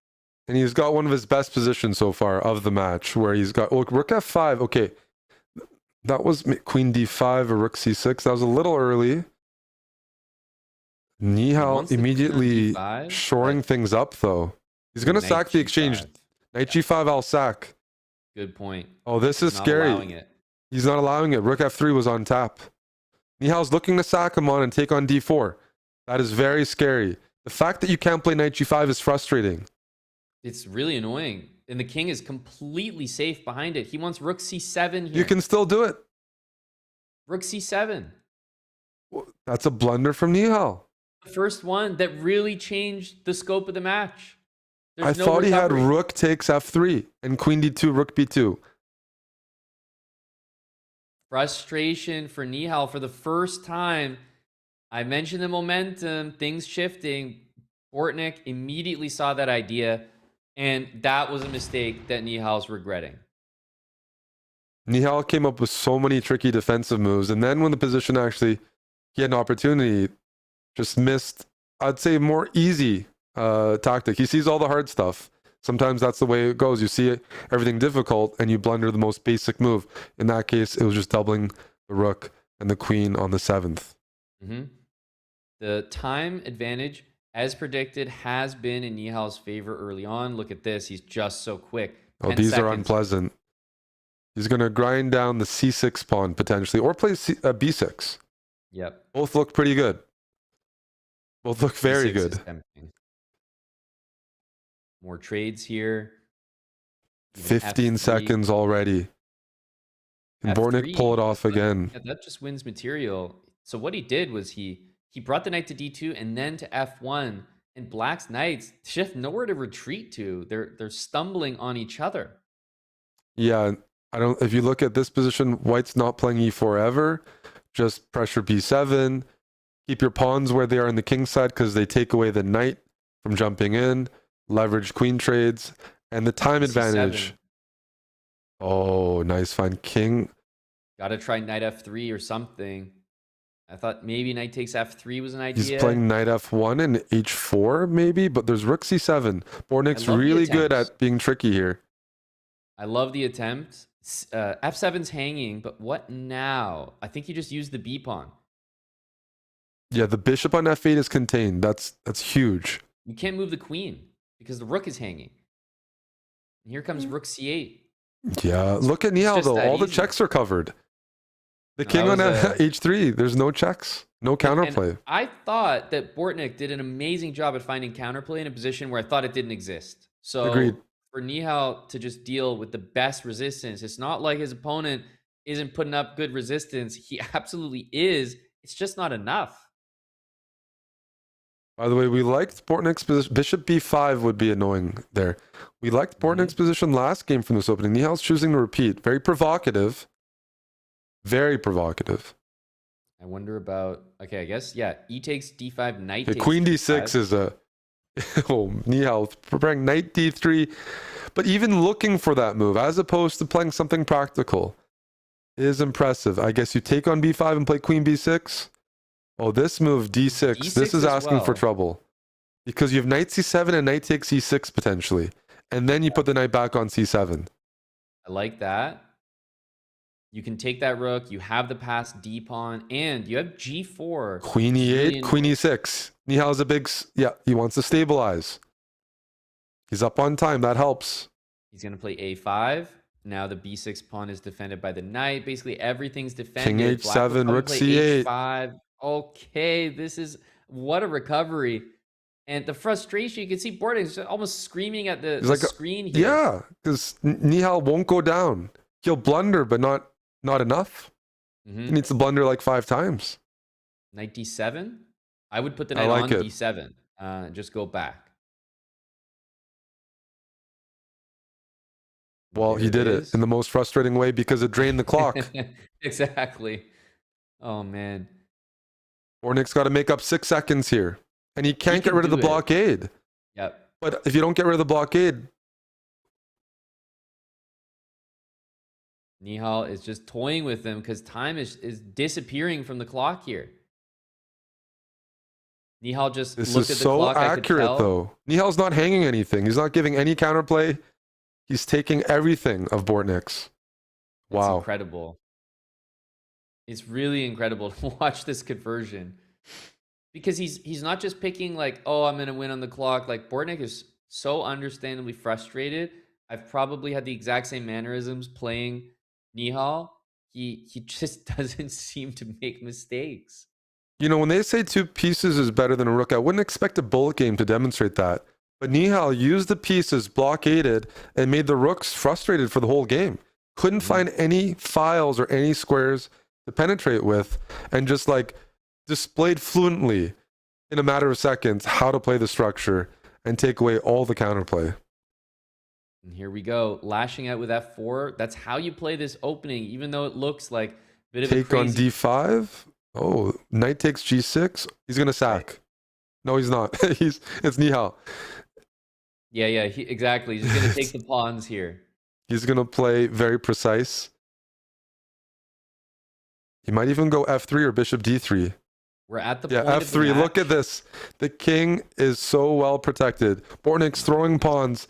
And he's got one of his best positions so far of the match, where he's got rook f5. Okay, that was queen d5 or rook c6. That was a little early. Nihal immediately shoring things up, though. He's going to sack the exchange. Knight g5, I'll sack. Good point. Oh, this is Not scary. allowing it. He's not allowing it. Rook f3 was on tap. Nihal's looking to sack him on and take on d4. That is very scary. The fact that you can't play knight g5 is frustrating. It's really annoying. And the king is completely safe behind it. He wants rook c7 here. You can still do it. Rook c7. That's a blunder from Nihal. The first one that really changed the scope of the match. I thought he had rook takes f3 and queen d2, rook b2. Frustration for Nihal for the first time. I mentioned the momentum, things shifting. Bortnik immediately saw that idea, and that was a mistake that Nihal's regretting. Nihal came up with so many tricky defensive moves, and then when the position actually, he had an opportunity, just missed, I'd say, more easy tactic. He sees all the hard stuff. Sometimes that's the way it goes. You see everything difficult, and you blunder the most basic move. In that case, it was just doubling the rook and the queen on the 7th. Mm-hmm. The time advantage, as predicted, has been in Nihal's favor early on. Look at this. He's just so quick. Oh, 10 these are seconds. unpleasant. He's going to grind down the c6 pawn potentially, or play b6. Yep. Both look pretty good. Both look very D6 is good. tempting. More trades here. Even 15 F3. seconds already. Can Bortnik F3, pull it off again? Yeah, that just wins material. So what he did was he brought the knight to d2 and then to f1, and Black's knights shift nowhere to retreat to. They're stumbling on each other. Yeah, I don't. If you look at this position, White's not playing e4 ever. Just pressure b7. Keep your pawns where they are on the king side because they take away the knight from jumping in. Leverage queen trades and the time C7. advantage. Oh, nice find. King. Gotta try knight f3 or something. I thought maybe knight takes f3 was an idea. He's playing knight f1 and h4 maybe, but there's rook c7. Bortnik's really good at being tricky here. I love the attempt. F7's hanging, but what now? I think he just used the b pawn. Yeah, the bishop on f8 is contained. That's huge. You can't move the queen because the rook is hanging. And here comes rook c8. Yeah, look at Nihal just though. that All the easy. checks are covered. The No, king on that was h3, there's no checks, no counterplay. And I thought that Bortnik did an amazing job at finding counterplay in a position where I thought it didn't exist. So Agreed. for Nihal to just deal with the best resistance, it's not like his opponent isn't putting up good resistance. He absolutely is. It's just not enough. By the way, we liked Bortnik's position. Bishop b5 would be annoying there. We liked Bortnik's position last game from this opening. Nihal's choosing to repeat. Very provocative. Very provocative. I wonder about, okay, I guess, yeah, e takes d5, knight takes Queen d5. d6 is a... Oh, Nihal preparing knight d3. But even looking for that move, as opposed to playing something practical, is impressive. I guess you take on b5 and play queen b6. Oh, this move, d6. D6 this is as asking for well. trouble. Because you have knight c7 and knight takes e6 potentially. And then you put the knight back on c7. I like that. You can take that rook. You have the passed d pawn, and you have g4. Queen e8, queen e6. Nihal's a big... Yeah, he wants to stabilize. He's up on time. That helps. He's going to play a5. Now the b6 pawn is defended by the knight. Basically, everything's defended. King Black h7, will probably rook play c8. h5. Okay, this is... What a recovery. And the frustration, you can see Bortnik's almost screaming at the screen here. Yeah, because Nihal won't go down. He'll blunder, but not enough. He needs to blunder like 5 times. Knight d7. I would put the knight like on it. d7. Just go back. Well, he There did it is. in the most frustrating way because it drained the clock. Exactly. Oh, man. Bortnik's got to make up 6 seconds here. And he can't get can rid of the do it. blockade. Yep. But if you don't get rid of the blockade, Nihal is just toying with them because time is disappearing from the clock here. Nihal just this looked is at the so clock. accurate, though. Nihal's not hanging anything. He's not giving any counterplay. He's taking everything of Bortnik's. Wow. Incredible. It's really incredible to watch this conversion. Because he's not just picking like, oh, I'm going to win on the clock. Like, Bortnik is so understandably frustrated. I've probably had the exact same mannerisms playing Nihal. He just doesn't seem to make mistakes. You know, when they say 2 pieces is better than a rook, I wouldn't expect a bullet game to demonstrate that. But Nihal used the pieces, blockaded, and made the rooks frustrated for the whole game. Couldn't find any files or any squares to penetrate with, and just like displayed fluently in a matter of seconds how to play the structure and take away all the counterplay. And here we go, lashing out with f4. That's how you play this opening, even though it looks like a bit of a Take on crazy... d5. Oh, knight takes g6. He's gonna sack. No, he's not. It's Nihal. Yeah, exactly. He's going to take the pawns here. He's gonna play very precise. He might even go f3 or bishop d3. We're at the Yeah, point of the f3. Look match. at this. The king is so well protected. Bortnik's throwing pawns,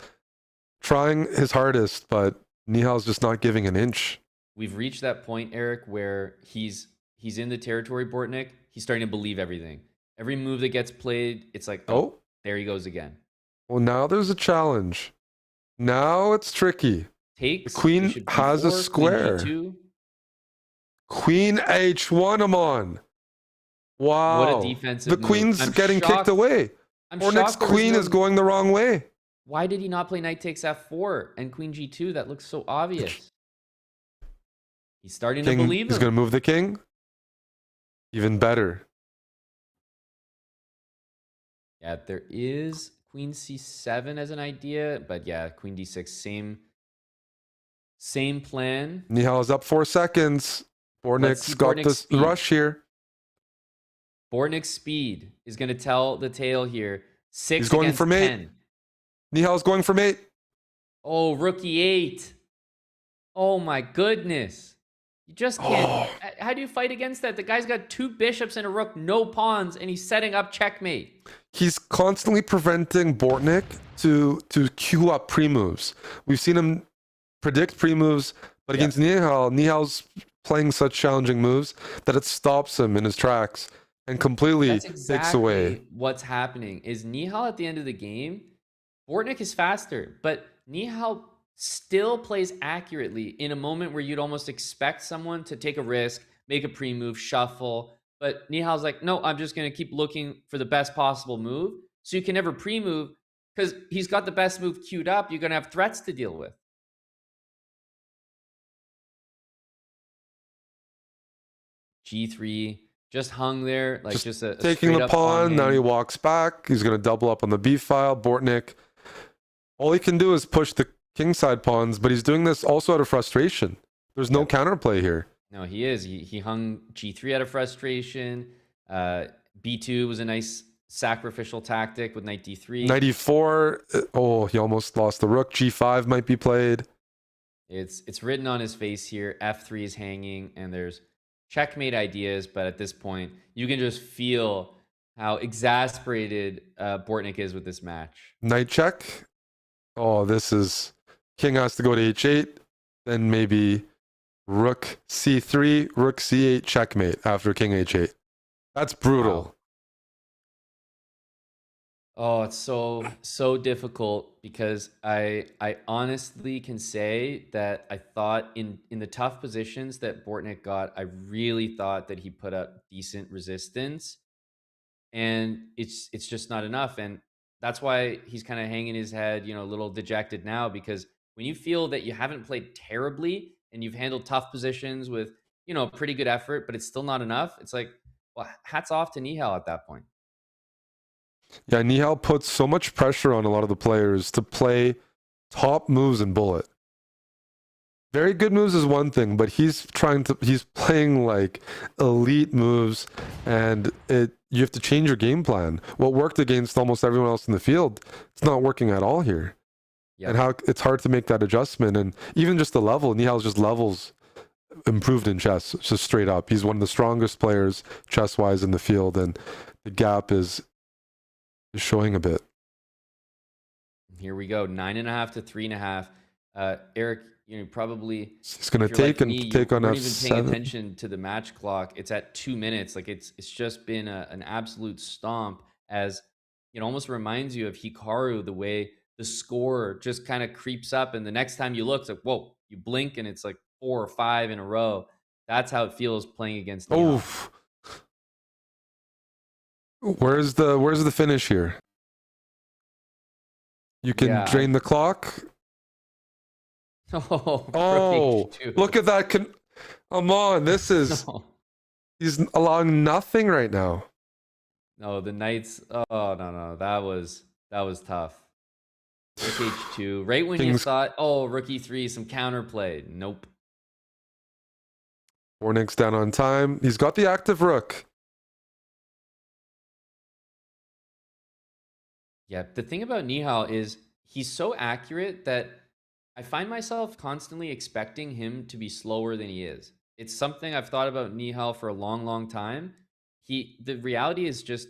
trying his hardest, but Nihal's just not giving an inch. We've reached that point, Eric, where he's in the territory, Bortnik. He's starting to believe everything. Every move that gets played, it's like, oh, there he goes again. Well, now there's a challenge. Now it's tricky. Takes. The queen bishop has a d4, queen square. d2. Queen h1, I'm on. Wow. What a defensive The move. queen's I'm getting shocked- kicked away. I'm Bortnik's shocked there was queen no- is going the wrong way. Why did he not play knight takes f4 and queen g2? That looks so obvious. He's starting to King believe is him. going to move the king. Even better. Yeah, there is queen c7 as an idea, but yeah, queen d6, same plan. Nihal is up 4 seconds. Let's see Bortnik's got Bortnik's this speed. rush here. Bortnik's speed is going to tell the tale here. 6 He's going against for mate. 10. Nihal's going for mate. Oh, rook e8. Oh my goodness. You just can't. How do you fight against that? The guy's got 2 bishops and a rook, no pawns, and he's setting up checkmate. He's constantly preventing Bortnik to queue up pre-moves. We've seen him predict pre-moves, but against Nihal's playing such challenging moves that it stops him in his tracks and completely That's takes exactly away. what's happening. Is Nihal at the end of the game, Bortnik is faster, but Nihal still plays accurately in a moment where you'd almost expect someone to take a risk, make a pre-move, shuffle. But Nihal's like, no, I'm just going to keep looking for the best possible move. So you can never pre-move because he's got the best move queued up. You're going to have threats to deal with. G3 just hung there, like just a Taking the straight-up pawn. Now hand. he walks back. He's going to double up on the b file. Bortnik, all he can do is push the kingside pawns, but he's doing this also out of frustration. There's no counterplay here. No, he is. He hung G3 out of frustration. B2 was a nice sacrificial tactic with knight D3. 94. Oh, he almost lost the rook. G5 might be played. It's written on his face here. F3 is hanging, and there's checkmate ideas, but at this point, you can just feel how exasperated Bortnik is with this match. Knight check. Oh, this is... King has to go to h8. Then maybe rook c3, rook c8, checkmate after king h8. That's brutal. Wow. Oh, it's so difficult because I honestly can say that I thought in the tough positions that Bortnik got, I really thought that he put up decent resistance, and it's just not enough, and that's why he's kind of hanging his head, a little dejected now, because when you feel that you haven't played terribly and you've handled tough positions with pretty good effort, but it's still not enough, it's like, well, hats off to Nihal at that point. Yeah, Nihal puts so much pressure on a lot of the players to play top moves in Bullet. Very good moves is one thing, but he's playing like elite moves, and you have to change your game plan. What worked against almost everyone else in the field, it's not working at all here. Yeah. And how it's hard to make that adjustment. And even just the level, Nihal's just levels improved in chess, just straight up. He's one of the strongest players chess-wise in the field, and the gap is showing a bit. Here we go, 9.5 to 3.5. Eric, probably He's going to if you're take like me, and take you on weren't even paying f7. attention to the match clock. It's at 2 minutes. Like it's just been an absolute stomp. As it almost reminds you of Hikaru, the way the score just kind of creeps up, and the next time you look, it's like, whoa, you blink and it's like 4 or 5 in a row. That's how it feels playing against Nihal. Oof. Where's the finish here? You can Yeah, drain the clock. Oh, look at that! Come on, this is he's allowing nothing right now. No, the knights. Oh no, that was tough. Rook h2, right when you thought, oh, rook e3, some counterplay. Nope. Bortnik's down on time. He's got the active rook. Yeah, the thing about Nihal is he's so accurate that I find myself constantly expecting him to be slower than he is. It's something I've thought about Nihal for a long time. The reality is just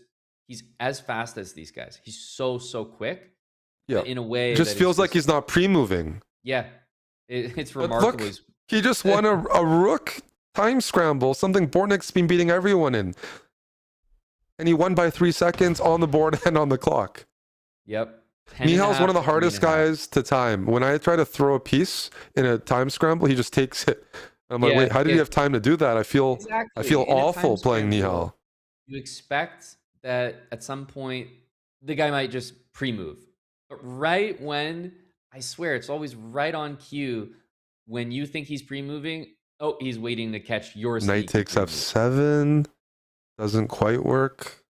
he's as fast as these guys. He's so quick. Yeah, in a way, it just feels like he's not pre-moving. Yeah, it's But remarkable. look, he just won a rook time scramble, something Bortnik's been beating everyone in. And he won by 3 seconds on the board and on the clock. Yep. Nihal's one of the hardest guys to time. When I try to throw a piece in a time scramble, he just takes it. I'm like, wait, how did he have time to do that? I feel awful playing Nihal. you expect that at some point the guy might just pre-move. But right when, I swear, it's always right on cue when you think he's pre-moving, oh, he's waiting to catch your Knight sneaky takes pre-move. f7. Doesn't quite work.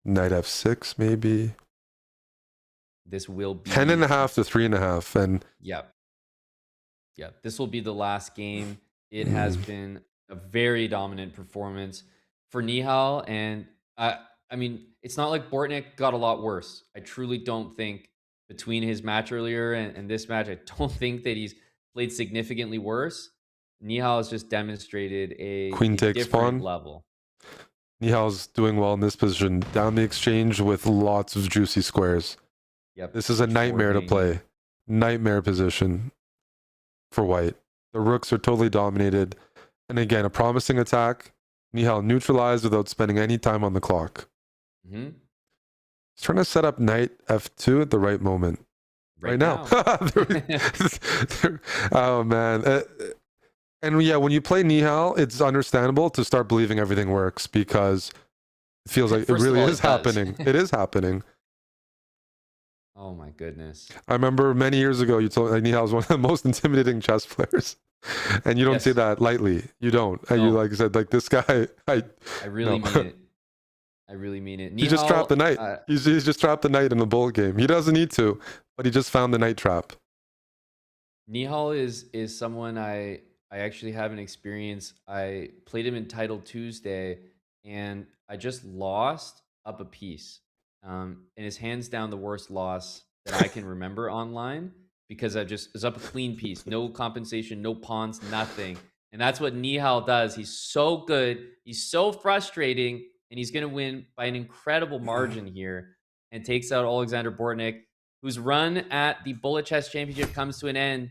Knight f6 maybe. This will be 10.5 to 3.5. And Yep. Yep. This will be the last game. It has been a very dominant performance for Nihal. And I mean, it's not like Bortnik got a lot worse. I truly don't think between his match earlier and this match, I don't think that he's played significantly worse. Nihal has just demonstrated a Queen takes different pawn. level. Nihal's doing well in this position. Down the exchange with lots of juicy squares. Yep. This is a nightmare to play. Nightmare position for white. The rooks are totally dominated. And again, a promising attack. Nihal neutralized without spending any time on the clock. Mm-hmm. He's trying to set up knight f2 at the right moment. Right now. Oh, man. And yeah, when you play Nihal, it's understandable to start believing everything works because it feels like it First of really all, is it does. happening. It is happening. Oh my goodness. I remember many years ago, you told like, Nihal was one of the most intimidating chess players. And you don't say Yes. that lightly. You don't. And you No. like said, like this guy, I really No. mean it. I really mean it. he just trapped the knight. He's just trapped the knight in the bullet game. He doesn't need to, but he just found the knight trap. Nihal is someone I actually have an experience. I played him in Title Tuesday, and I just lost up a piece. And it's hands down the worst loss that I can remember online because I just was up a clean piece, no compensation, no pawns, nothing. And that's what Nihal does. He's so good. He's so frustrating, and he's going to win by an incredible margin here and takes out Alexander Bortnik, whose run at the Bullet Chess Championship comes to an end.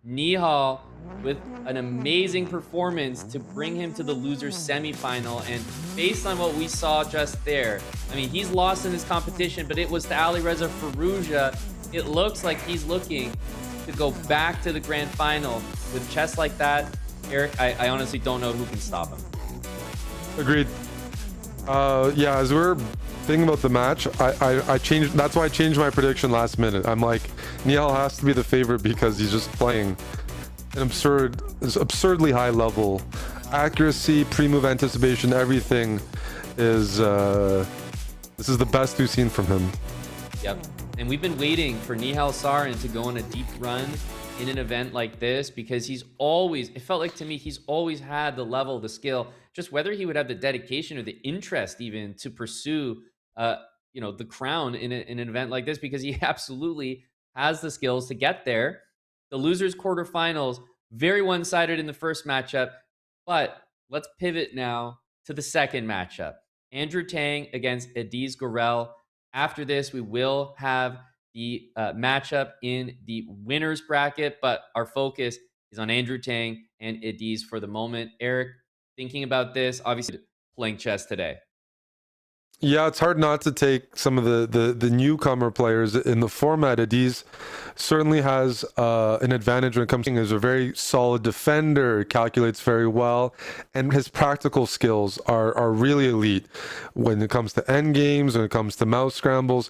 Nihal with an amazing performance to bring him to the loser's semifinal. And based on what we saw just there, I mean, he's lost in this competition, but it was to Alireza Firouzja. It looks like he's looking to go back to the grand final. With chess like that, Eric, I honestly don't know who can stop him. Agreed. Yeah, as we're thinking about the match, I changed. That's why I changed my prediction last minute. I'm like, Nihal has to be the favorite because he's just playing an absurdly high level. Accuracy, pre-move anticipation, everything is, this is the best we've seen from him. Yep. And we've been waiting for Nihal Sarin to go on a deep run in an event like this because he's always, it felt like to me, he's always had the level, the skill, just whether he would have the dedication or the interest even to pursue, the crown in an event like this, because he absolutely has the skills to get there. The losers quarterfinals, very one-sided in the first matchup, but let's pivot now to the second matchup. Andrew Tang against Ediz Gurel. After this, we will have the matchup in the winners bracket, but our focus is on Andrew Tang and Ediz for the moment. Eric, thinking about this, obviously playing chess today. Yeah, it's hard not to take some of the newcomer players in the format. Ediz certainly has an advantage when it comes to he's a very solid defender, calculates very well, and his practical skills are really elite when it comes to end games, when it comes to mouse scrambles.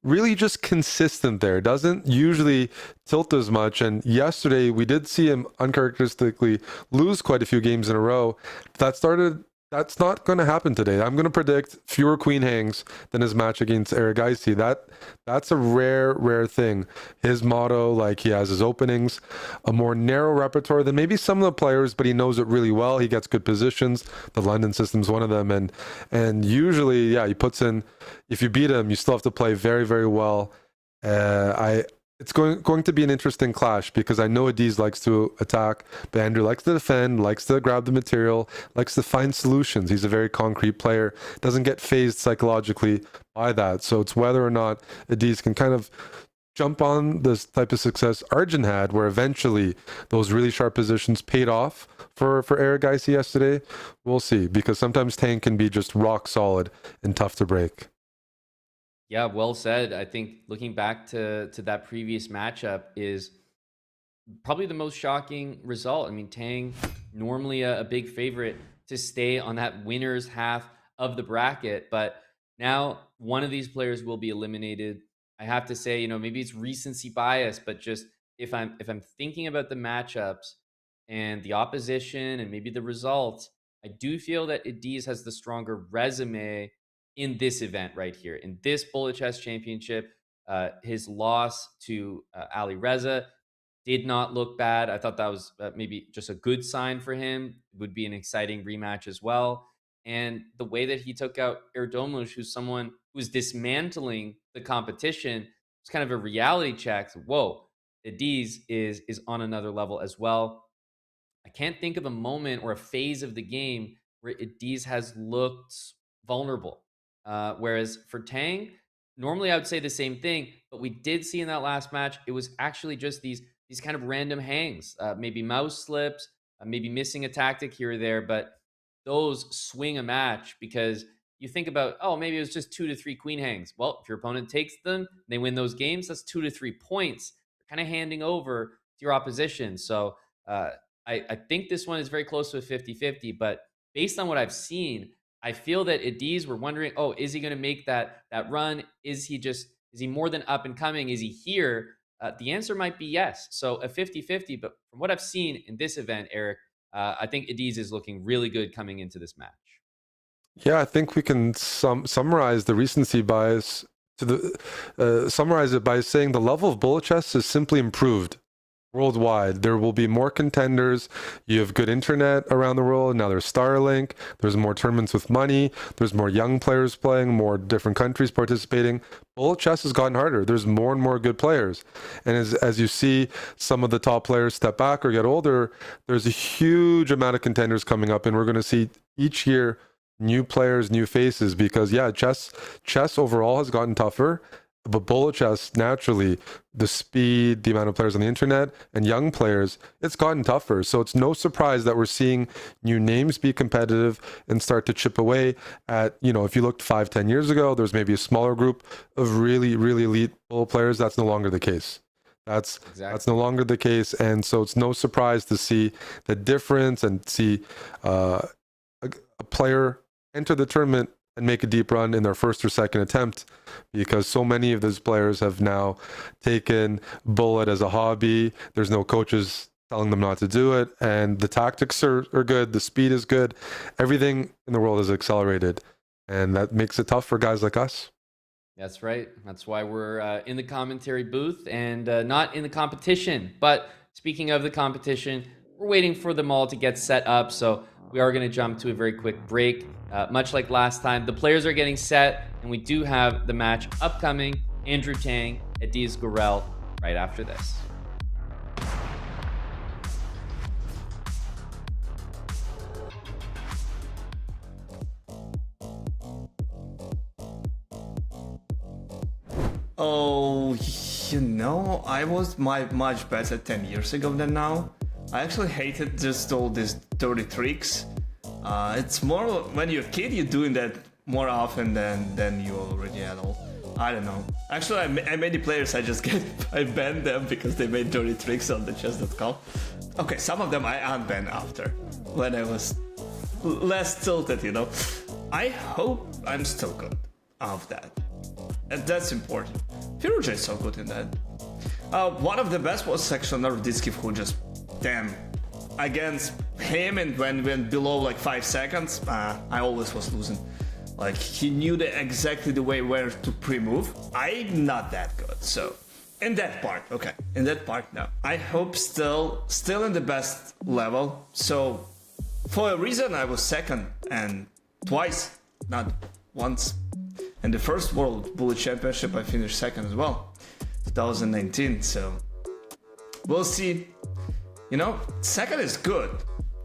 Really just consistent there. Doesn't usually tilt as much. And yesterday we did see him uncharacteristically lose quite a few games in a row. That's not going to happen today. I'm going to predict fewer queen hangs than his match against Erigaisi. That's a rare thing. His motto, like he has his openings, a more narrow repertoire than maybe some of the players, but he knows it really well. He gets good positions. The London system's one of them. And usually, yeah, he puts in, if you beat him, you still have to play very, very well. It's going to be an interesting clash because I know Ediz likes to attack, but Andrew likes to defend, likes to grab the material, likes to find solutions. He's a very concrete player, doesn't get phased psychologically by that. So it's whether or not Ediz can kind of jump on this type of success Arjun had, where eventually those really sharp positions paid off for Erigaisi yesterday. We'll see, because sometimes Tang can be just rock solid and tough to break. Yeah, well said. I think looking back to that previous matchup is probably the most shocking result. I mean, Tang, normally a big favorite, to stay on that winner's half of the bracket. But now one of these players will be eliminated. I have to say, maybe it's recency bias, but just if I'm thinking about the matchups and the opposition and maybe the results, I do feel that Ediz has the stronger resume in this event right here, in this Bullet Chess Championship. His loss to Alireza did not look bad. I thought that was maybe just a good sign for him. It would be an exciting rematch as well. And the way that he took out Erdogmus, who's someone who's dismantling the competition, it's kind of a reality check. Whoa, Ediz is on another level as well. I can't think of a moment or a phase of the game where Ediz has looked vulnerable. Whereas for Tang, normally I would say the same thing, but we did see in that last match, it was actually just these kind of random hangs, maybe mouse slips, maybe missing a tactic here or there, but those swing a match because you think about, oh, maybe it was just 2 to 3 queen hangs. Well, if your opponent takes them, they win those games, that's 2 to 3 points. You're kind of handing over to your opposition. So I think this one is very close to a 50-50, but based on what I've seen, I feel that Ediz, we're wondering, oh, is he going to make that run? Is he more than up and coming? Is he here? The answer might be yes. So a 50-50, but from what I've seen in this event, Eric, I think Ediz is looking really good coming into this match. Yeah, I think we can summarize the recency bias summarize it by saying the level of bullet chess is simply improved worldwide. There will be more contenders. You have good internet around the world. Now there's Starlink. There's more tournaments with money. There's more young players playing, more different countries participating. Bullet chess has gotten harder. There's more and more good players. And as you see some of the top players step back or get older, there's a huge amount of contenders coming up. And we're going to see each year new players, new faces, because chess overall has gotten tougher. But bullet chess, naturally, the speed, the amount of players on the internet, and young players, it's gotten tougher. So it's no surprise that we're seeing new names be competitive and start to chip away at, if you looked 5-10 years ago, there's maybe a smaller group of really, really elite bullet players. That's no longer the case. That's no longer the case. And so it's no surprise to see the difference and see a player enter the tournament and make a deep run in their first or second attempt, because so many of those players have now taken bullet as a hobby. There's no coaches telling them not to do it, and the tactics are good, the speed is good, everything in the world is accelerated, and that makes it tough for guys like us. That's right. That's why we're in the commentary booth and not in the competition. But speaking of the competition, we're waiting for them all to get set up, so we are going to jump to a very quick break. Much like last time, the players are getting set, and we do have the match upcoming. Andrew Tang, Ediz Gurel, right after this. Oh, I was much better 10 years ago than now. I actually hated just all these dirty tricks. It's more when you're a kid, you're doing that more often than you're already adult. I don't know. Actually, I made the players, I banned them because they made dirty tricks on the Chess.com. Okay, some of them I unbanned after, when I was less tilted, I hope I'm still good of that. And that's important. Firuja is so good in that. One of the best was actually Erdogmus, who just, damn, against him, and when we went below like 5 seconds, I always was losing. Like, he knew exactly the way where to pre-move. I'm not that good, so in that part, no. I hope still in the best level. So for a reason, I was second, and twice, not once. And the first World Bullet Championship, I finished second as well, 2019. So we'll see. Second is good.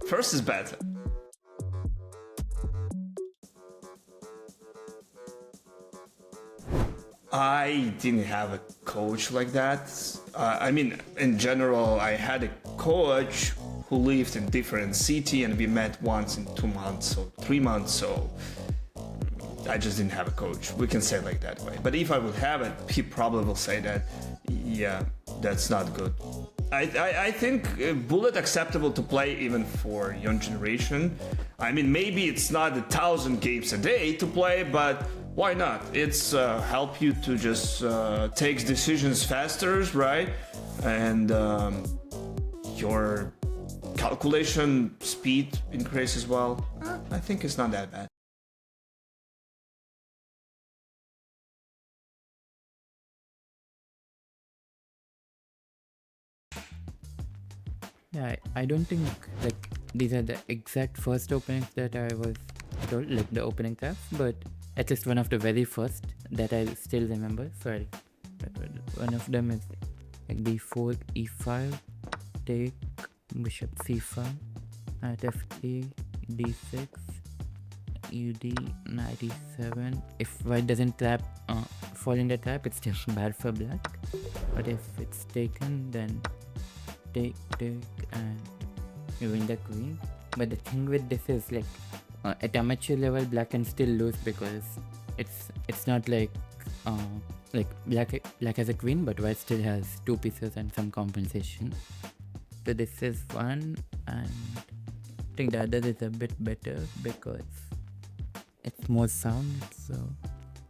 First is better. I didn't have a coach like that. In general, I had a coach who lived in different city, and we met once in 2 months or 3 months. So I just didn't have a coach. We can say it like that way. But if I would have it, he probably will say that, yeah, that's not good. I think Bullet acceptable to play even for young generation. I mean, maybe it's not 1,000 games a day to play, but why not? It's help you to just take decisions faster, right? And your calculation speed increase as well. I think it's not that bad. Yeah, I don't think like these are the exact first openings that I was told, like the opening class, but at least one of the very first that I still remember. Sorry, one of them is like b4, e5, take, bishop c5, at f3, d6, ud, knight e7. If white doesn't fall in the trap, it's still bad for black. But if it's taken, then take and you win the queen. But the thing with this is like at amateur level black can still lose because it's not like black has a queen but white still has two pieces and some compensation. So this is one, and I think the other is a bit better because it's more sound. So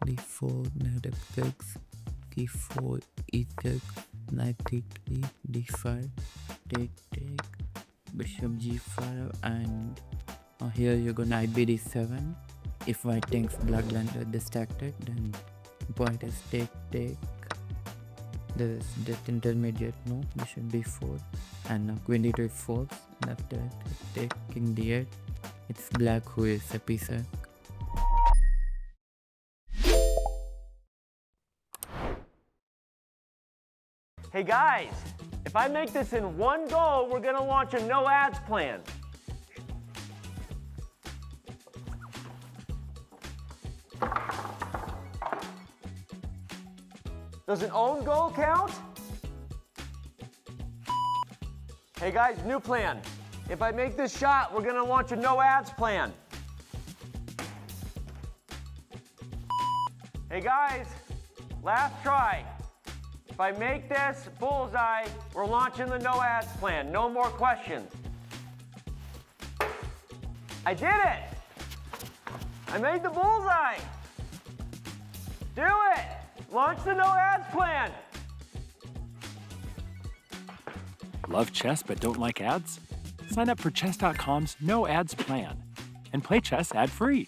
d4, knight f6, e4, e6, knight d3, d5, take, bishop g5, and here you go knight bd7. If white thinks black landed this tactic, then point is take. There is this intermediate move, bishop b4, and now queen d2 falls. And after that, take king d8. It's black who is a piece. Hey guys, if I make this in one go, we're gonna launch a no ads plan. Does an own goal count? Hey guys, new plan. If I make this shot, we're gonna launch a no ads plan. Hey guys, last try. If I make this bullseye, we're launching the no ads plan. No more questions. I did it! I made the bullseye! Do it! Launch the no ads plan! Love chess but don't like ads? Sign up for Chess.com's no ads plan and play chess ad-free.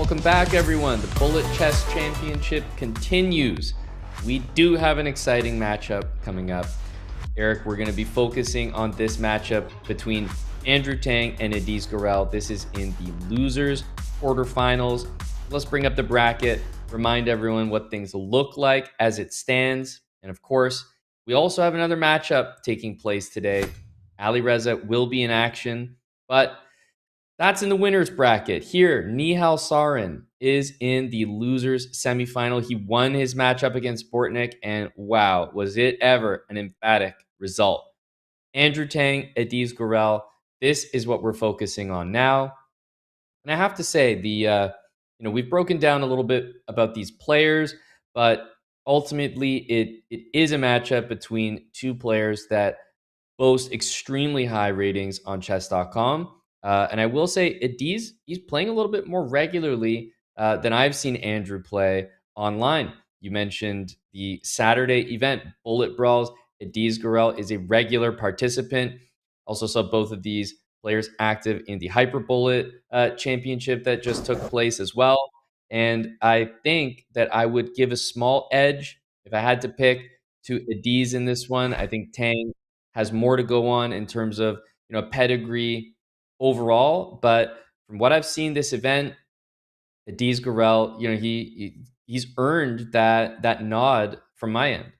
Welcome back, everyone. The Bullet Chess Championship continues. We do have an exciting matchup coming up. Eric, we're going to be focusing on this matchup between Andrew Tang and Adiz Gurel. This is in the losers quarterfinals. Let's bring up the bracket, remind everyone what things look like as it stands. And of course, we also have another matchup taking place today. Alireza will be in action, but that's in the winners bracket. Here, Nihal Sarin is in the losers semifinal. He won his matchup against Bortnik, and wow, was it ever an emphatic result. Andrew Tang, Adiz Gurel, this is what we're focusing on now. And I have to say, we've broken down a little bit about these players, but ultimately it is a matchup between two players that boast extremely high ratings on Chess.com. And I will say, Adiz, he's playing a little bit more regularly than I've seen Andrew play online. You mentioned the Saturday event, Bullet Brawls. Adiz Gurel is a regular participant. Also saw both of these players active in the Hyperbullet Championship that just took place as well. And I think that I would give a small edge, if I had to pick, to Adiz in this one. I think Tang has more to go on in terms of pedigree overall, but from what I've seen this event, Adiz Gurel, he's earned that nod from my end.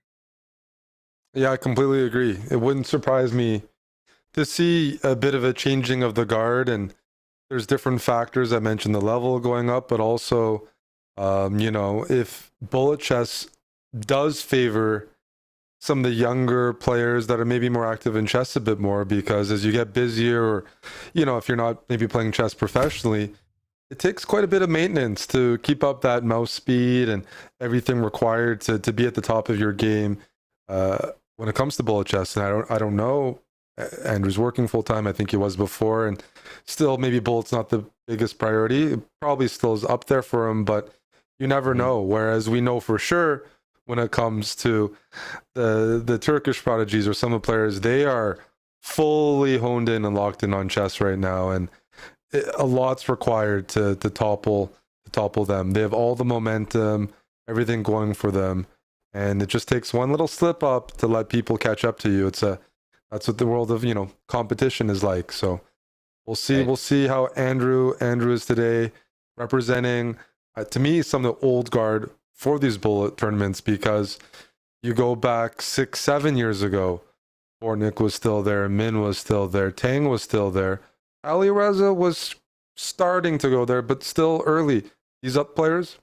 Yeah, I completely agree. It wouldn't surprise me to see a bit of a changing of the guard, and there's different factors. I mentioned the level going up, but also, if Bullet Chess does favor some of the younger players that are maybe more active in chess a bit more, because as you get busier, or if you're not maybe playing chess professionally, it takes quite a bit of maintenance to keep up that mouse speed and everything required to be at the top of your game when it comes to bullet chess. And I don't know, Andrew's working full time, I think he was before, and still maybe bullet's not the biggest priority. It probably still is up there for him, but you never know. Whereas we know for sure when it comes to the Turkish prodigies or some of the players, they are fully honed in and locked in on chess right now, and a lot's required to topple them. They have all the momentum, everything going for them, and it just takes one little slip up to let people catch up to you. That's what the world of competition is like. So we'll see. Right. We'll see how Andrew is today, representing to me some of the old guard for these bullet tournaments, because you go back 6-7 years ago, Bortnik was still there, Min was still there, Tang was still there, Alireza was starting to go there, but still early. These up players,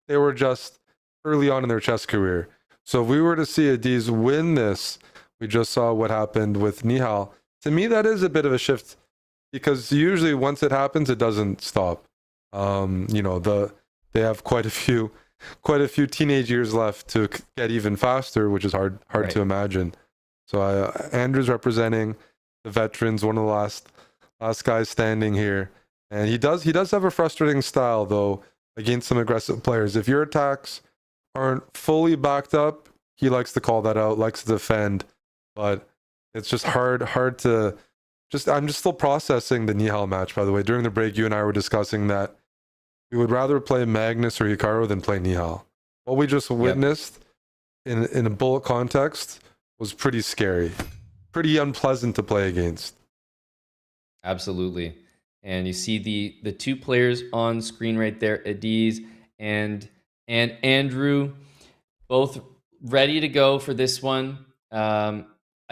they were just early on in their chess career. So if we were to see Adiz win this, we just saw what happened with Nihal. To me, that is a bit of a shift, because usually once it happens, it doesn't stop. They have quite a few teenage years left to get even faster, which is hard right. to imagine. So Andrew's representing the veterans, one of the last guys standing here, and he does have a frustrating style though against some aggressive players. If your attacks aren't fully backed up, he likes to call that out, likes to defend, but it's just hard to I'm just still processing the Nihal match. By the way, during the break, you and I were discussing that we would rather play Magnus or Hikaru than play Nihal. What we just witnessed in a bullet context was pretty scary, pretty unpleasant to play against. Absolutely. And you see the two players on screen right there, Adiz and Andrew, both ready to go for this one. I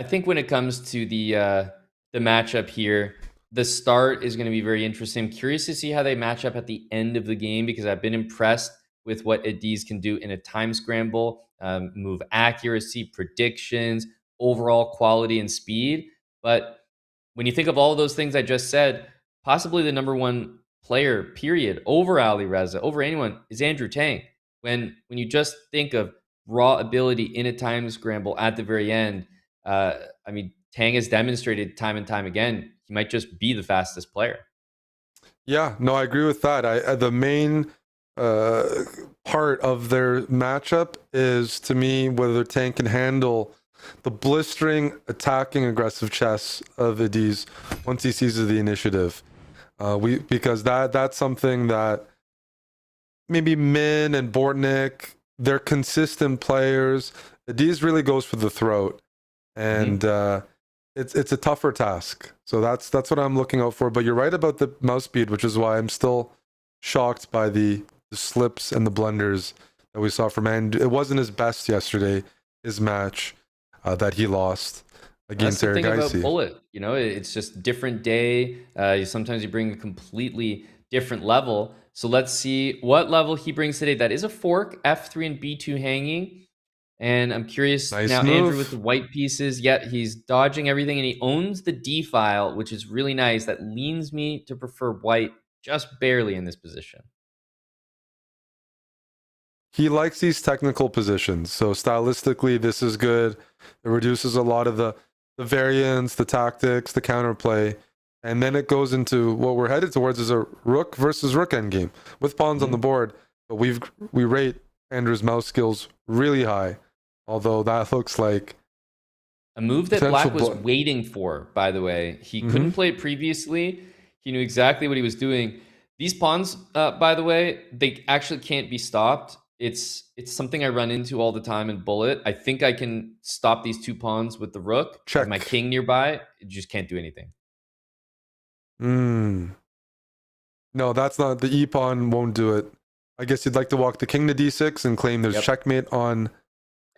think when it comes to the matchup here, the start is going to be very interesting. I'm curious to see how they match up at the end of the game, because I've been impressed with what Adiz can do in a time scramble, move accuracy, predictions, overall quality and speed. But when you think of all of those things I just said, possibly the number one player, period, over Alireza, over anyone, is Andrew Tang. When you just think of raw ability in a time scramble at the very end, Tang has demonstrated time and time again he might just be the fastest player. Yeah, no, I agree with that. The main part of their matchup is, to me, whether Tang can handle the blistering, attacking, aggressive chess of Adiz once he seizes the initiative. Because that's something that maybe Min and Bortnik, they're consistent players. Adiz really goes for the throat, and it's a tougher task. So that's what I'm looking out for. But you're right about the mouse speed, which is why I'm still shocked by the slips and the blunders that we saw from Andrew. It wasn't his best yesterday, his match that he lost against That's the thing about Erigaisi. Bullet. You know, it's just different day. Sometimes you bring a completely different level. So let's see what level he brings today. That is a fork, F3 and B2 hanging. And I'm curious Nice now, move. Andrew with the white pieces. Yeah, he's dodging everything, and he owns the D file, which is really nice. That leans me to prefer white just barely in this position. He likes these technical positions. So stylistically, this is good. It reduces a lot of the variance, the tactics, the counterplay. And then it goes into what we're headed towards is a rook versus rook endgame with pawns on the board. But we rate Andrew's mouse skills really high. Although that looks like a move that Black was potential waiting for, by the way. He couldn't play it previously. He knew exactly what he was doing. These pawns, by the way, they actually can't be stopped. It's something I run into all the time in Bullet. I think I can stop these two pawns with the rook. Check. With my king nearby, it just can't do anything. No, that's not. The E pawn won't do it. I guess you'd like to walk the king to D6 and claim there's checkmate on.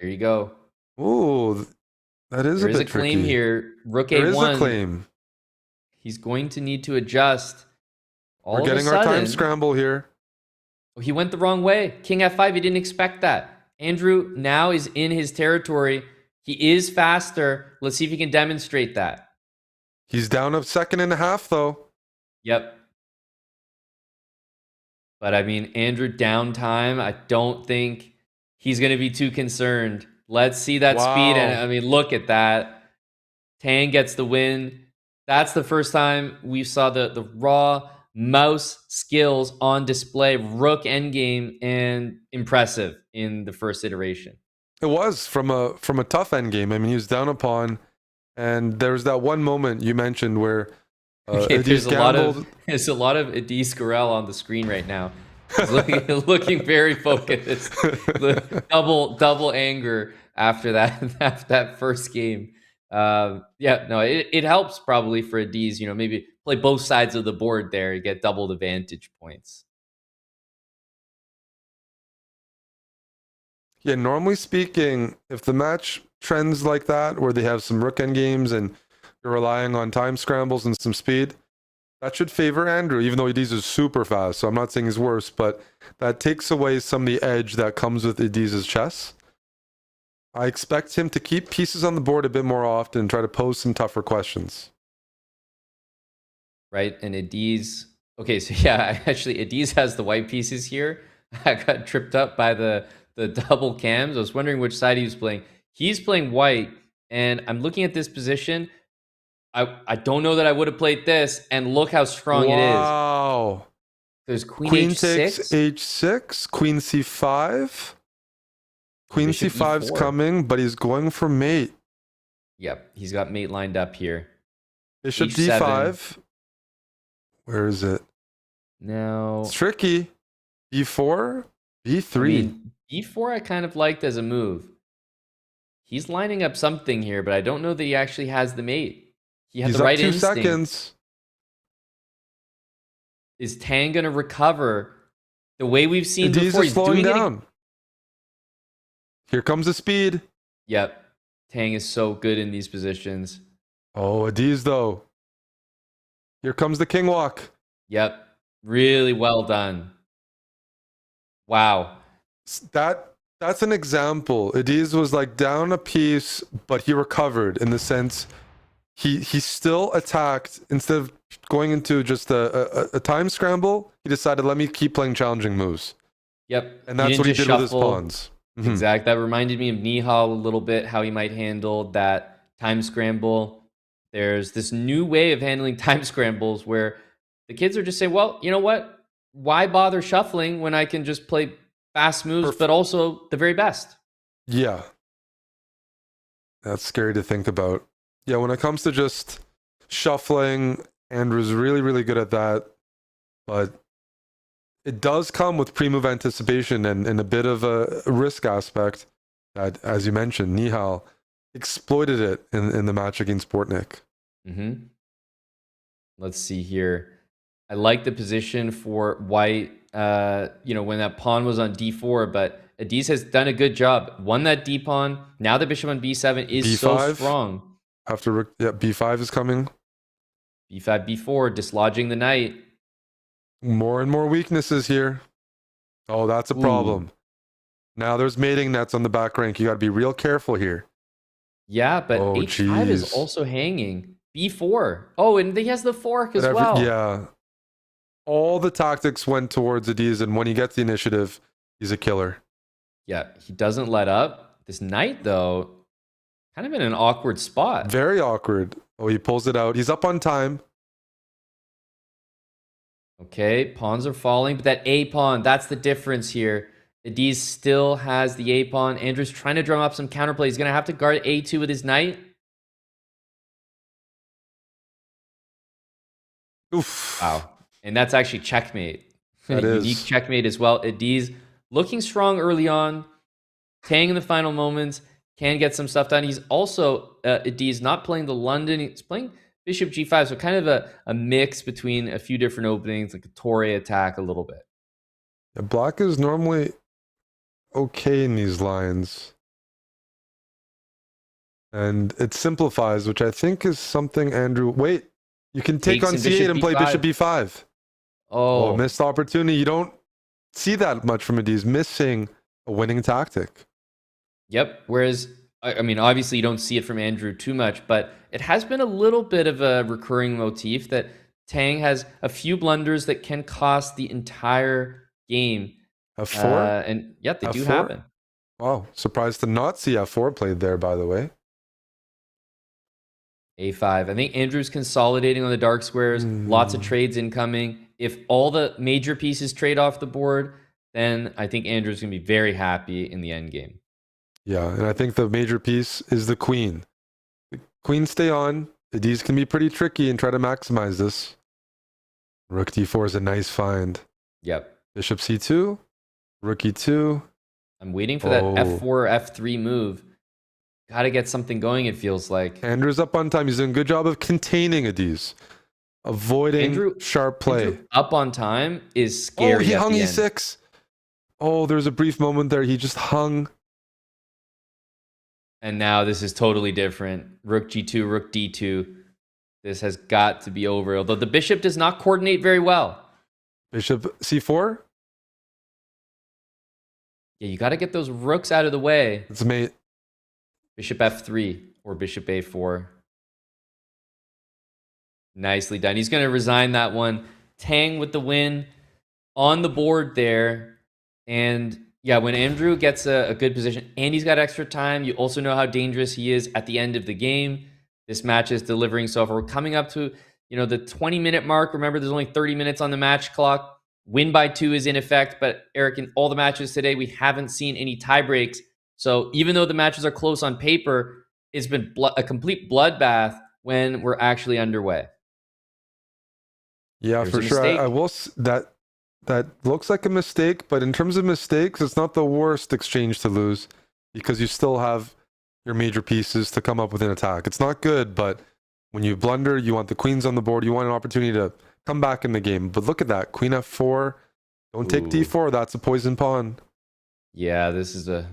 There you go. Ooh, that is There a is bit a claim tricky. here. Rook A1. There is a claim. He's going to need to adjust. We're getting our time scramble here. Oh, he went the wrong way. King F5, he didn't expect that. Andrew now is in his territory. He is faster. Let's see if he can demonstrate that. He's down a second and a half, though. Yep. But I mean, Andrew downtime, I don't think he's going to be too concerned. Let's see that speed. And I mean, look at that. Tang gets the win. That's the first time we saw the raw mouse skills on display. Rook endgame, and impressive in the first iteration. It was from a tough endgame. I mean, he was down a pawn, and there was that one moment you mentioned where there's a lot of Adiz Gurel on the screen right now. He's looking very focused. double anger after that first game. It helps probably for Adiz, maybe play both sides of the board there and get double the vantage points. Yeah, normally speaking, if the match trends like that, where they have some rook endgames and you're relying on time scrambles and some speed, that should favor Andrew, even though Adiz is super fast. So I'm not saying he's worse, but that takes away some of the edge that comes with Adiz's chess. I expect him to keep pieces on the board a bit more often and try to pose some tougher questions. Right, and Adiz... Okay, so yeah, actually, Adiz has the white pieces here. I got tripped up by the double cams. I was wondering which side he was playing. He's playing white, and I'm looking at this position. I don't know that I would have played this, and look how strong it is. Wow. There's queen Takes h6. h6, queen c5. Queen Bishop c5's E4. coming, but he's going for mate. Yep, he's got mate lined up here. Bishop H7. d5. Where is it? Now, It's tricky. b4, b3. I mean, e4 I kind of liked as a move. He's lining up something here, but I don't know that he actually has the mate. He had He's the up right 2 instinct. seconds. Is Tang going to recover the way we've seen Adiz before? is slowing it. down. Here comes the speed. Yep. Tang is so good in these positions. Oh, Adiz though. Here comes the king walk. Yep. Really well done. Wow. That's an example. Adiz was like down a piece, but he recovered in the sense he still attacked. Instead of going into just a time scramble, he decided, let me keep playing challenging moves. Yep. And that's what he did with his pawns. Mhm. Exact. That reminded me of Nihal a little bit, how he might handle that time scramble. There's this new way of handling time scrambles where the kids are just saying, well, you know what? Why bother shuffling when I can just play fast moves, but also the very best? Yeah. That's scary to think about. Yeah, when it comes to just shuffling, Andrew's really, really good at that. But it does come with pre-move anticipation and a bit of a risk aspect that, as you mentioned, Nihal exploited it in the match against Bortnik. Mm-hmm. Let's see here. I like the position for white, when that pawn was on d4, but Adiz has done a good job. Won that d pawn. Now the bishop on b7 is B5, so strong. After b5 is coming. b5, b4, dislodging the knight. More and more weaknesses here. Oh, that's a problem. Now there's mating nets on the back rank. You got to be real careful here. Yeah, but h5 is geez. also hanging. b4. Oh, and he has the fork as well. Yeah. All the tactics went towards Adiz, and when he gets the initiative, he's a killer. Yeah, he doesn't let up. This knight, though, kind of in an awkward spot. Very awkward. Oh, he pulls it out. He's up on time. Okay, pawns are falling, but that a pawn, that's the difference here. Adiz still has the a pawn. Andrew's trying to drum up some counterplay. He's going to have to guard a2 with his knight. Oof. Wow. And that's actually checkmate. That Unique is. checkmate as well. Adiz looking strong early on. Tang in the final moments. Can get some stuff done. He's also, Adiz, not playing the London. He's playing bishop g5. So kind of a mix between a few different openings, like a Torre attack a little bit. Yeah, black is normally okay in these lines. And it simplifies, which I think is something Andrew... Wait, you can take Takes on in c8 and play bishop bishop b5. Oh, missed opportunity. You don't see that much from Adiz, missing a winning tactic. Yep. Whereas, I mean, obviously you don't see it from Andrew too much, but it has been a little bit of a recurring motif that Tang has a few blunders that can cost the entire game. f4? And yeah, they do F4? happen. Wow, surprised to not see f4 played there, by the way. a5. I think Andrew's consolidating on the dark squares. Lots of trades incoming. If all the major pieces trade off the board, then I think Andrew's going to be very happy in the end game. Yeah, and I think the major piece is the queen. The queen stay on. Adiz can be pretty tricky and try to maximize this. Rook d4 is a nice find. Yep. Bishop c2. Rook e2. I'm waiting for that f4 or f3 move. Got to get something going, it feels like. Andrew's up on time. He's doing a good job of containing Adiz. Avoiding sharp play. Andrew up on time is scary. Oh, he at hung the e6. Oh, there's a brief moment there. He just hung. And now this is totally different. Rook g2, rook d2. This has got to be over. Although the bishop does not coordinate very well. Bishop c4. Yeah, you got to get those rooks out of the way. It's mate. Bishop f3 or bishop a4. Nicely done. He's going to resign that one. Tang with the win on the board there. And yeah, when Andrew gets a good position and he's got extra time, you also know how dangerous he is at the end of the game. This match is delivering. So if we're coming up to, the 20-minute mark, remember there's only 30 minutes on the match clock. Win by 2 is in effect, but Eric, in all the matches today, we haven't seen any tie breaks. So even though the matches are close on paper, it's been a complete bloodbath when we're actually underway. Yeah, There's for a sure. mistake. I will. That looks like a mistake, but in terms of mistakes, it's not the worst exchange to lose because you still have your major pieces to come up with an attack. It's not good, but when you blunder, you want the queens on the board. You want an opportunity to come back in the game. But look at that. Queen f4. Don't take d4. That's a poison pawn. Yeah, this is a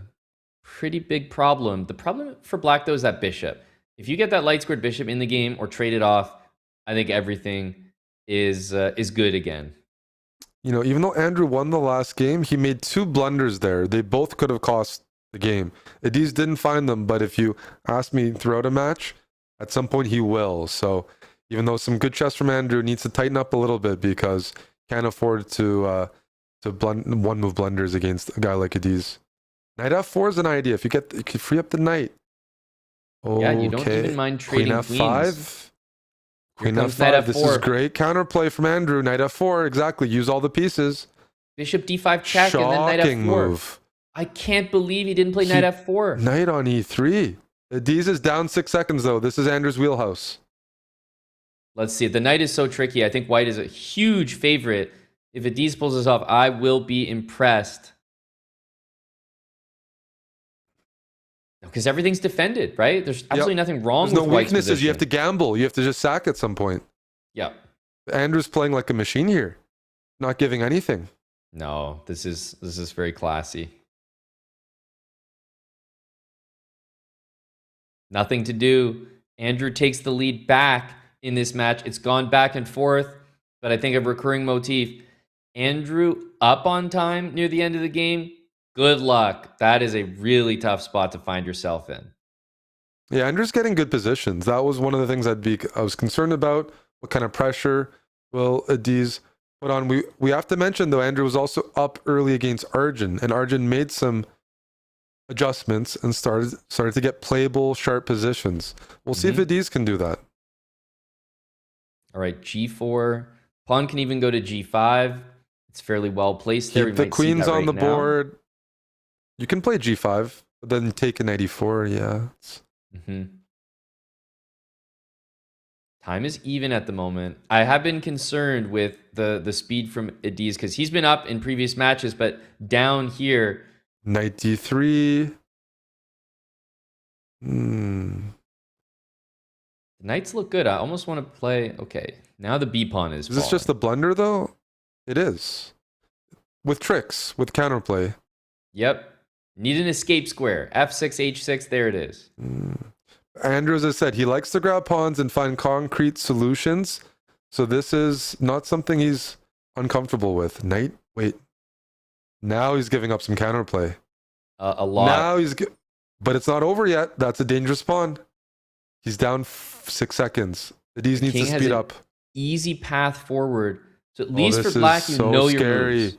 pretty big problem. The problem for black, though, is that bishop. If you get that light squared bishop in the game or trade it off, I think everything is good again. Even though Andrew won the last game, he made 2 blunders there. They both could have cost the game. Adiz didn't find them, but if you ask me throughout a match, at some point he will. So even though some good chess from Andrew, needs to tighten up a little bit because can't afford to one-move blunders against a guy like Adiz. Knight f4 is an idea. If you could free up the knight. Okay. Yeah, you don't even mind trading Queen f5. queens. Queen comes knight f5. This is f4. great counterplay from Andrew. Knight f4. Exactly. Use all the pieces. Bishop d5 check and then knight Shocking f4. move. I can't believe he didn't play knight f4. Knight on e3. Adiz is down 6 seconds though. This is Andrew's wheelhouse. Let's see. The knight is so tricky. I think white is a huge favorite If Adiz pulls this off, I will be impressed. Because everything's defended, right? There's absolutely nothing wrong There's with no White's weaknesses. position. You have to gamble. You have to just sack at some point. Yeah. Andrew's playing like a machine here, not giving anything. No, this is very classy. Nothing to do. Andrew takes the lead back in this match. It's gone back and forth, but I think a recurring motif. Andrew up on time near the end of the game. Good luck. That is a really tough spot to find yourself in. Yeah, Andrew's getting good positions. That was one of the things I was concerned about. What kind of pressure will Adiz put on? We have to mention, though, Andrew was also up early against Arjun, and Arjun made some adjustments and started to get playable, sharp positions. We'll see if Adiz can do that. All right, G4. Pawn can even go to G5. It's fairly well placed there. Keep the queens on the board. You can play G5, but then take an 84. Yeah. Time is even at the moment. I have been concerned with the speed from Adiz because he's been up in previous matches, but down here. Knight D3. The knights look good. I almost want to play. Okay, now the B pawn is. Is this just a blunder, though? It is. With tricks, with counterplay. Yep. Need an escape square. F6, H6. There it is. Andrew, as I said, he likes to grab pawns and find concrete solutions. So this is not something he's uncomfortable with. Knight, wait. Now he's giving up some counterplay. A lot. Now but it's not over yet. That's a dangerous pawn. He's down 6 seconds. Adiz needs to speed up. Easy path forward. So at least this for black, is you so know scary. your moves.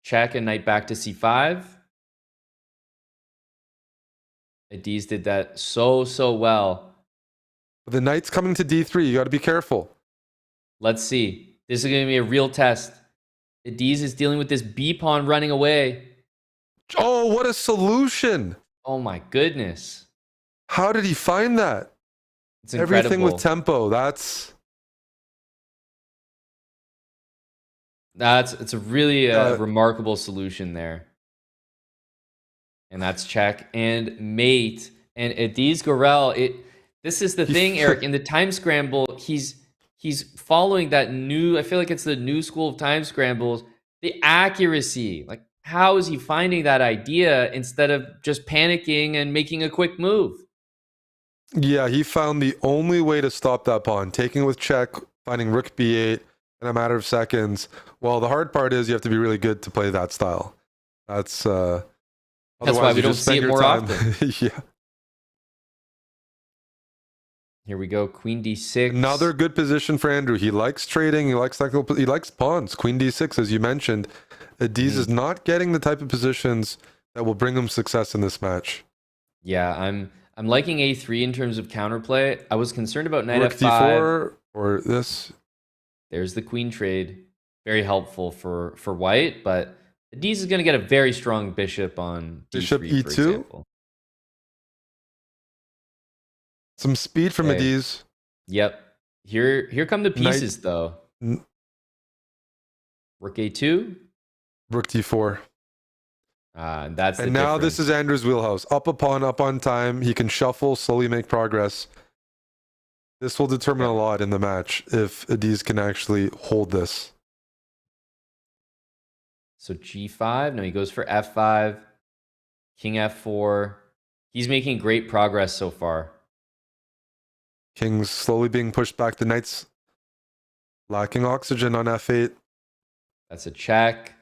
Check and knight back to C5. Adiz did that so well. The knight's coming to D3. You got to be careful. Let's see. This is going to be a real test. Adiz is dealing with this B pawn running away. Oh, what a solution. Oh my goodness. How did he find that? It's incredible. Everything with tempo. It's a really remarkable solution there. And that's check and mate. And Adiz Gurel, this is the thing, Eric. In the time scramble, he's following that new, I feel like it's the new school of time scrambles, the accuracy. Like, how is he finding that idea instead of just panicking and making a quick move? Yeah, he found the only way to stop that pawn, taking with check, finding rook b8 in a matter of seconds. Well, the hard part is you have to be really good to play that style. That's why we don't see it more often. Yeah. Here we go, Queen D6. Another good position for Andrew. He likes trading. He likes pawns. Queen D6, as you mentioned. Adiz is not getting the type of positions that will bring him success in this match. Yeah, I'm liking A3 in terms of counterplay. I was concerned about knight Rook F5. D4 or this. There's the queen trade. Very helpful for white, but Adiz is going to get a very strong bishop on D3, Bishop E2. for example. Some speed from Adiz. Yep. Here come the pieces, though. Rook A2. Rook D4. That's the and now difference. this is Andrew's wheelhouse. Up a pawn, up on time. He can shuffle, slowly make progress. This will determine a lot in the match if Adiz can actually hold this. So G5. No, he goes for F5. King F4. He's making great progress so far. King's slowly being pushed back. The knight's lacking oxygen on F8. That's a check.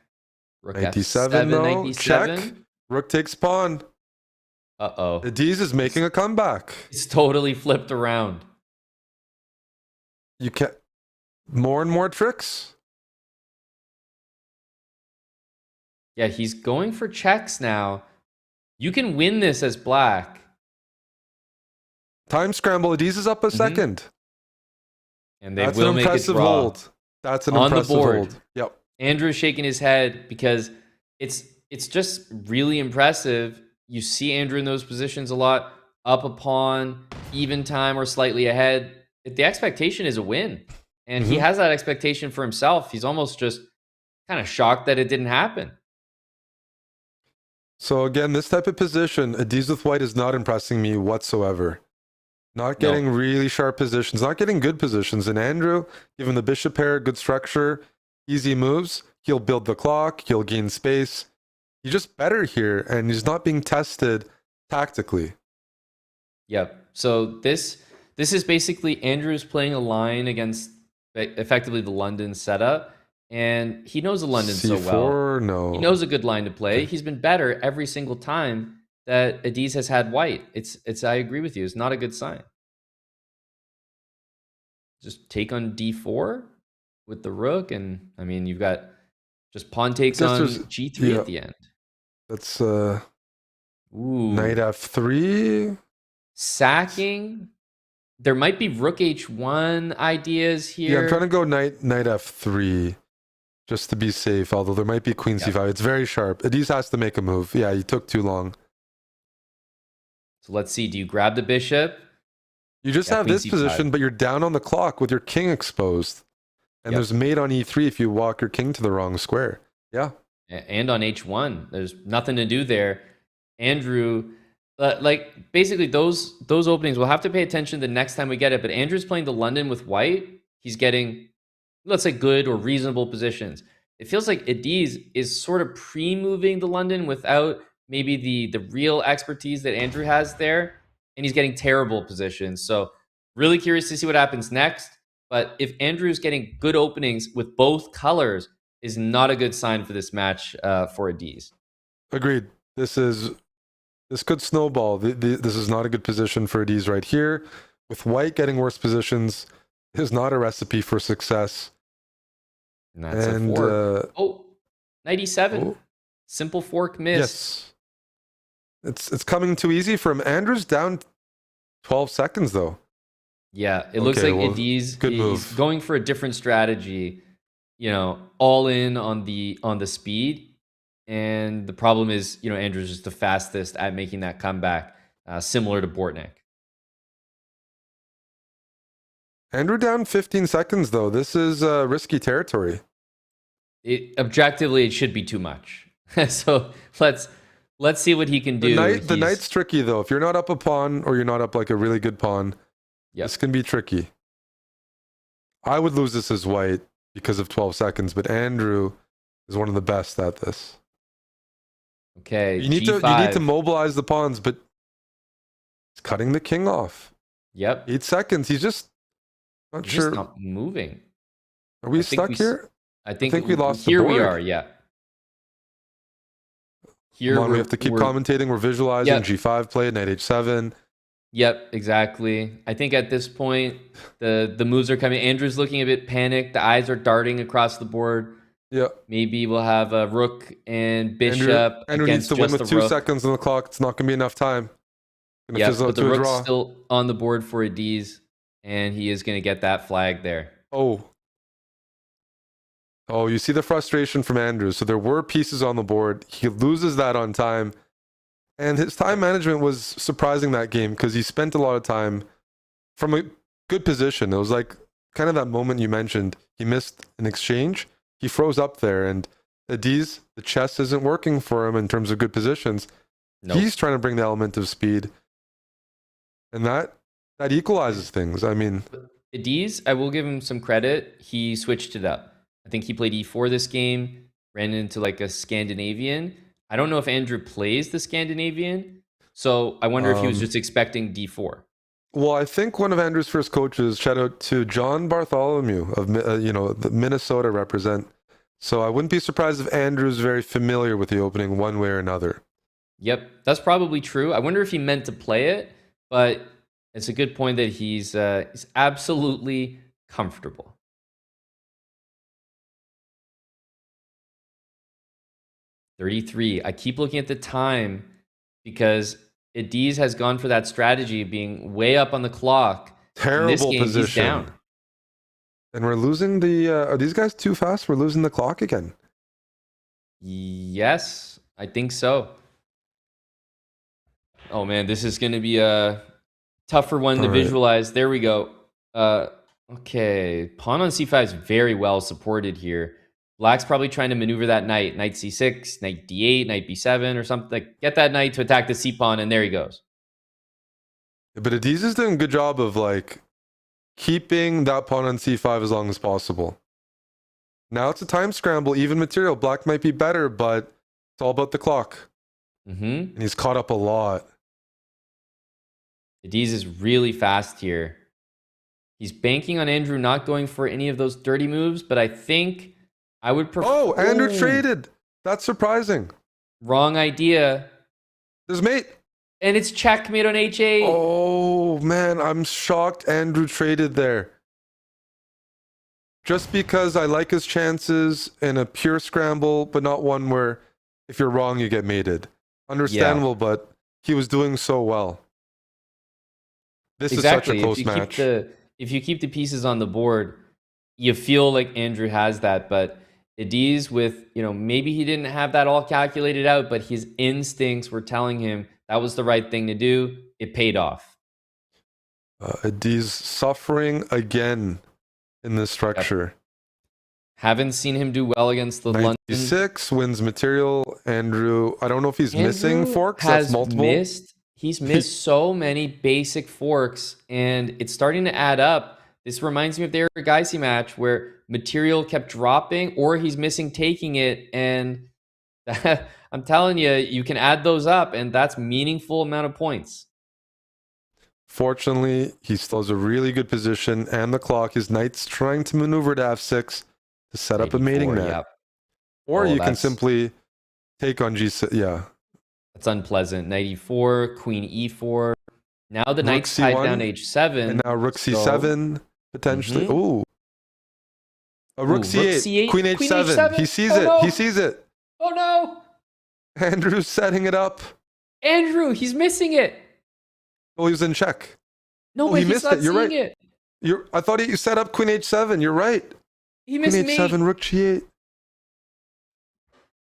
Rook Knight F7, D7, no. Knight D7. Check. Rook takes pawn. Uh-oh. Adiz is making a comeback. It's totally flipped around. You can't... More and more tricks. Yeah, he's going for checks now. You can win this as black. Time scramble. Adiz is up a second. And they That's will an make it impressive draw. hold. That's an on impressive the board. hold. Yep. Andrew's shaking his head because it's just really impressive. You see Andrew in those positions a lot. Up a pawn, even time or slightly ahead. The expectation is a win. And he has that expectation for himself. He's almost just kind of shocked that it didn't happen. So again, this type of position, Adiz with white is not impressing me whatsoever. Not getting really sharp positions, not getting good positions. And Andrew, given the bishop pair, good structure, easy moves, he'll build the clock, he'll gain space. He's just better here, and he's not being tested tactically. Yep. So this is basically Andrew's playing a line against effectively the London setup, and he knows the London so well. No. He knows a good line to play. He's been better every single time that Adiz has had white. It's I agree with you. It's not a good sign. Just take on d4 with the rook, and I mean you've got just pawn takes on g3 at the end. That's knight f3. Sacking. There might be rook h1 ideas here. Yeah, I'm trying to go knight f3 just to be safe, although there might be queen c5. It's very sharp. Adiz has to make a move. Yeah, he took too long. So let's see. Do you grab the bishop? You just have this position, but you're down on the clock with your king exposed. And there's mate on e3 if you walk your king to the wrong square. Yeah. And on h1. There's nothing to do there. Andrew, like basically those openings, we'll have to pay attention the next time we get it. But Andrew's playing the London with white. He's getting, let's say, good or reasonable positions. It feels like Adiz is sort of pre-moving the London without maybe the real expertise that Andrew has there. And he's getting terrible positions. So really curious to see what happens next. But if Andrew's getting good openings with both colors, is not a good sign for this match for Adiz. Agreed. This could snowball. This is not a good position for Adiz right here. With white getting worse positions is not a recipe for success. And that's a fork. Knight e7. Simple fork miss. Yes. It's coming too easy for him. Andrew's down 12 seconds though. Yeah, it looks like Adiz is going for a different strategy, all in on the speed. And the problem is, Andrew's just the fastest at making that comeback, similar to Bortnik. Andrew down 15 seconds though. This is risky territory. Objectively, it should be too much. So let's see what he can do. The knight's tricky though. If you're not up a pawn or you're not up like a really good pawn, this can be tricky. I would lose this as white because of 12 seconds, but Andrew is one of the best at this. Okay, you need to mobilize the pawns, but he's cutting the king off. Yep. 8 seconds. He's just not sure. Just not moving. Are we stuck here? I think we lost here. The board. We are. Yeah. Here we have to keep commentating. We're visualizing g5 play, knight h7. Yep, exactly. I think at this point, the moves are coming. Andrew's looking a bit panicked. The eyes are darting across the board. Yeah. Maybe we'll have a rook and bishop. Andrew needs to win with 2 seconds on the clock. It's not going to be enough time. Yeah, but the rook's still on the board for Adiz, and he is going to get that flag there. Oh, you see the frustration from Andrew. So there were pieces on the board. He loses that on time. And his time management was surprising that game because he spent a lot of time from a good position. It was like kind of that moment you mentioned. He missed an exchange. He froze up there. And Adiz, the chess isn't working for him in terms of good positions. Nope. He's trying to bring the element of speed. And that equalizes things. I mean, Adiz, I will give him some credit. He switched it up. I think he played e4 this game, ran into like a Scandinavian. I don't know if Andrew plays the Scandinavian, so I wonder if he was just expecting d4. Well, I think one of Andrew's first coaches, shout out to John Bartholomew of the Minnesota represent. So I wouldn't be surprised if Andrew's very familiar with the opening one way or another. Yep, that's probably true. I wonder if he meant to play it, but it's a good point that he's absolutely comfortable. .33. I keep looking at the time because Adiz has gone for that strategy of being way up on the clock. Terrible this game, position. He's down. And we're losing are these guys too fast? We're losing the clock again. Yes, I think so. Oh man, this is going to be a tougher one to visualize. There we go. Okay, pawn on c5 is very well supported here. Black's probably trying to maneuver that knight. Knight c6, knight d8, knight b7 or something. Like, get that knight to attack the c-pawn, and there he goes. But Adiz is doing a good job of like keeping that pawn on c5 as long as possible. Now it's a time scramble, even material. Black might be better, but it's all about the clock. And he's caught up a lot. Adiz is really fast here. He's banking on Andrew not going for any of those dirty moves, but I think I would prefer... Oh, Andrew traded. That's surprising. Wrong idea. There's mate. And it's checkmate on h8. Oh, man, I'm shocked Andrew traded there. Just because I like his chances in a pure scramble, but not one where if you're wrong, you get mated. Understandable, but he was doing so well. This is such a close match. If you keep the pieces on the board, you feel like Andrew has that, but Adiz with, maybe he didn't have that all calculated out, but his instincts were telling him that was the right thing to do. It paid off. Adiz suffering again in this structure. Yep. Haven't seen him do well against the London. 96 wins material. Andrew, I don't know if he's missing forks. That's multiple. He's missed so many basic forks, and it's starting to add up. This reminds me of the Erigaisi match where material kept dropping, or he's missing taking it, and I'm telling you, you can add those up, and that's meaningful amount of points. Fortunately, he still has a really good position, and the clock. His knight's trying to maneuver to f6 to set up a mating net. Yep. Or you can simply take on g6. Yeah. That's unpleasant. Knight e4, queen e4. Now the knight's tied down to h7. And now rook c7, potentially. Ooh. A rook c8, queen h7. He sees it. No. He sees it. Oh, no. Andrew's setting it up. Andrew, he's missing it. Oh, he was in check. No, but he missed it. You're right. I thought you set up queen h7. You're right. He missed queen h7, rook g8.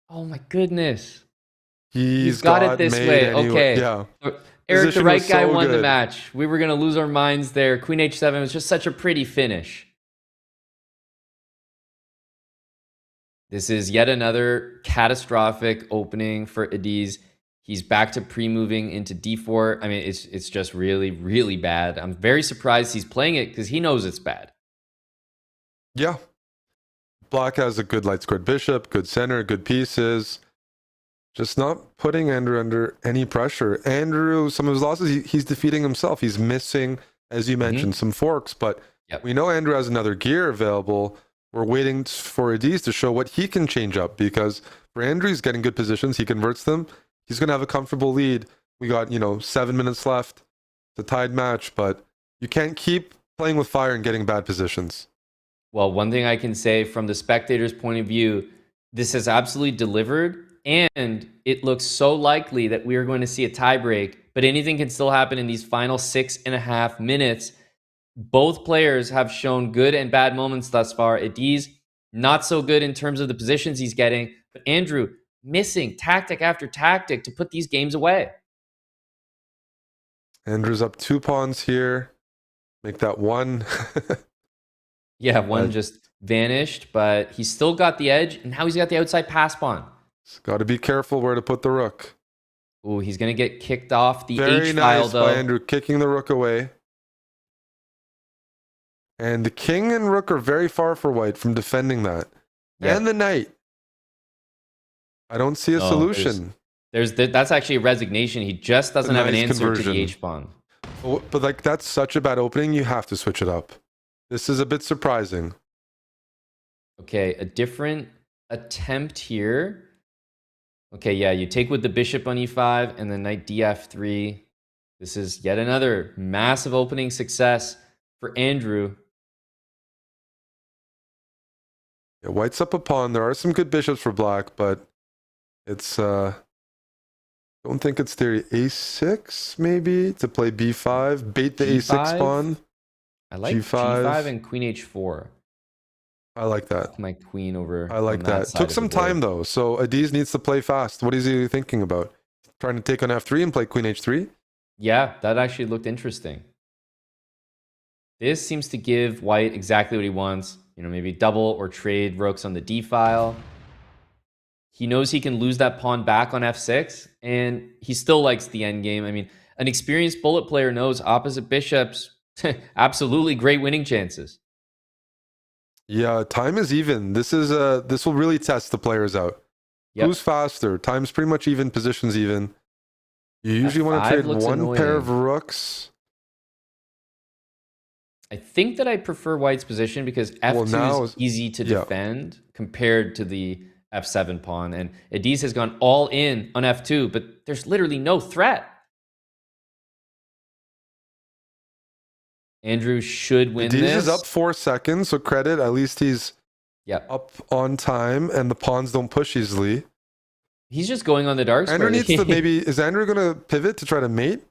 Oh, my goodness. He's got it this way. Anyway. Okay. Yeah. Eric, the right guy won the match. We were going to lose our minds there. Queen h7 was just such a pretty finish. This is yet another catastrophic opening for Adiz. He's back to pre-moving into d4. I mean, it's just really, really bad. I'm very surprised he's playing it because he knows it's bad. Yeah. Black has a good light squared bishop, good center, good pieces. Just not putting Andrew under any pressure. Andrew, some of his losses, he's defeating himself. He's missing, as you mentioned, some forks. But we know Andrew has another gear available. We're waiting for Adiz to show what he can change up. Because for Andrew, he's getting good positions. He converts them. He's going to have a comfortable lead. We got, 7 minutes left. It's a tied match. But you can't keep playing with fire and getting bad positions. Well, one thing I can say from the spectator's point of view, this has absolutely delivered. And it looks so likely that we are going to see a tiebreak, but anything can still happen in these final 6.5 minutes. Both players have shown good and bad moments thus far. Adiz, not so good in terms of the positions he's getting, but Andrew missing tactic after tactic to put these games away. Andrew's up 2 pawns here. Make that 1. Yeah, 1 just vanished, but he's still got the edge, and now he's got the outside pass pawn. Got to be careful where to put the rook. Ooh, he's going to get kicked off the Very H-file, nice though. by Andrew, kicking the rook away. And the king and rook are very far for white from defending that. Yep. And the knight. I don't see a solution. That's actually a resignation. He just doesn't have an answer to the H-pawn. But that's such a bad opening, you have to switch it up. This is a bit surprising. Okay, a different attempt here. Okay, yeah, you take with the bishop on e5 and then knight df3. This is yet another massive opening success for Andrew. Yeah, white's up a pawn. There are some good bishops for black, but it's don't think it's theory. A6 maybe to play b5, bait the a6 pawn. I like g5 and queen h4. I like that. My queen over. I like that. Took some time though, so Adiz needs to play fast. What is he thinking about? Trying to take on f3 and play queen h3? Yeah, that actually looked interesting. This seems to give white exactly what he wants. You know, maybe double or trade rooks on the d file. He knows he can lose that pawn back on f6, and he still likes the endgame. I mean, an experienced bullet player knows opposite bishops, absolutely great winning chances. Yeah, time is even. This will really test the players out. Yep. Who's faster? Time's pretty much even, position's even. You usually want to F5 trade looks one pair of annoying. rooks. I think that I prefer white's position because f2 is easy to defend compared to the f7 pawn. And Ediz has gone all in on f2, but there's literally no threat. Andrew should win Ediz this. is up 4 seconds, so credit. At least he's up on time, and the pawns don't push easily. He's just going on the dark square. Andrew needs to maybe... Is Andrew going to pivot to try to mate?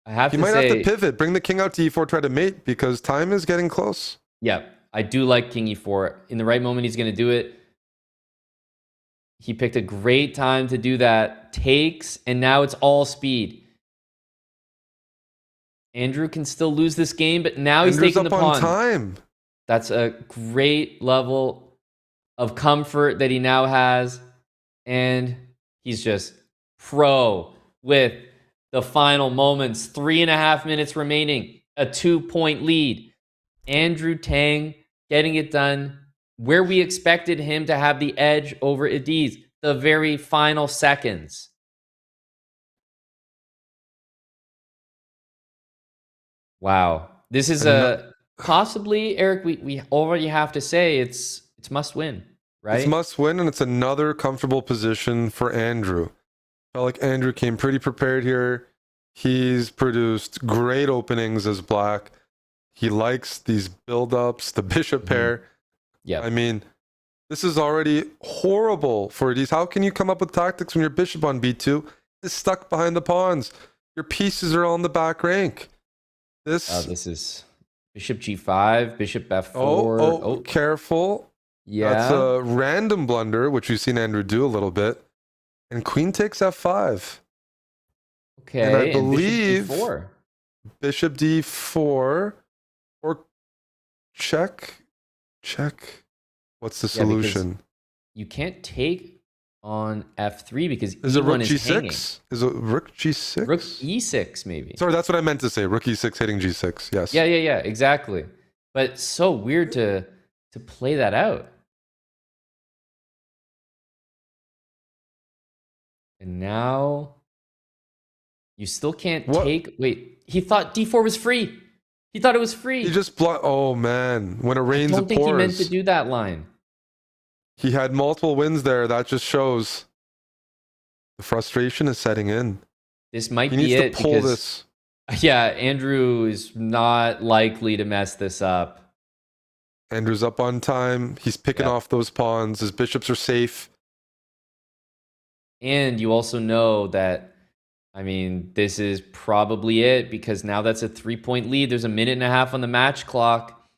He might have to pivot, bring the king out to e4, try to mate, because time is getting close. Yeah, I do like king e4. In the right moment, he's going to do it. He picked a great time to do that. Takes, and now it's all speed. Andrew can still lose this game, but now he's taking the pawn. On time. That's a great level of comfort that he now has. And he's just pro with the final moments. 3.5 minutes remaining. A 2-point lead. Andrew Tang getting it done where we expected him to have the edge over Ediz. The very final seconds. Wow. This is possibly, Eric, we already have to say it's must win, right? It's must win, and it's another comfortable position for Andrew. Felt like Andrew came pretty prepared here. He's produced great openings as black. He likes these build-ups, the bishop pair. Yeah. I mean, this is already horrible for Ediz. How can you come up with tactics when your bishop on b2 is stuck behind the pawns? Your pieces are all in the back rank. This is bishop g5, bishop f4. Oh, careful. Yeah. That's a random blunder, which we've seen Andrew do a little bit. And queen takes f5. Okay. And I believe bishop d4. Bishop d4 or check. What's the solution? You can't take on f3 because is it rook g6? Hanging. Is it rook g6? Rook e6 maybe. Sorry, that's what I meant to say. Rook e6 hitting g6. Yes. Yeah, exactly. But it's so weird to play that out. And now you still can't take. Wait, he thought d4 was free. He thought it was free. He just blocked. Oh man, when it rains, it pours. I don't think he meant to do that line. He had multiple wins there. That just shows the frustration is setting in. This might he be needs it to pull because, yeah, Andrew is not likely to mess this up. Andrew's up on time. He's picking off those pawns. His bishops are safe. And you also know that, I mean, this is probably it because now that's a 3-point lead. There's a 1.5 minutes on the match clock.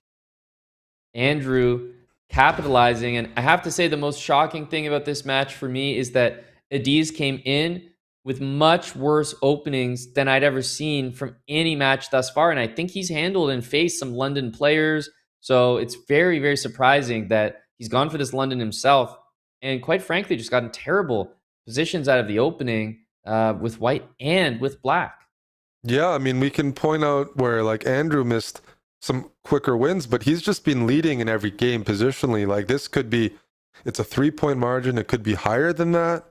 Andrew capitalizing. And I have to say the most shocking thing about this match for me is that Ediz came in with much worse openings than I'd ever seen from any match thus far. And I think he's handled and faced some London players. So it's very, very surprising that he's gone for this London himself. And quite frankly, just gotten terrible positions out of the opening with white and with black. Yeah, I mean, we can point out where like Andrew missed some quicker wins, but he's just been leading in every game positionally. Like this could be, it's a 3-point margin. It could be higher than that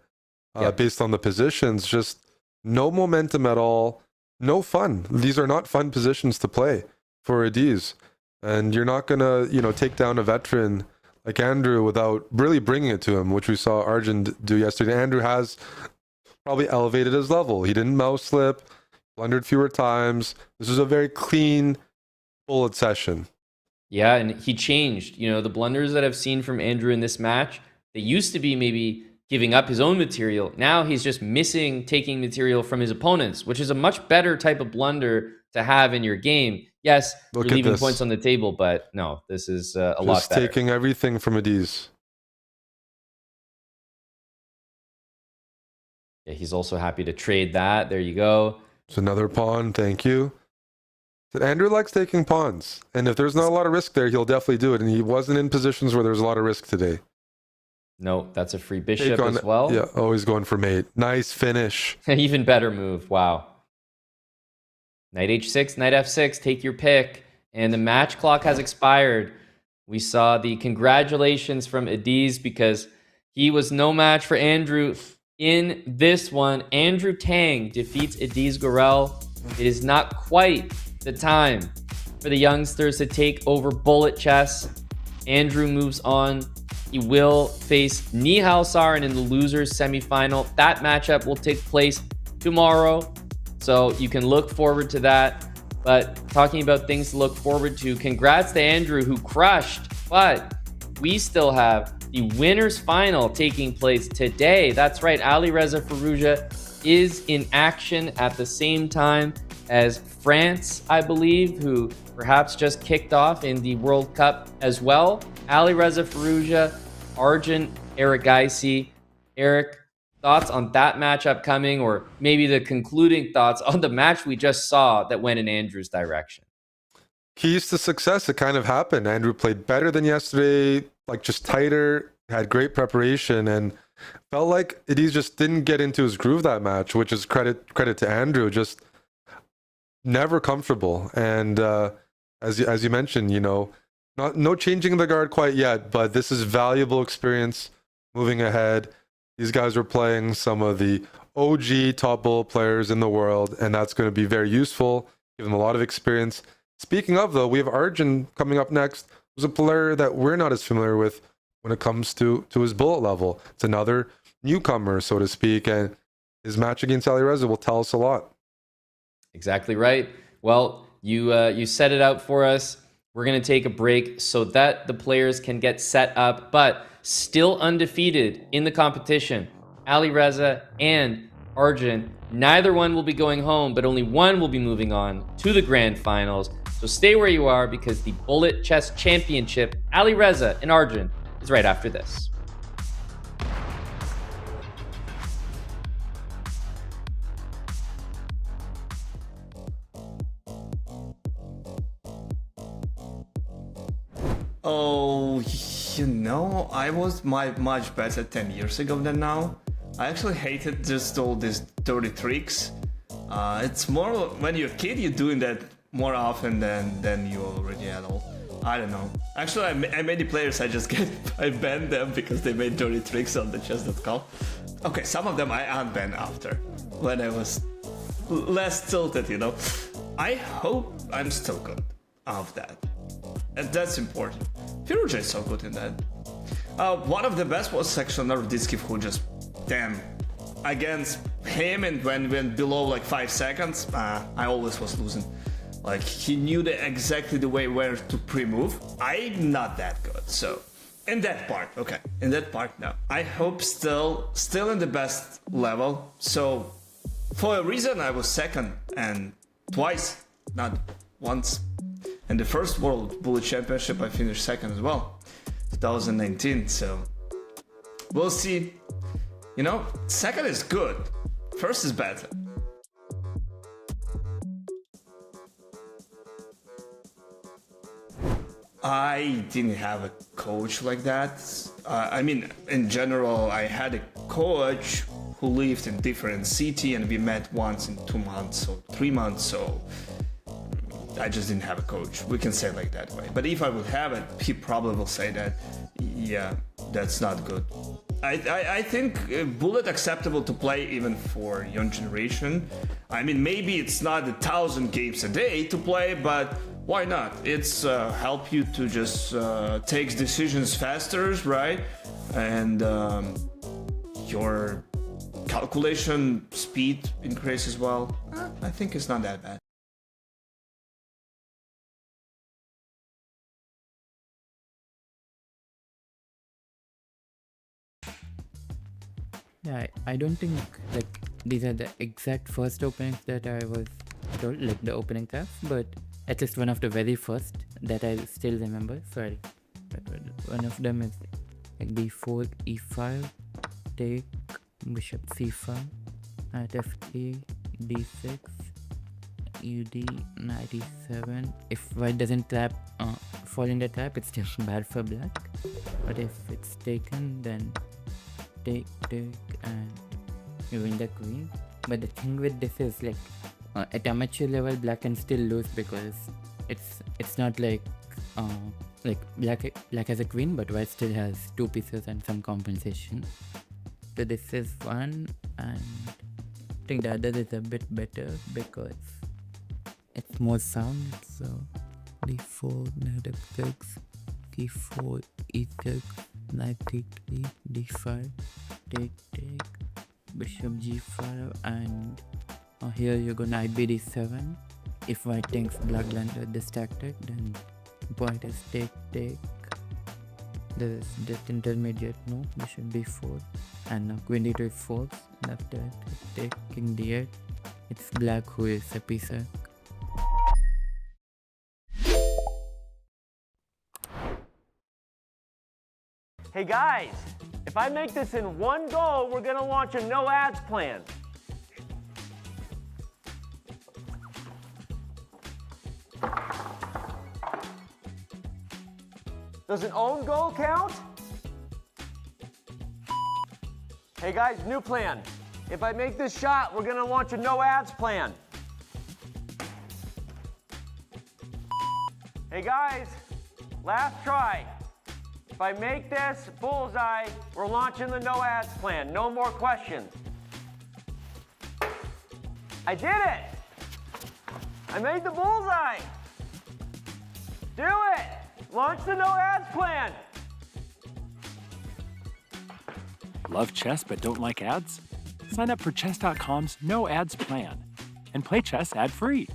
based on the positions. Just no momentum at all. No fun. These are not fun positions to play for Ediz. And you're not going to, take down a veteran like Andrew without really bringing it to him, which we saw Arjun do yesterday. Andrew has probably elevated his level. He didn't mouse slip, blundered fewer times. This was a very clean bullet session. Yeah, and he changed. The blunders that I've seen from Andrew in this match, they used to be maybe giving up his own material. Now he's just taking material from his opponents, which is a much better type of blunder to have in your game. Yes, you're leaving points on the table, but no, this is a lot just better. Taking everything from Ediz. Yeah, he's also happy to trade that. There you go. It's another pawn. Thank you. That Andrew likes taking pawns, and if there's not a lot of risk there, he'll definitely do it. And he wasn't in positions where there's a lot of risk today. No, that's a free bishop as well. Yeah, always going for mate. Nice finish. Even better move. Wow. Knight h6, knight f6, take your pick. And the match clock has expired. We saw the congratulations from Adiz because he was no match for Andrew in this one. Andrew Tang defeats Adiz Gurel. It is not quite the time for the youngsters to take over bullet chess. Andrew moves on. He will face Nihal Sarin in the losers semifinal. That matchup will take place tomorrow, so you can look forward to that. But talking about things to look forward to, congrats to Andrew who crushed, but we still have the winners final taking place today. That's right, Alireza Firouzja is in action at the same time as France, I believe, who perhaps just kicked off in the World Cup as well. Alireza Firouzja, Arjun, Erigaisi. Eric, thoughts on that match upcoming, or maybe the concluding thoughts on the match we just saw that went in Andrew's direction? Keys to success, it kind of happened. Andrew played better than yesterday, like just tighter, had great preparation, and felt like Adiz just didn't get into his groove that match, which is credit to Andrew. Just never comfortable. And as you mentioned, you know, no changing the guard quite yet, but this is valuable experience moving ahead. These guys are playing some of the OG top bullet players in the world, and that's going to be very useful, give them a lot of experience. Speaking of, though, we have Arjun coming up next, who's a player that we're not as familiar with when it comes to his bullet level. It's another newcomer, so to speak, and his match against Alireza will tell us a lot. Exactly right. Well, you set it out for us. We're going to take a break so that the players can get set up, but still undefeated in the competition. Alireza and Arjun, neither one will be going home, but only one will be moving on to the grand finals. So stay where you are because the Bullet Chess Championship, Alireza and Arjun, is right after this. Oh, you know, I was much better 10 years ago than now. I actually hated just all these dirty tricks. It's more when you're a kid, you're doing that more often than you already adult. I don't know. Actually, I made the players, I banned them because they made dirty tricks on the Chess.com. Okay, some of them I unbanned after, when I was less tilted, you know. I hope I'm still good of that. And that's important. Firouzja is so good in that. One of the best was actually Erdogmus, who just, damn, against him, and when went below like 5 seconds, I always was losing. Like, he knew exactly the way where to pre-move. I'm not that good, so in that part, okay, in that part, no. I hope still in the best level. So for a reason, I was second, and twice, not once. In the first World Bullet Championship, I finished second as well, 2019. So we'll see. You know, second is good. First is better. I didn't have a coach like that. I mean, in general, I had a coach who lived in different city, and we met once in 2 months or 3 months. So I just didn't have a coach. We can say it like that way. But if I would have it, he probably will say that, yeah, that's not good. I think Bullet acceptable to play even for young generation. I mean, maybe it's not 1,000 games a day to play, but why not? It's help you to just take decisions faster, right? And your calculation speed increases as well. I think it's not that bad. Yeah, I don't think like these are the exact first openings that I was told, like the opening class, but at least one of the very first that I still remember. Sorry, but one of them is like b4, e5, take, bishop c5, knight f3, d6, UD97. If white doesn't fall in the trap, it's still bad for black. But if it's taken, then take, and you win the queen. But the thing with this is like at amateur level, black can still lose because it's not like black has a queen, but white still has 2 pieces and some compensation. So this is one, and I think the other is a bit better because it's more sound. So d4, knight f6, d4, e6, knight d3, d5, take, bishop g5, and here you go knight bd7. If white thinks black lands with this tactic, then white is take. There is this intermediate move, bishop b4, and now queen d2 falls. And after take king d8, it's black who is a piece of. Hey guys, if I make this in one go, we're gonna launch a no ads plan. Does an own goal count? Hey guys, new plan. If I make this shot, we're gonna launch a no ads plan. Hey guys, last try. If I make this bullseye, we're launching the no ads plan. No more questions. I did it! I made the bullseye! Do it! Launch the no ads plan! Love chess but don't like ads? Sign up for Chess.com's no ads plan and play chess ad-free.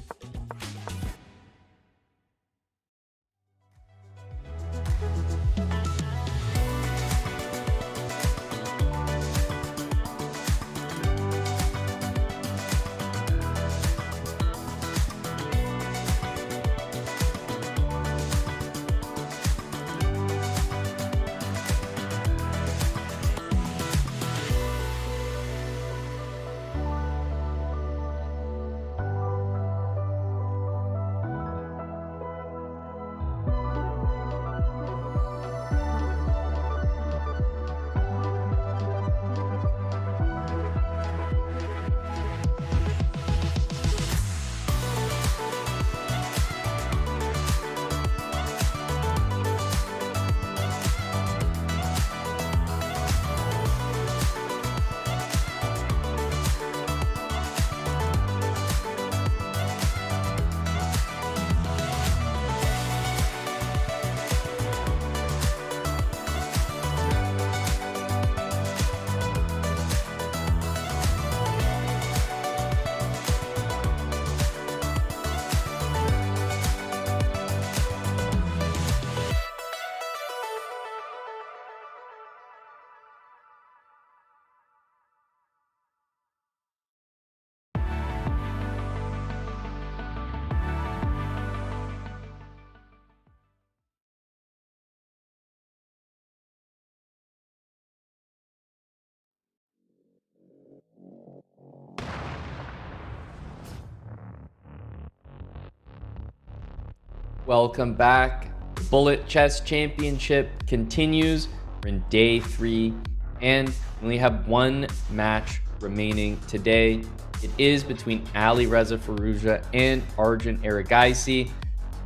Welcome back. The Bullet Chess Championship continues. We're in day 3, and we only have one match remaining today. It is between Alireza Firouzja and Arjun Erigaisi.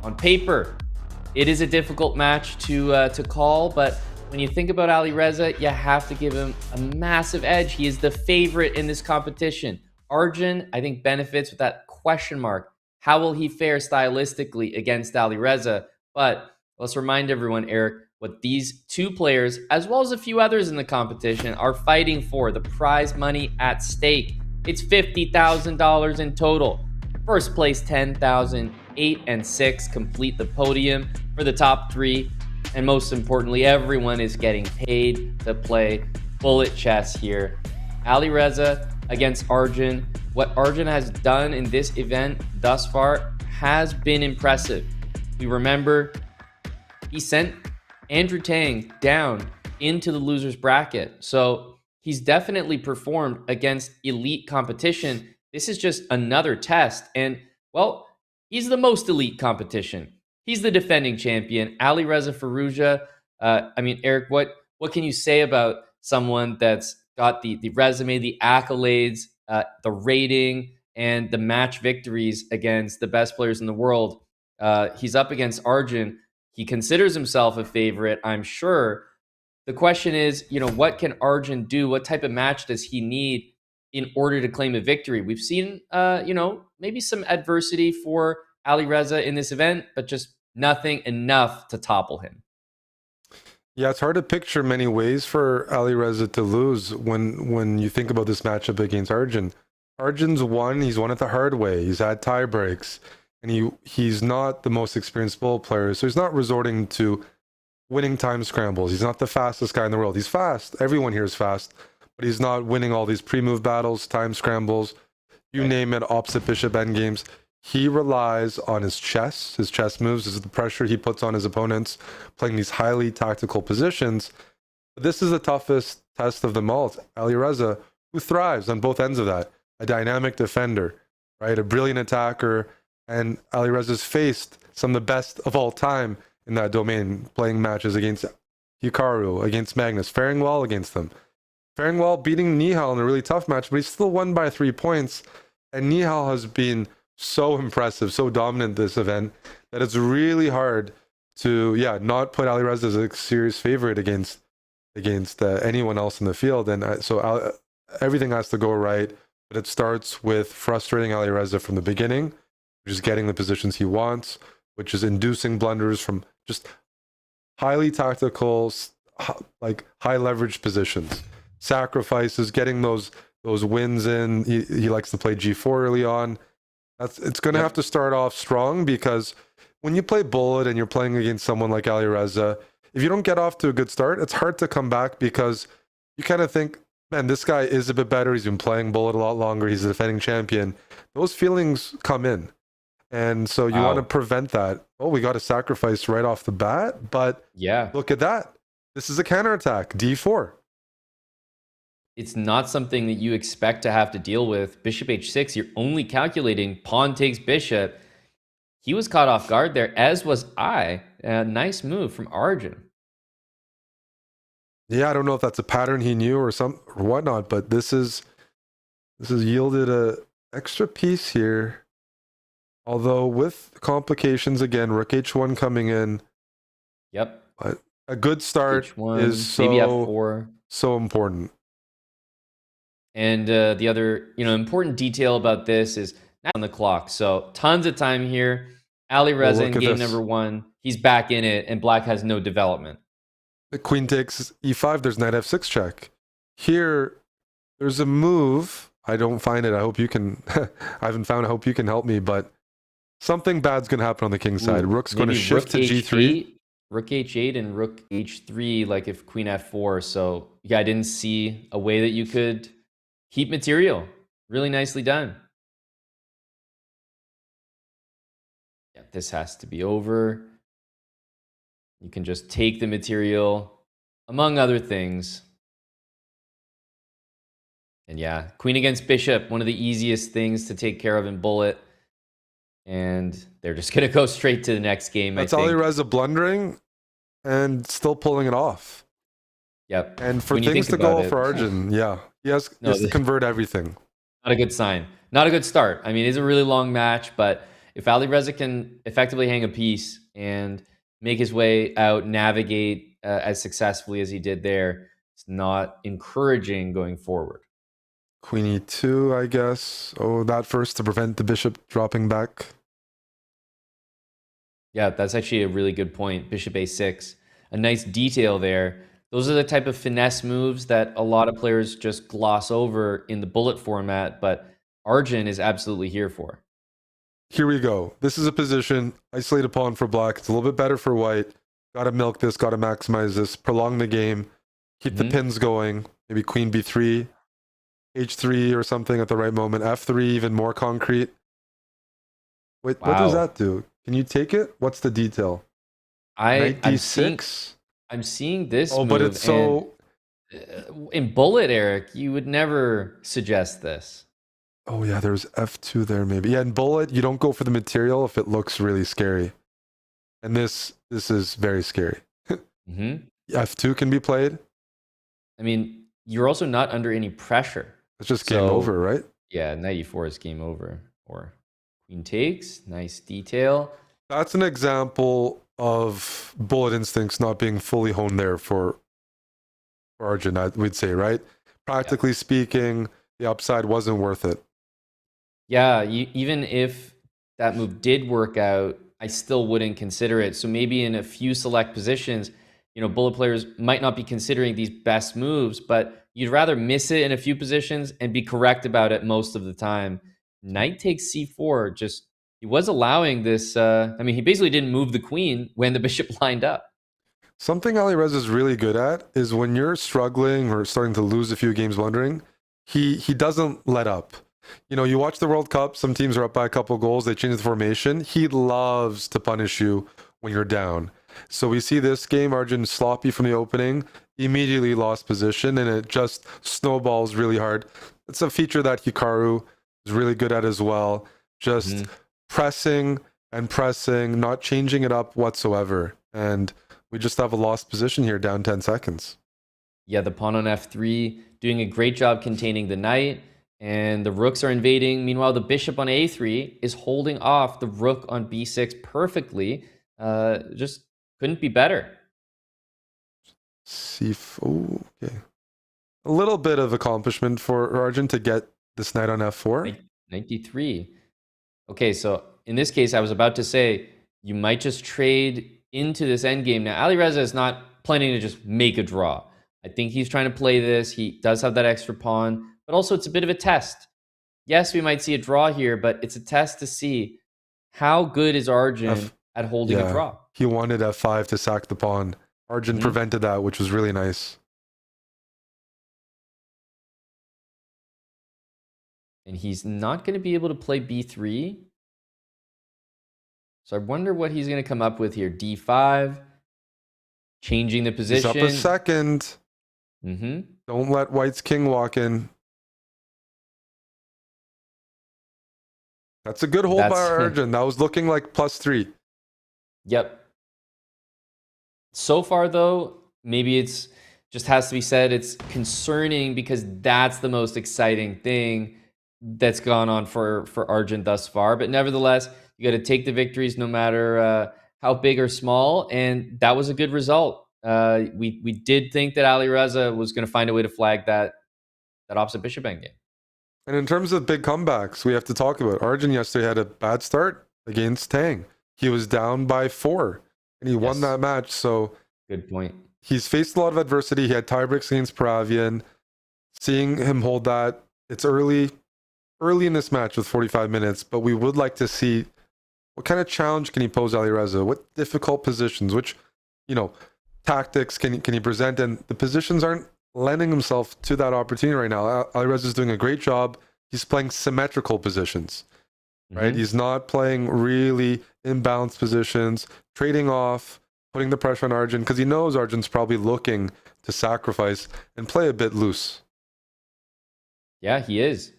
On paper, it is a difficult match to call, but when you think about Alireza, you have to give him a massive edge. He is the favorite in this competition. Arjun, I think, benefits with that question mark. How will he fare stylistically against Alireza? But let's remind everyone, Eric, what these two players, as well as a few others in the competition, are fighting for, the prize money at stake. It's $50,000 in total. First place, $10,000, 8 and 6 complete the podium for the top 3. And most importantly, everyone is getting paid to play bullet chess here. Alireza against Arjun. What Arjun has done in this event thus far has been impressive. We remember he sent Andrew Tang down into the loser's bracket. So he's definitely performed against elite competition. This is just another test. And Well, he's the most elite competition. He's the defending champion, Alireza Firouzja. I mean, Eric, what can you say about someone that's got the resume, the accolades, the rating, and the match victories against the best players in the world? He's up against Arjun. He considers himself a favorite, I'm sure. The question is, what can Arjun do? What type of match does he need in order to claim a victory? We've seen, maybe some adversity for Alireza in this event, but just nothing enough to topple him. Yeah, it's hard to picture many ways for Alireza to lose when you think about this matchup against Arjun. Arjun's won. He's won it the hard way. He's had tie breaks, and he's not the most experienced bull player, so he's not resorting to winning time scrambles. He's not the fastest guy in the world. He's fast. Everyone here is fast, but he's not winning all these pre-move battles, time scrambles, you name it, opposite bishop endgames. He relies on his chess moves. This is the pressure he puts on his opponents, playing these highly tactical positions. This is the toughest test of them all. It's Alireza, who thrives on both ends of that. A dynamic defender, right? A brilliant attacker. And Alireza's faced some of the best of all time in that domain, playing matches against Hikaru, against Magnus, faring well against them. Faring well, beating Nihal in a really tough match, but he still won by 3 points. And Nihal has been so impressive, so dominant this event, that it's really hard to not put Alireza as a serious favorite against anyone else in the field. And everything has to go right, but it starts with frustrating Alireza from the beginning, which is getting the positions he wants, which is inducing blunders from just highly tactical, like high leverage positions, sacrifices, getting those wins in. He likes to play G4 early on. It's going to have to start off strong, because when you play bullet and you're playing against someone like Alireza, if you don't get off to a good start, it's hard to come back, because you kind of think, man, this guy is a bit better. He's been playing bullet a lot longer. He's a defending champion. Those feelings come in. And so you want to prevent that. Oh, we got a sacrifice right off the bat. But look at that. This is a counterattack, D4. It's not something that you expect to have to deal with. Bishop H6, you're only calculating pawn takes bishop. He was caught off guard there, as was I. A nice move from Arjun. Yeah, I don't know if that's a pattern he knew or whatnot, but this has yielded a extra piece here. Although with complications again, Rook H1 coming in. Yep. But a good start H1, is maybe F4. So important. And the other, important detail about this is now on the clock. So tons of time here. Alireza in game number 1. He's back in it, and Black has no development. The queen takes E5. There's knight F6 check. Here, there's a move. I don't find it. I hope you can. I haven't found it. I hope you can help me. But something bad's going to happen on the king side. Rook's going to shift to G3. Rook H8 and Rook H3, like if Queen F4. So yeah, I didn't see a way that you could keep material. Really nicely done. Yeah, this has to be over. You can just take the material, among other things. And yeah, queen against bishop, one of the easiest things to take care of in bullet. And they're just going to go straight to the next game. That's Alireza blundering and still pulling it off. Yep. And for things to go for Arjun, he has to convert everything. Not a good sign. Not a good start. I mean, it's a really long match, but if Alireza can effectively hang a piece and make his way out, navigate as successfully as he did there, it's not encouraging going forward. Queen E2, I guess. Oh, that first to prevent the bishop dropping back. Yeah, that's actually a really good point. Bishop A6. A nice detail there. Those are the type of finesse moves that a lot of players just gloss over in the bullet format, but Arjun is absolutely here for. Here we go. This is a position. Isolate a pawn for black. It's a little bit better for white. Got to milk this. Got to maximize this. Prolong the game. Keep the pins going. Maybe queen B3. H3 or something at the right moment. F3, even more concrete. Wait, what does that do? Can you take it? What's the detail? Knight D6? I'm seeing this move. But it's so... in bullet, Eric, you would never suggest this. Oh yeah, there's F2 there maybe. Yeah, and bullet, you don't go for the material if it looks really scary. And this is very scary. Mm-hmm. F2 can be played. I mean, you're also not under any pressure. It's just game over, right? Yeah, knight e4 is game over. Or queen takes, nice detail. That's an example of bullet instincts not being fully honed there for Arjun, we'd say, right? Practically speaking, the upside wasn't worth it. Yeah, even if that move did work out, I still wouldn't consider it. So maybe in a few select positions, bullet players might not be considering these best moves, but you'd rather miss it in a few positions and be correct about it most of the time. Knight takes c4, he was allowing this. He basically didn't move the queen when the bishop lined up. Something Alireza is really good at is when you're struggling or starting to lose a few games wondering, he doesn't let up. You watch the World Cup, some teams are up by a couple goals, they change the formation. He loves to punish you when you're down. So we see this game, Arjun sloppy from the opening, immediately lost position, and it just snowballs really hard. It's a feature that Hikaru is really good at as well. Just pressing and pressing, not changing it up whatsoever. And we just have a lost position here, down 10 seconds. Yeah, the pawn on f3, doing a great job containing the knight, and the rooks are invading. Meanwhile, the bishop on a3 is holding off the rook on b6 perfectly. Just couldn't be better. C4, okay. A little bit of accomplishment for Arjun to get this knight on f4. Knight d3. Okay, so in this case, I was about to say, you might just trade into this endgame. Now, Alireza is not planning to just make a draw. I think he's trying to play this. He does have that extra pawn, but also it's a bit of a test. Yes, we might see a draw here, but it's a test to see how good is Arjun at holding a draw. He wanted f5 to sack the pawn. Arjun prevented that, which was really nice. And he's not going to be able to play b3. So I wonder what he's going to come up with here. d5, changing the position. He's up a second. Don't let white's king walk in. That's a good hold by Arjun. That was looking like +3. Yep. So far, though, maybe it's just has to be said, it's concerning because that's the most exciting thing that's gone on for Arjun thus far. But nevertheless, you got to take the victories no matter how big or small. And that was a good result. We did think that Alireza was going to find a way to flag that opposite bishop endgame. And in terms of big comebacks, we have to talk about Arjun yesterday had a bad start against Tang. He was down by 4 and he won that match. So good point. He's faced a lot of adversity. He had tiebreaks against Paravian. Seeing him hold that, it's early in this match with 45 minutes, but we would like to see what kind of challenge can he pose Alireza? What difficult positions, which, tactics can he present? And the positions aren't lending himself to that opportunity right now. Alireza is doing a great job. He's playing symmetrical positions, right? He's not playing really imbalanced positions, trading off, putting the pressure on Arjun, because he knows Arjun's probably looking to sacrifice and play a bit loose. Yeah, he is.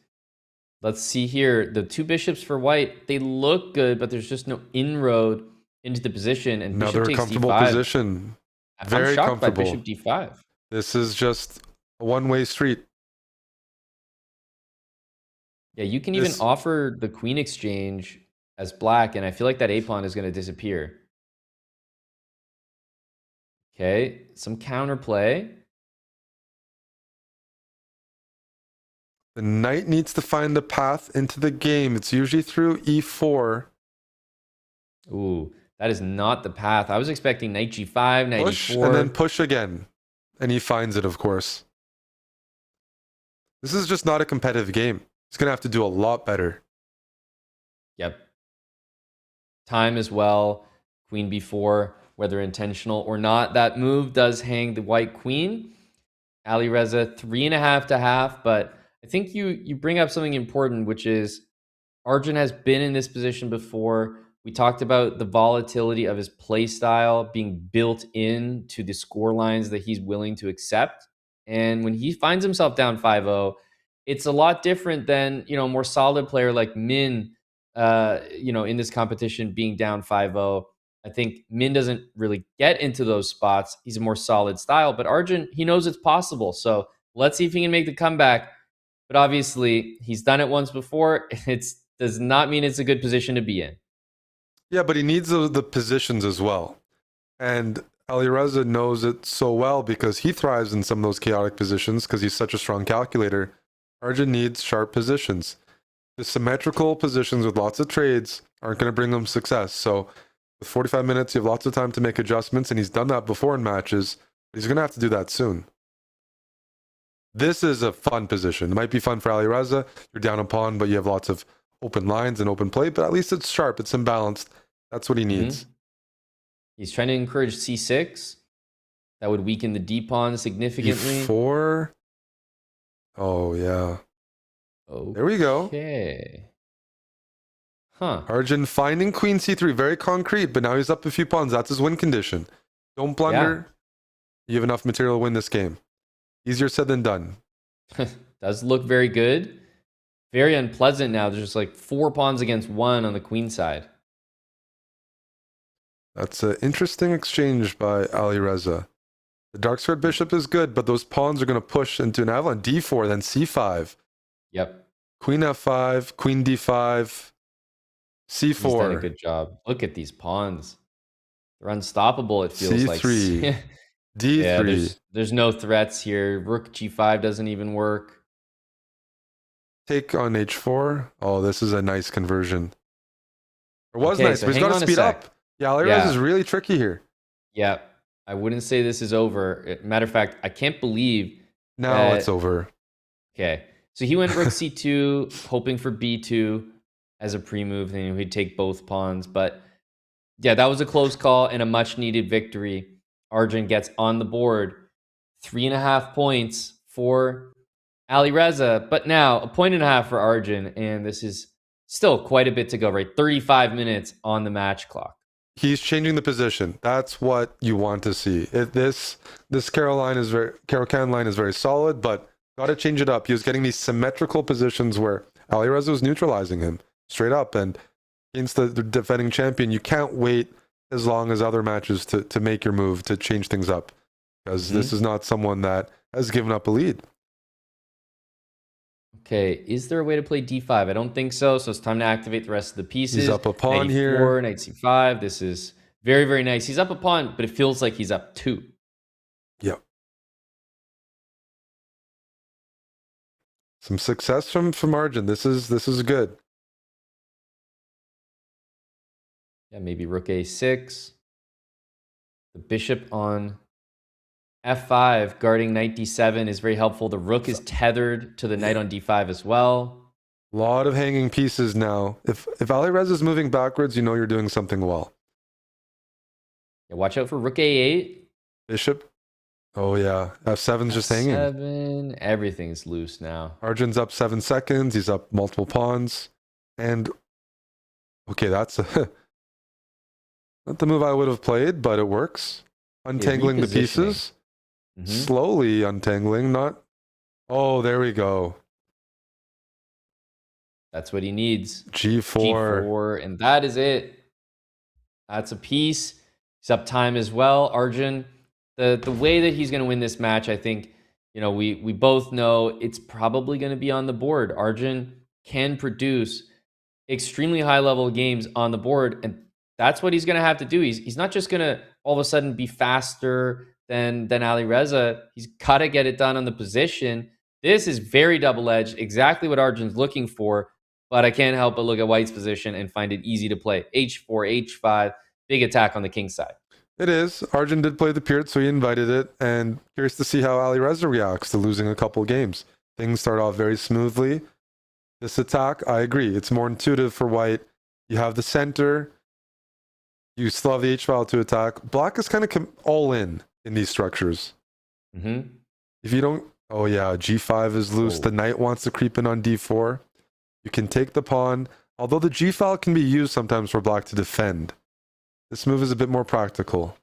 Let's see here. The two bishops for white, they look good, but there's just no inroad into the position. And another bishop takes comfortable d5. Position. Very I'm shocked comfortable. by bishop d5. This is just a one-way street. Yeah, you can even offer the queen exchange as black, and I feel like that a-pawn is going to disappear. Okay, some counterplay. The knight needs to find the path into the game. It's usually through e4. Ooh, that is not the path. I was expecting knight g5, knight Push, e4. and then push again. And he finds it, of course. This is just not a competitive game. He's going to have to do a lot better. Yep. Time as well. Queen b4, whether intentional or not. That move does hang the white queen. Alireza 3.5 to half, but I think you bring up something important, which is Arjun has been in this position before. We talked about the volatility of his play style being built into the score lines that he's willing to accept. And when he finds himself down 5-0, it's a lot different than, you know, a more solid player like Min, you know, in this competition being down 5-0. I think Min doesn't really get into those spots. He's a more solid style, but Arjun, he knows it's possible. So let's see if he can make the comeback. But obviously, he's done it once before. It does not mean it's a good position to be in. Yeah, but he needs the positions as well. And Alireza knows it so well because he thrives in some of those chaotic positions because he's such a strong calculator. Arjun needs sharp positions. The symmetrical positions with lots of trades aren't going to bring him success. So with 45 minutes, you have lots of time to make adjustments, and he's done that before in matches. He's going to have to do that soon. This is a fun position. It might be fun for Alireza. You're down a pawn, but you have lots of open lines and open play, but at least it's sharp. It's imbalanced. That's what he needs. He's trying to encourage c6. That would weaken the d pawn significantly. e4. Oh, yeah. Okay. There we go. Okay. Huh. Arjun finding queen c3. Very concrete, but now he's up a few pawns. That's his win condition. Don't blunder. You have enough material to win this game. Easier said than done. Does look very good. Very unpleasant now. There's just like 4 pawns against 1 on the queen side. That's an interesting exchange by Alireza. The dark squared bishop is good, but those pawns are going to push into an avalanche. d4, then c5. Yep. Queen f5, queen d5, c4. He's done a good job. Look at these pawns. They're unstoppable, it feels c3. like. d3. Yeah, there's no threats here. Rook g5 doesn't even work. Take on h4. Oh, this is a nice conversion. It was nice, so but he's got to speed up. Yeah, Alireza is really tricky here. Yeah, I wouldn't say this is over. Matter of fact, I can't believe now it's over. Okay, so he went rook c2, hoping for b2 as a pre-move. Then he'd take both pawns. But yeah, that was a close call and a much-needed victory. Arjun gets on the board. 3.5 points for Alireza, but now a 1.5 for Arjun, and this is still quite a bit to go, right? 35 minutes on the match clock. He's changing the position. That's what you want to see. This Carol line is very solid, but got to change it up. He was getting these symmetrical positions where Alireza was neutralizing him straight up, and against the defending champion, you can't wait as long as other matches to make your move, to change things up, because this is not someone that has given up a lead. Okay, is there a way to play d5? I don't think so, so it's time to activate the rest of the pieces. He's up a pawn knight here. e4, knight c5. This is very, very nice. He's up a pawn, but it feels like he's up 2. Yep. Some success from Arjun. This is good. Yeah, maybe rook a6. The bishop on f5 guarding knight d7 is very helpful. The rook is tethered to the knight on d5 as well. A lot of hanging pieces now. If Alireza is moving backwards, you know you're doing something well. Yeah, watch out for rook a8. Bishop. Oh yeah, f7's just hanging. F7, everything's loose now. Arjun's up 7 seconds. He's up multiple pawns, and okay, that's not the move I would have played, but it works. Untangling the pieces. Slowly untangling, not... Oh, there we go. That's what he needs. G4. And that is it. That's a piece. He's up time as well. Arjun, the way that he's going to win this match, I think, you know, we both know it's probably going to be on the board. Arjun can produce extremely high-level games on the board, and that's what he's going to have to do. He's not just going to all of a sudden be faster than Alireza. He's got to get it done on the position. This is very double-edged, exactly what Arjun's looking for, but I can't help but look at White's position and find it easy to play. H4, H5, big attack on the king side. It is. Arjun did play the Pirt, so he invited it, and curious to see how Alireza reacts to losing a couple games. Things start off very smoothly. This attack, I agree, it's more intuitive for White. You have the center. You still have the H-file to attack. Black is kind of all in these structures. If you don't... Oh yeah, G5 is loose. The knight wants to creep in on D4. You can take the pawn. Although the G-file can be used sometimes for Black to defend. This move is a bit more practical.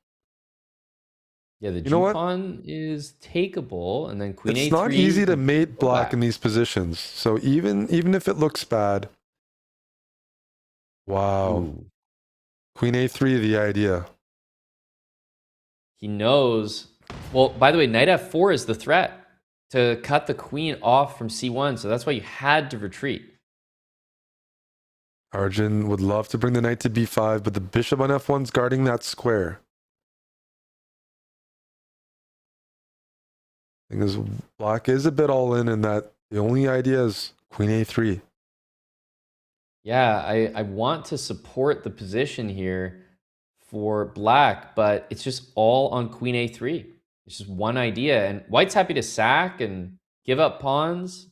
Yeah, the You know what? G-pawn is takeable, and then queen It's a3. not easy to mate go black back. in these positions. So even if it looks bad. Wow. Ooh. Queen a3, the idea. He knows. Well, by the way, knight f4 is the threat to cut the queen off from c1, so that's why you had to retreat. Arjun would love to bring the knight to b5, but the bishop on f1's guarding that square. Thing is, black is a bit all in that the only idea is queen a3. Yeah, I want to support the position here for black, but it's just all on queen a3. It's just one idea, and white's happy to sack and give up pawns.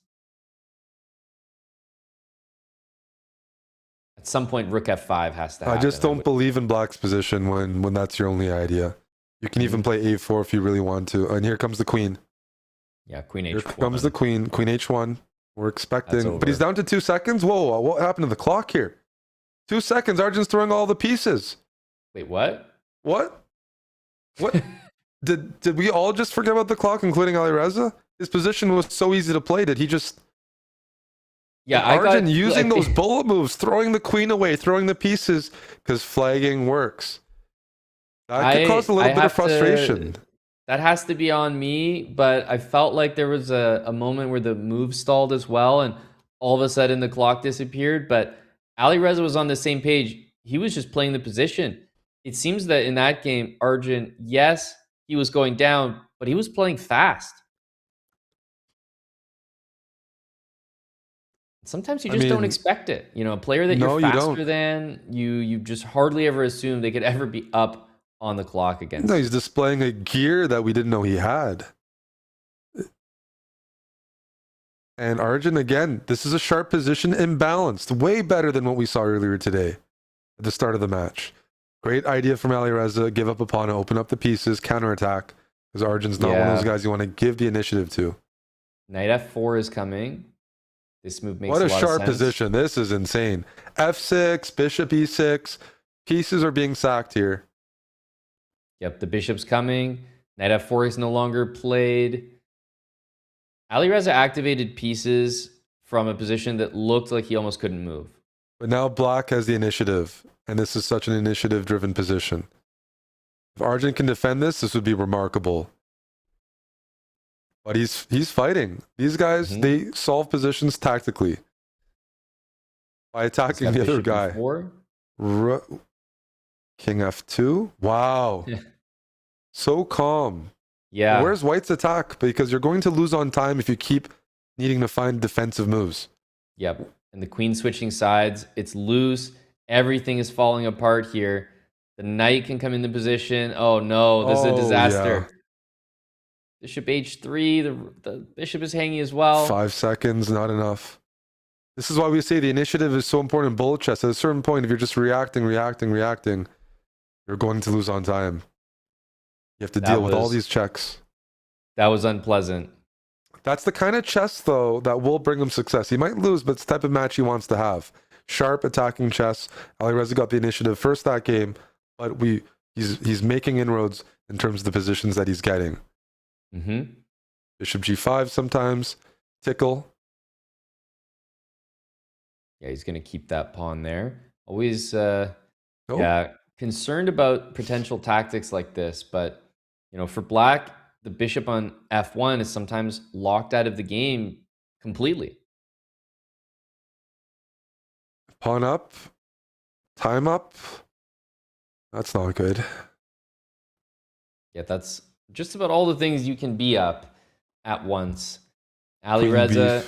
At some point, rook f5 has to happen. I just don't believe in black's position when that's your only idea. You can even play a4 if you really want to. And here comes the queen. Yeah, queen h1. Here comes the queen. Queen h1. We're That's expecting, over. but he's down to 2 seconds. Whoa, what happened to the clock here? 2 seconds. Arjun's throwing all the pieces. Wait, what? What? What? Did we all just forget about the clock, including Alireza? His position was so easy to play. Did he just? Yeah, And Arjun using I those think- bullet moves, throwing the queen away, throwing the pieces, because flagging works. That could cause a little bit of have to- frustration. That has to be on me, but I felt like there was a moment where the move stalled as well, and all of a sudden the clock disappeared. But Alireza was on the same page. He was just playing the position. It seems that in that game, Arjun, yes, he was going down, but he was playing fast. Sometimes you just don't expect it. You know, a player that No, you're you faster don't. than, you just hardly ever assume they could ever be up on the clock against. No, he's displaying a gear that we didn't know he had. And Arjun, again, this is a sharp position, imbalanced, way better than what we saw earlier today at the start of the match. Great idea from Alireza, give up a pawn, open up the pieces, counterattack, because Arjun's not one of those guys you want to give the initiative to. Knight f4 is coming. This move makes What a a lot sharp of sense. position. This is insane. f6, bishop e6, pieces are being sacked here. Yep, the bishop's coming. Knight f4 is no longer played. Alireza activated pieces from a position that looked like he almost couldn't move. But now black has the initiative, and this is such an initiative-driven position. If Arjun can defend this, this would be remarkable. But he's fighting. These guys, they solve positions tactically by attacking the other guy. King f2. Wow. So calm. Yeah. Where's white's attack? Because you're going to lose on time if you keep needing to find defensive moves. Yep. And the queen switching sides. It's loose. Everything is falling apart here. The knight can come into position. Oh no, this is a disaster. Yeah. Bishop h3. The bishop is hanging as well. 5 seconds, not enough. This is why we say the initiative is so important in bullet chess. At a certain point, if you're just reacting, you're going to lose on time. You have to deal with all these checks. That was unpleasant. That's the kind of chess, though, that will bring him success. He might lose, but it's the type of match he wants to have. Sharp attacking chess. Alireza got the initiative first that game, but he's making inroads in terms of the positions that he's getting. Bishop g5 sometimes. Tickle. Yeah, he's going to keep that pawn there. Always, concerned about potential tactics like this, but you know, for black, the bishop on f1 is sometimes locked out of the game completely. Pawn up. Time up. That's not good. Yeah, that's just about all the things you can be up at once. Alireza,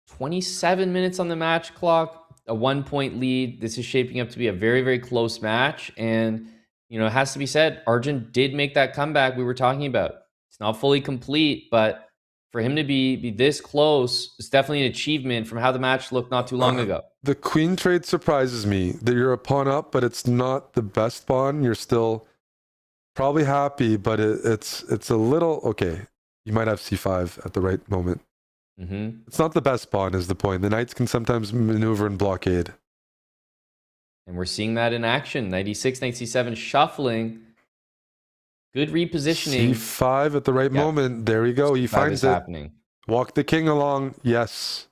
27 minutes on the match clock, a 1-point lead. This is shaping up to be a very, very close match. And, you know, it has to be said, Arjun did make that comeback we were talking about. It's not fully complete, but for him to be this close is definitely an achievement from how the match looked not too long ago. The queen trade surprises me. That you're a pawn up, but it's not the best pawn. You're still probably happy, but it's a little okay. You might have c5 at the right moment. It's not the best pawn is the point. The knights can sometimes maneuver and blockade. And we're seeing that in action. 96, 97 shuffling. Good repositioning. C5 at the right Yeah. moment. There we go. He C5 finds is it. happening. Walk the king along. Yes.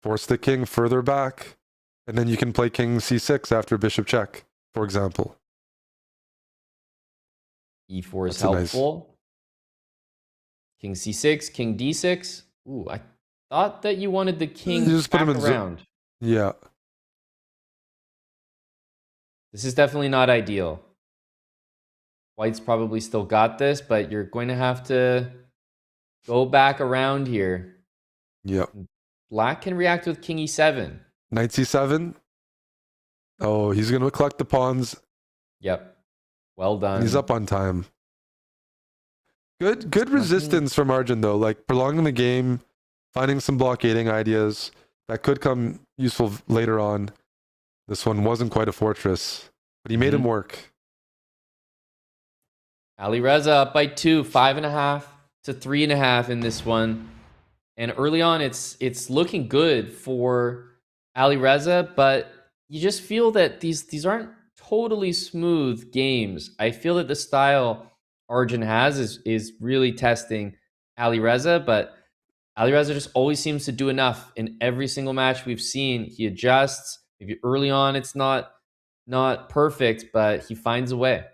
Force the king further back. And then you can play king c6 after bishop check, for example. E4 is That's a nice- helpful. King c6, king d6. Ooh, I thought that you wanted the king You just put back him in around. Yeah. This is definitely not ideal. White's probably still got this, but you're going to have to go back around here. Yep. Black can react with king e7. Knight c7. Oh, he's going to collect the pawns. Yep. Well done. And he's up on time. Good resistance from Arjun, though. Like prolonging the game, finding some blockading ideas that could come useful later on. This one wasn't quite a fortress, but he made him work. Alireza up by 2, 5.5 to 3.5 in this one. And early on, it's looking good for Alireza, but you just feel that these aren't totally smooth games. I feel that the style Arjun has is really testing Alireza, but Alireza just always seems to do enough in every single match we've seen. He adjusts. Maybe early on it's not perfect, but he finds a way.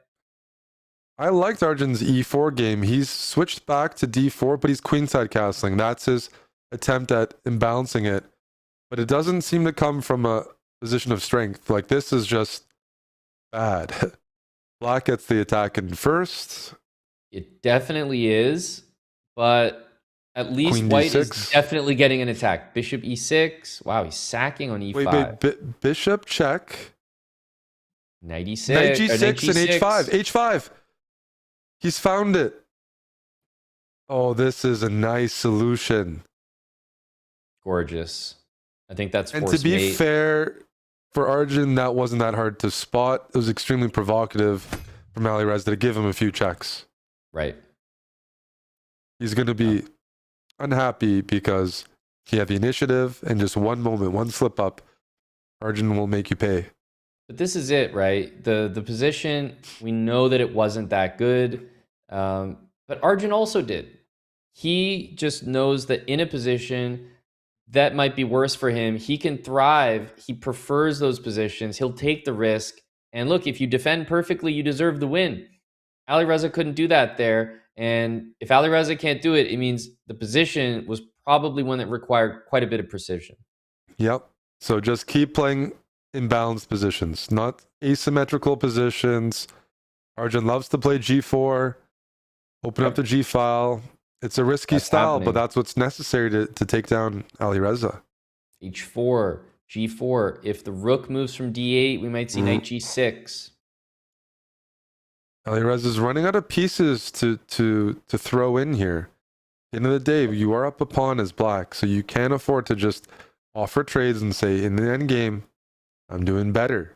I liked Arjun's e4 game. He's switched back to d4, but he's queenside castling. That's his attempt at imbalancing it. But it doesn't seem to come from a position of strength. Like, this is just bad. Black gets the attack in first. It definitely is, but at least Queen White d6. is definitely getting an attack. Bishop e6. Wow, he's sacking on e5. Wait, bishop check. Knight e6. Knight g6 knight and g6. h5. h5. He's found it. Oh, this is a nice solution. Gorgeous. I think that's And force to be mate. fair, for Arjun, that wasn't that hard to spot. It was extremely provocative from Alireza to give him a few checks. Right. He's going to be unhappy because he had the initiative and just one moment, one slip up, Arjun will make you pay. But this is it, right? The position, we know that it wasn't that good. But Arjun also did. He just knows that in a position that might be worse for him, he can thrive. He prefers those positions. He'll take the risk. And look, if you defend perfectly, you deserve the win. Alireza couldn't do that there. And if Alireza can't do it, it means the position was probably one that required quite a bit of precision. Yep. So just keep playing imbalanced positions, not asymmetrical positions. Arjun loves to play g4, open up the g file. It's a risky style, but that's what's necessary to take down Alireza. h4, g4. If the rook moves from d8, we might see knight g6. Alireza's running out of pieces to throw in here. At the end of the day, you are up a pawn as black, so you can't afford to just offer trades and say, in the end game, I'm doing better.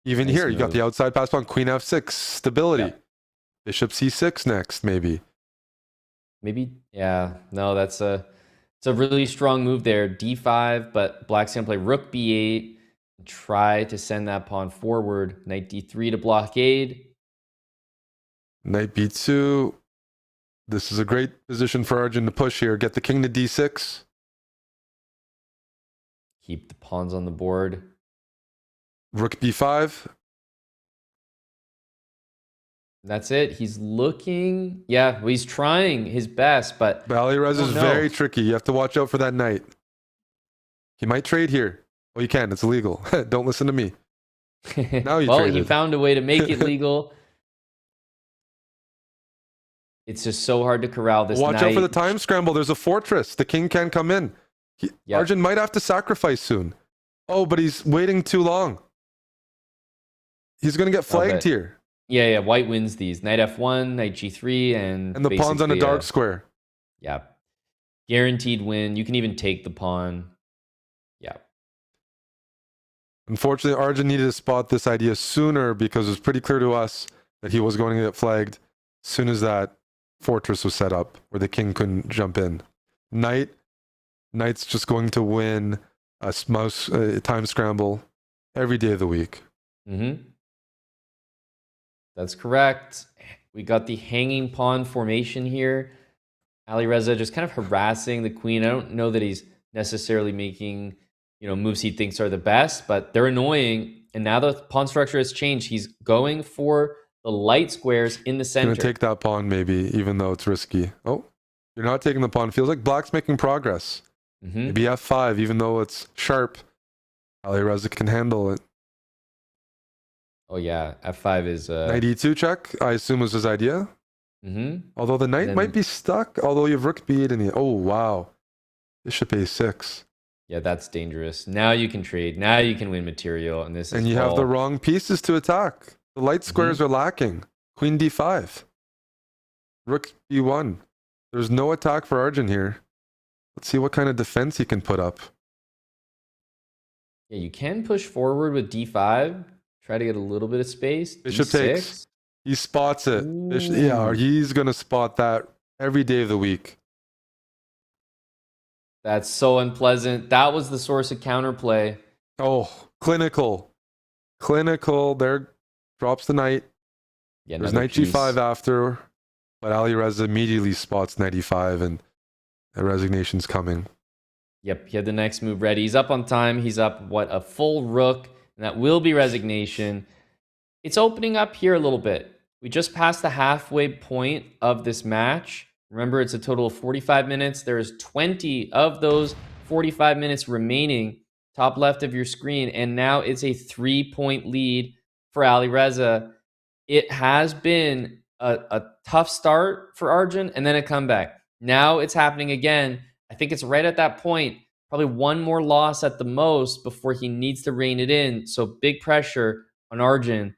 Even Nice here, you got move. the outside pass pawn, queen f6, stability. Yep. Bishop c6 next, maybe. Maybe, yeah. No, it's a really strong move there. d5, but black's gonna play rook b8 and try to send that pawn forward. Knight d3 to blockade. Knight b2. This is a great position for Arjun to push here. Get the king to d6. Keep the pawns on the board. Rook b5. That's it. He's looking. Yeah, well, he's trying his best, but Alireza is no. very tricky. You have to watch out for that knight. He might trade here. Well, you can. It's illegal. Don't listen to me. Now you well, he traded. found a way to make it legal. It's just so hard to corral this Watch knight. out for the time scramble. There's a fortress. The king can come in. Yep. Arjun might have to sacrifice soon. Oh, but he's waiting too long. He's going to get flagged but- here. Yeah, white wins these. Knight f1, knight g3, and And the pawn's on a basically, dark square. Yeah. Guaranteed win. You can even take the pawn. Yeah. Unfortunately, Arjun needed to spot this idea sooner because it was pretty clear to us that he was going to get flagged as soon as that fortress was set up where the king couldn't jump in. Knight's just going to win a time scramble every day of the week. Mm-hmm. That's correct. We got the hanging pawn formation here. Alireza just kind of harassing the queen. I don't know that he's necessarily making, moves he thinks are the best, but they're annoying. And now the pawn structure has changed. He's going for the light squares in the center. Gonna take that pawn maybe, even though it's risky. Oh, you're not taking the pawn. Feels like black's making progress. Maybe f5, even though it's sharp. Alireza can handle it. Oh yeah, f5 is knight e2 check, I assume was his idea. Although the knight might be stuck, although you have rook b8 and oh wow. Bishop a6. Yeah, that's dangerous. Now you can trade. Now you can win material, and this is you have the wrong pieces to attack. The light squares are lacking. Queen d5. Rook b1. There's no attack for Arjun here. Let's see what kind of defense he can put up. Yeah, you can push forward with d5. Try to get a little bit of space. Bishop d6. takes. He spots it. Yeah, he's going to spot that every day of the week. That's so unpleasant. That was the source of counterplay. Oh, clinical. Clinical. There drops the knight. Yeah, there's knight g5 after, but Alireza immediately spots knight e5 and the resignation's coming. Yep, he had the next move ready. He's up on time. He's up, a full rook, and that will be resignation. It's opening up here a little bit. We just passed the halfway point of this match. Remember, it's a total of 45 minutes. There's 20 of those 45 minutes remaining, top left of your screen, and now it's a 3-point lead for Alireza. It has been a tough start for Arjun, and then a comeback. Now it's happening again. I think it's right at that point. Probably one more loss at the most before he needs to rein it in. So big pressure on Arjun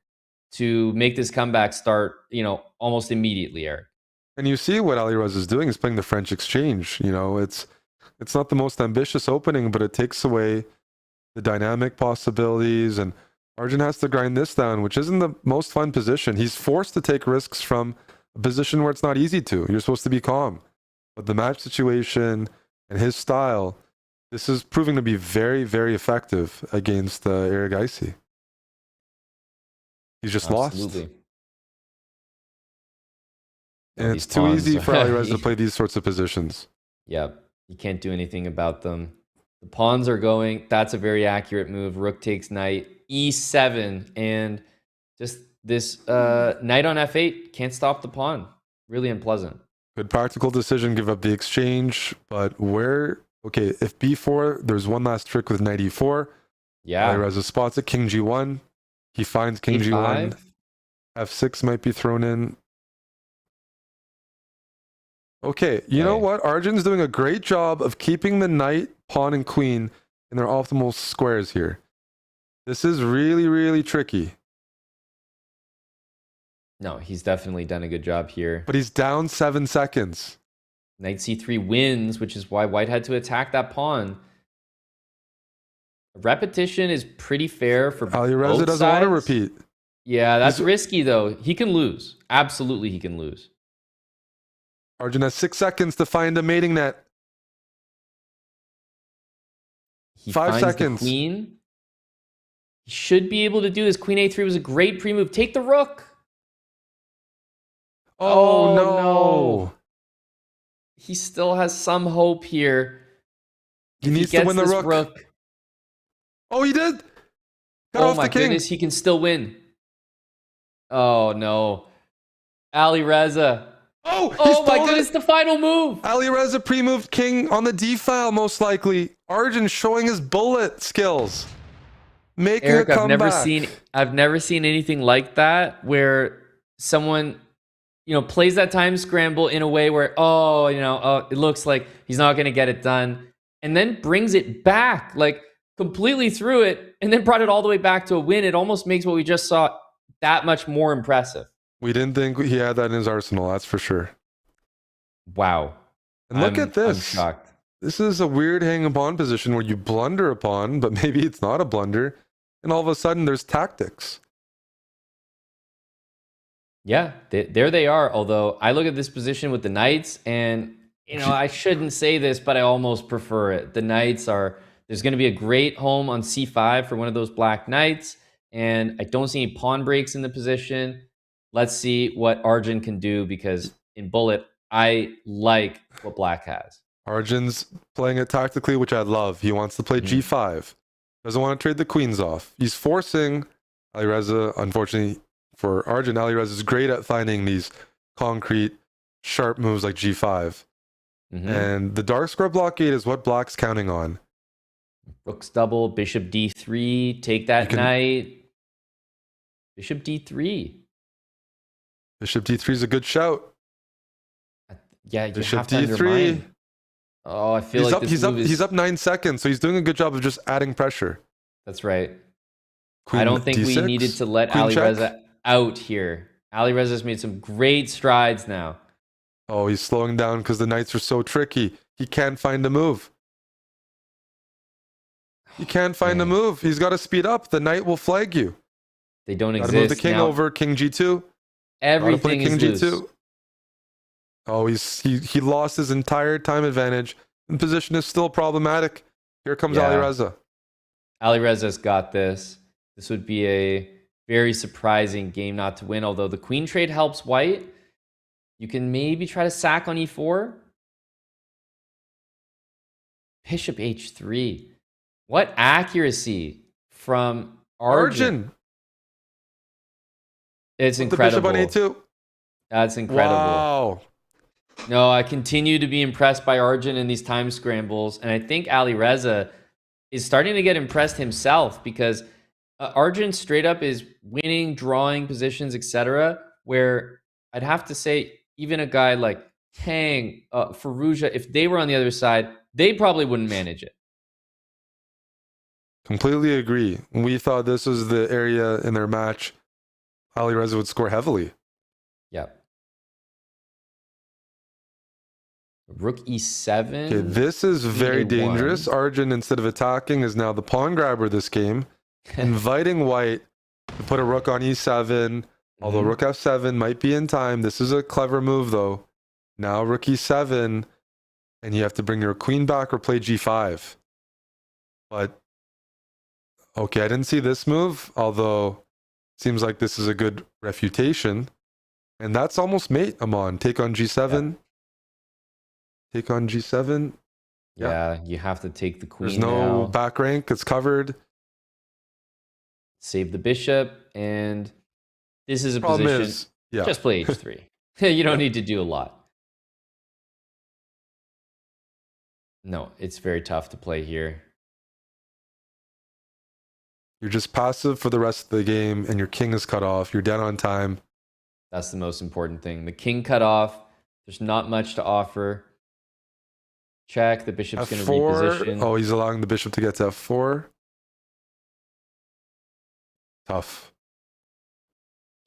to make this comeback start, almost immediately, Eric. And you see what Alireza is doing. He's playing the French exchange. It's not the most ambitious opening, but it takes away the dynamic possibilities. And Arjun has to grind this down, which isn't the most fun position. He's forced to take risks from a position where it's not easy to. You're supposed to be calm. But the match situation and his style, this is proving to be very, very effective against Erigaisi. He's just Absolutely. lost. And it's too easy for Alireza to play these sorts of positions. Yep. You can't do anything about them. The pawns are going. That's a very accurate move. Rook takes knight. E7. And just this knight on f8 can't stop the pawn. Really unpleasant. Good practical decision, give up the exchange. But okay, if b4, there's one last trick with knight e4. Yeah. Alireza spots it, king g1. He finds king A5. g1. f6 might be thrown in. Okay, you know what? Arjun's doing a great job of keeping the knight, pawn, and queen in their optimal squares here. This is really, really tricky. No, he's definitely done a good job here. But he's down 7 seconds. Knight c3 wins, which is why white had to attack that pawn. Repetition is pretty fair for Alireza both doesn't want to sides. repeat. Yeah, that's risky, though. He can lose. Absolutely, he can lose. Arjun has 6 seconds to find a mating net. He 5 finds seconds. The queen. He should be able to do this. Queen a3 was a great pre-move. Take the rook. Oh, no. He still has some hope here. He needs to win the rook. Oh, he did. Cut off my the king. goodness, he can still win. Oh, no. Alireza. Oh my goodness, the final move. Alireza pre-moved king on the D file, most likely. Arjun showing his bullet skills. Making Eric, a comeback. I've never seen anything like that where someone, plays that time scramble in a way where, it looks like he's not going to get it done. And then brings it back, like completely through it, and then brought it all the way back to a win. It almost makes what we just saw that much more impressive. We didn't think he had that in his arsenal, that's for sure. Wow. And look at this. I'm shocked. This is a weird hanging pawn position where you blunder a pawn, but maybe it's not a blunder. And all of a sudden, there's tactics. Yeah, there they are. Although I look at this position with the knights, and I shouldn't say this, but I almost prefer it. The knights there's going to be a great home on c5 for one of those black knights, and I don't see any pawn breaks in the position. Let's see what Arjun can do, because in Bullet, I like what Black has. Arjun's playing it tactically, which I love. He wants to play G5. Doesn't want to trade the queens off. He's forcing Alireza. Unfortunately for Arjun, Alireza is great at finding these concrete, sharp moves like G5. And the dark square blockade is what Black's counting on. Rook's double, bishop D3, take that knight. Bishop D3. Bishop D3 is a good shout. Yeah, you Bishop have to D3. undermine. Oh, I feel like he's up 9 seconds, so he's doing a good job of just adding pressure. That's right. Queen I don't think we D6, needed to let queen Alireza check. out here. Alireza's made some great strides now. Oh, he's slowing down because the knights are so tricky. He can't find a move. He can't find a move. He's got to speed up. The knight will flag you. They don't Gotta exist. move the king now, over, king G2. everything king is G2. loose. Oh, he lost his entire time advantage. And position is still problematic. Here comes Alireza. Alireza's got this. This would be a very surprising game not to win, although the queen trade helps white. You can maybe try to sack on e4. Bishop h3. What accuracy from Arjun. It's incredible. The bishop on e2. That's incredible. Wow. No, I continue to be impressed by Arjun in these time scrambles, and I think Alireza is starting to get impressed himself, because Arjun straight up is winning, drawing positions, etc. Where I'd have to say even a guy like Tang, Fallujah, if they were on the other side, they probably wouldn't manage it. Completely agree. We thought this was the area in their match Alireza would score heavily. Yep. Rook e7. Okay, this is very dangerous. Arjun, instead of attacking, is now the pawn grabber this game, inviting white to put a rook on e7. Although rook f7 might be in time. This is a clever move, though. Now rook e7, and you have to bring your queen back or play g5. But, okay, I didn't see this move, although it seems like this is a good refutation. And that's almost mate, Amon. Take on g7. Take on g7. Yeah, you have to take the queen. There's no now. back rank. It's covered. Save the bishop, and this is a Problem position. is, yeah. Just play h3. You don't need to do a lot. No, it's very tough to play here. You're just passive for the rest of the game, and your king is cut off. You're down on time. That's the most important thing. The king cut off. There's not much to offer. Check. The bishop's going to reposition. Oh, he's allowing the bishop to get to f4. Tough.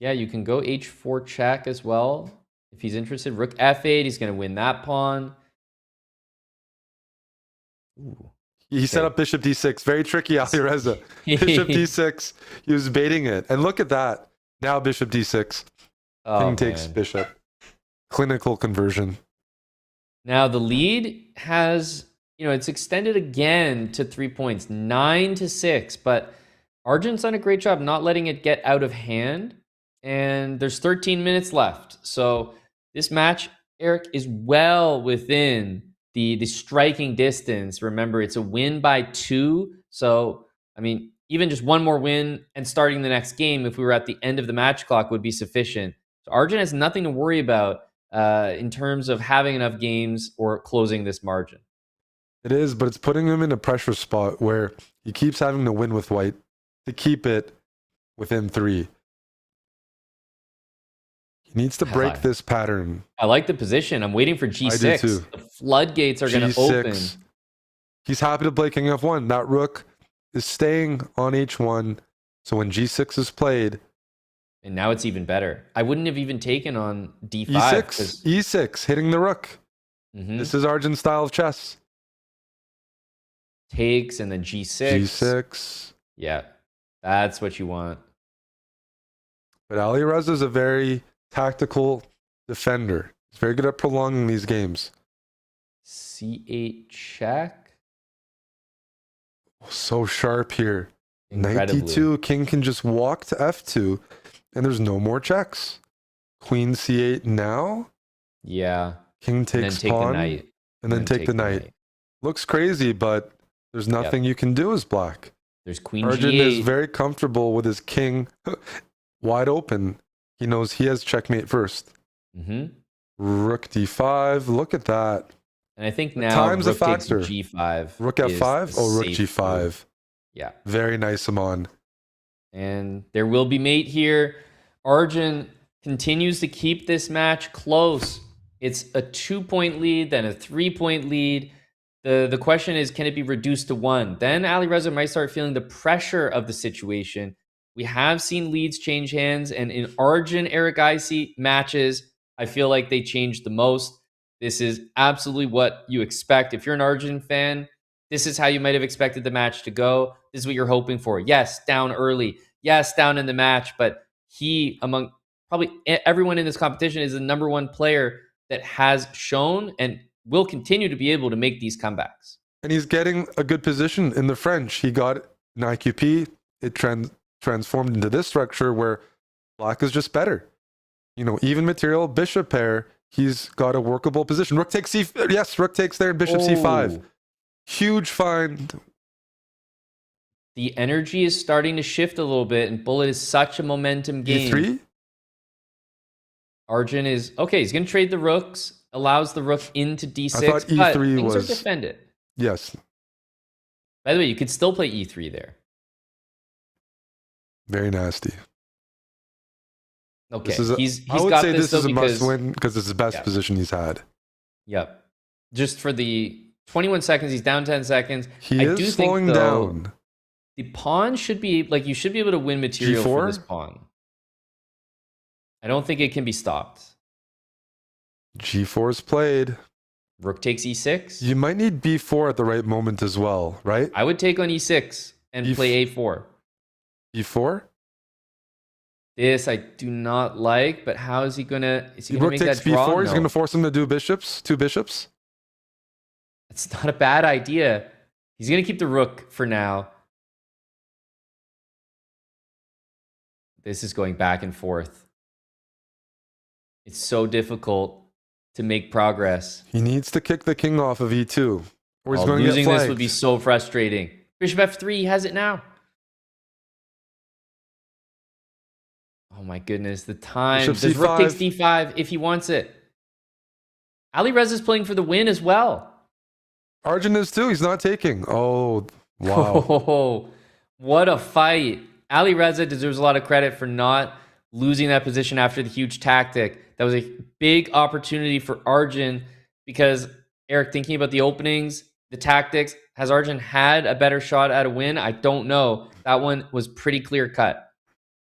Yeah, you can go h4 check as well if he's interested. Rook f8. He's going to win that pawn. Ooh. He set up bishop d6. Very tricky, Alireza. Bishop d6. He was baiting it. And look at that. Now bishop d6. King takes bishop. Clinical conversion. Now the lead has, it's extended again to 3 points, 9-6. But Arjun's done a great job not letting it get out of hand. And there's 13 minutes left. So this match, Eric, is well within the striking distance. Remember, it's a win by 2. So, even just one more win and starting the next game, if we were at the end of the match clock, would be sufficient. So Arjun has nothing to worry about in terms of having enough games or closing this margin. It is, but it's putting him in a pressure spot where he keeps having to win with white to keep it within 3. He needs to break this pattern. I like the position. I'm waiting for g6. I do too. The floodgates are going to open. He's happy to play king f1. That rook is staying on h1. So when g6 is played... And now it's even better. I wouldn't have even taken on d5. E6, hitting the rook. This is Arjun's style of chess. Takes and then g6. G6. Yeah, that's what you want. But Alireza is a very tactical defender. He's very good at prolonging these games. c8 check. So sharp here. Incredibly. Knight d2, king can just walk to f2, and there's no more checks. Queen c8 now. Yeah. King And then takes take the pawn. knight. And then take the knight. Looks crazy, but there's nothing you can do as black. There's queen Arjun g8. is very comfortable with his king wide open. He knows he has checkmate first. Rook d5. Look at that. And I think now time's a rook takes factor. g5. Rook is f5? the Oh, rook safe g5. move. Yeah. Very nice, Amon. And there will be mate here. Arjun continues to keep this match close. It's a 2-point lead, then a 3-point lead. The question is, can it be reduced to 1? Then Alireza might start feeling the pressure of the situation. We have seen leads change hands, and in Arjun Erigaisi matches, I feel like they changed the most. This is absolutely what you expect. If you're an Arjun fan, this is how you might have expected the match to go. This is what you're hoping for. Yes, down early. Yes, down in the match, but he, among probably everyone in this competition, is the number one player that has shown and will continue to be able to make these comebacks. And he's getting a good position in the French. He got an IQP. It transformed into this structure where black is just better. You know, even material, bishop pair, he's got a workable position. Rook takes c. Yes, rook takes there, bishop c5. Huge find. The energy is starting to shift a little bit, and Bullet is such a momentum game. e3? Arjun is okay. He's going to trade the rooks, allows the rook into d6. I thought e3 but things was are defended. Yes. By the way, you could still play e3 there. Very nasty. Okay, I would got say this is a because, must-win because it's the best position he's had. Yep. Just for the 21 seconds, he's down 10 seconds. He I is do slowing think, though, down. the pawn should be like you should be able to win material for G4? this pawn. I don't think it can be stopped. G4 is played. Rook takes e6. You might need b4 at the right moment as well, right? I would take on e6 and play a4. e4? This I do not like, but how is he gonna? Is he gonna Rook make takes that draw? b4. He's No. going to force him to do bishops, 2 bishops. It's not a bad idea. He's gonna keep the rook for now. This is going back and forth. It's so difficult to make progress. He needs to kick the king off of e2, or he's going to get losing flagged. this would be so frustrating. Bishop f3, he has it now. Oh my goodness, the time. Bishop Does rook c5. takes d5 if he wants it. Alireza is playing for the win as well. Arjun is too. He's not taking. Oh, wow. Oh, what a fight. Alireza deserves a lot of credit for not losing that position after the huge tactic. That was a big opportunity for Arjun because, Eric, thinking about the openings, the tactics, has Arjun had a better shot at a win? I don't know. That one was pretty clear cut.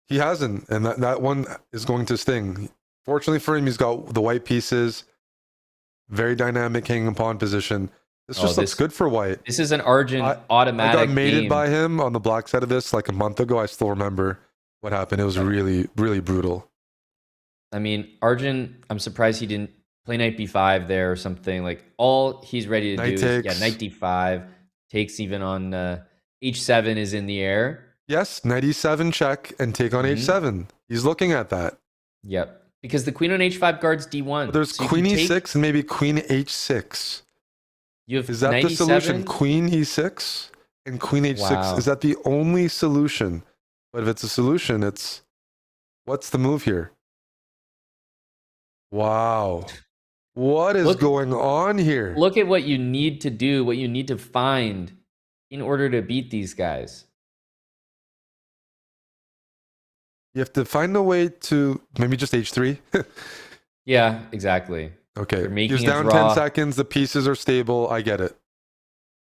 He hasn't, and that one is going to sting. Fortunately for him, he's got the white pieces. Very dynamic king and pawn position. This just looks good for white. This is an Arjun automatic I got mated game. by him on the black side of this like a month ago. I still remember what happened. It was really, really brutal. I mean, Arjun, I'm surprised he didn't play knight b5 there or something. Like, all he's ready to Knight do is, takes. knight d5, takes even on h7 is in the air. Yes, knight e7 check and take on h7. He's looking at that. Yep. Because the queen on h5 guards d1. But there's So you queen can e6 and maybe queen h6. You have Is that knight the solution? e7? Queen e6 and queen h6. Wow. Is that the only solution? But if it's a solution, it's what's the move here? Wow. What is going on here? Look at what you need to do, what you need to find in order to beat these guys. You have to find a way to maybe just h3. Yeah, exactly. Okay. You're He making was a down draw. 10 seconds. The pieces are stable. I get it.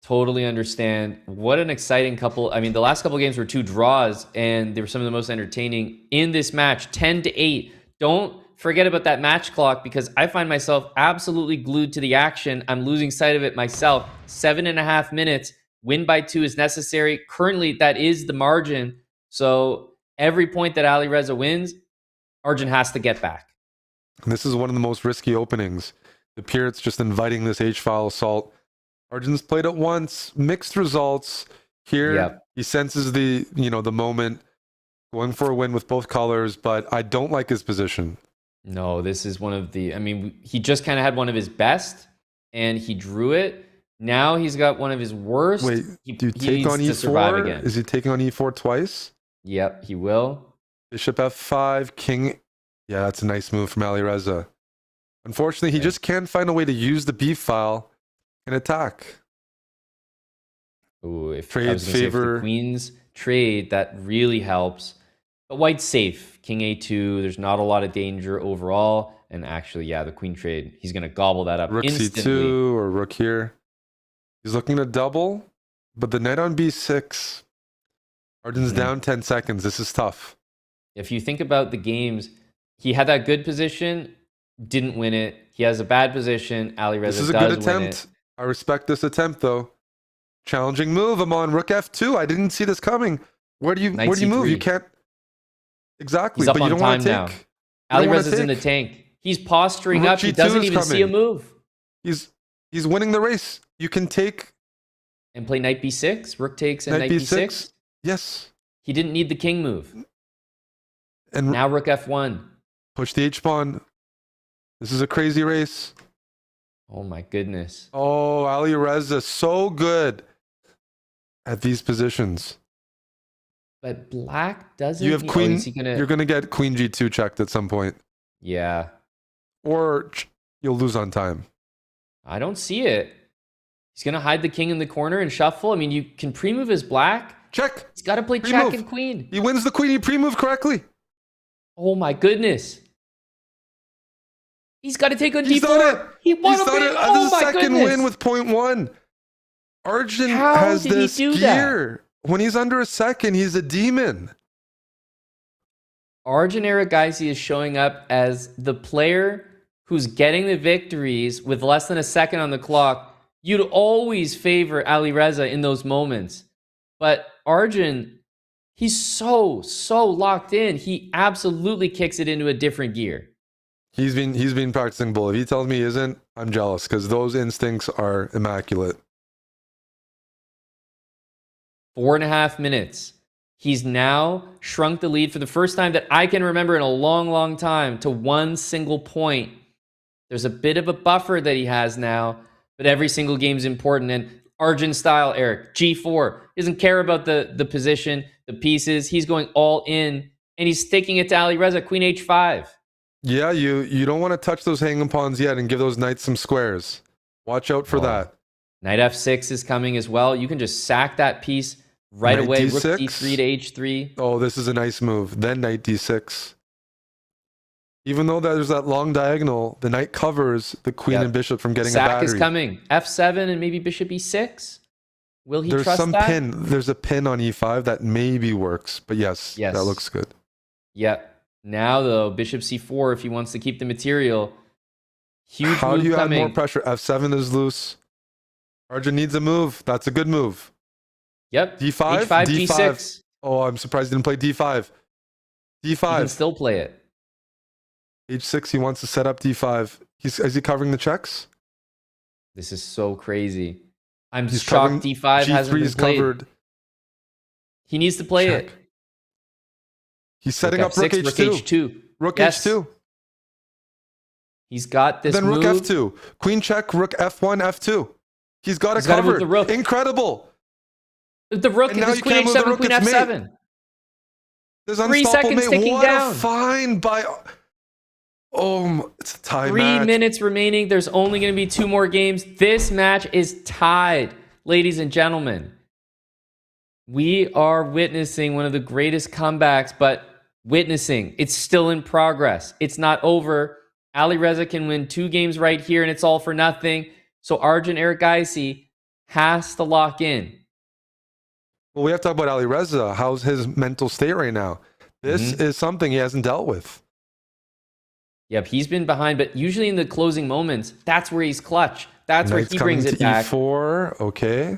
Totally understand. What an exciting couple. I mean, the last couple games were 2 draws, and they were some of the most entertaining in this match. 10-8. Don't forget about that match clock because I find myself absolutely glued to the action. I'm losing sight of it myself. 7.5 minutes. Win by 2 is necessary. Currently, that is the margin. So every point that Alireza wins, Arjun has to get back. And this is one of the most risky openings. The Pirates just inviting this H-file assault. Arjun's played it once, mixed results. Here, he senses the moment, going for a win with both colors, but I don't like his position. No, this is one of the. I mean, he just kind of had one of his best, and he drew it. Now he's got one of his worst. Wait, do you take needs on to survive e4? again. Is he taking on e4 twice? Yep, he will. Bishop f5, king. Yeah, that's a nice move from Alireza. Unfortunately, he just can't find a way to use the b file and attack. Ooh, if Trade I was gonna say, if favor. the queens trade, that really helps. But white's safe. King a2. There's not a lot of danger overall. And actually, yeah, the queen trade. He's gonna gobble that up Rook instantly. c2 or rook here. He's looking to double, but the knight on b6. Arjun's down 10 seconds. This is tough. If you think about the games, he had that good position, didn't win it. He has a bad position. Alireza This is a does good win attempt. it. I respect this attempt, though. Challenging move. I'm on rook f2. I didn't see this coming. Where do you Knight move? c3. You can't. Exactly, He's up but you on don't time want to now. take. You don't wanna Alireza's in the take. tank. He's posturing Rook up. He g2 doesn't is even see a coming. move. He's winning the race. You can take And play knight b6. Rook takes and knight knight b6. b6. Yes. He didn't need the king move. And Now rook f1. push the h pawn. This is a crazy race. Oh my goodness. Oh, Alireza, so good at these positions. But black doesn't. You have oh, queen. is he gonna... You're gonna get queen g2 checked at some point, Yeah. or you'll lose on time. I don't see it. He's gonna hide the king in the corner and shuffle. I mean, you can pre-move his black. Check. He's got to play check Pre-move. and queen. He wins the queen. He pre-moved correctly. Oh my goodness. He's got to take on He's d4. done it. He won He's a done bit. it. Oh This is my the second goodness. win with 0.1. Arjun How has did he this do that? gear. When he's under a second, he's a demon. Arjun Erigaisi is showing up as the player who's getting the victories with less than a second on the clock. You'd always favor Alireza in those moments. But Arjun, he's so locked in. He absolutely kicks it into a different gear. He's been practicing bull. If he tells me he isn't, I'm jealous because those instincts are immaculate. 4.5 minutes. He's now shrunk the lead for the first time that I can remember in a long time to one single point. There's a bit of a buffer that he has now, but every single game is important. And Arjun style, Eric, G4, doesn't care about the position, the pieces. He's going all in, and he's sticking it to Alireza, queen h5. Yeah, you don't want to touch those hanging pawns yet and give those knights some squares. Watch out for that. Knight f6 is coming as well. You can just sack that piece right Knight away. d6. Rook d3 to h3. Oh, this is a nice move. Then knight d6. Even though there's that long diagonal, the knight covers the queen Yep. and bishop from getting a Sack battery. is coming. f7 and maybe bishop e6. Will he There's trust some that? pin. There's a pin on e5 that maybe works, but yes, Yes. that looks good. Yep. Now though, bishop c4 if he wants to keep the material. Huge How move do you coming. add more pressure? f7 is loose. Arjun needs a move. That's a good move. Yep. d5, h5, d5. g6. Oh, I'm surprised he didn't play d5. He can d5, still play it. h6. He wants to set up d5. Is he covering the checks? This is so crazy. I'm He's shocked covering- d5 hasn't G3 been is played. covered. He needs to play Check. it. He's setting up rook f6, h2. rook h2. Rook Yes. h2. He's got this Then rook move. f2. Queen check, rook f1, f2. He's got it He's gotta move covered. the rook. Incredible. The rook, And now this you queen can't move the h7, rook, queen it's mate. f7. There's 3 unstoppable seconds mate. ticking What down. a find by... Oh, it's a tie 3 match. minutes remaining. There's only going to be 2 more games. This match is tied, ladies and gentlemen. We are witnessing one of the greatest comebacks, but witnessing. It's still in progress. It's not over. Alireza can win 2 games right here, and it's all for nothing. So Arjun Erigaisi has to lock in. Well, we have to talk about Alireza. How's his mental state right now? This is something he hasn't dealt with. Yep, he's been behind, but usually in the closing moments, that's where he's clutch. That's where Knight's he brings coming it to back. e4. Okay.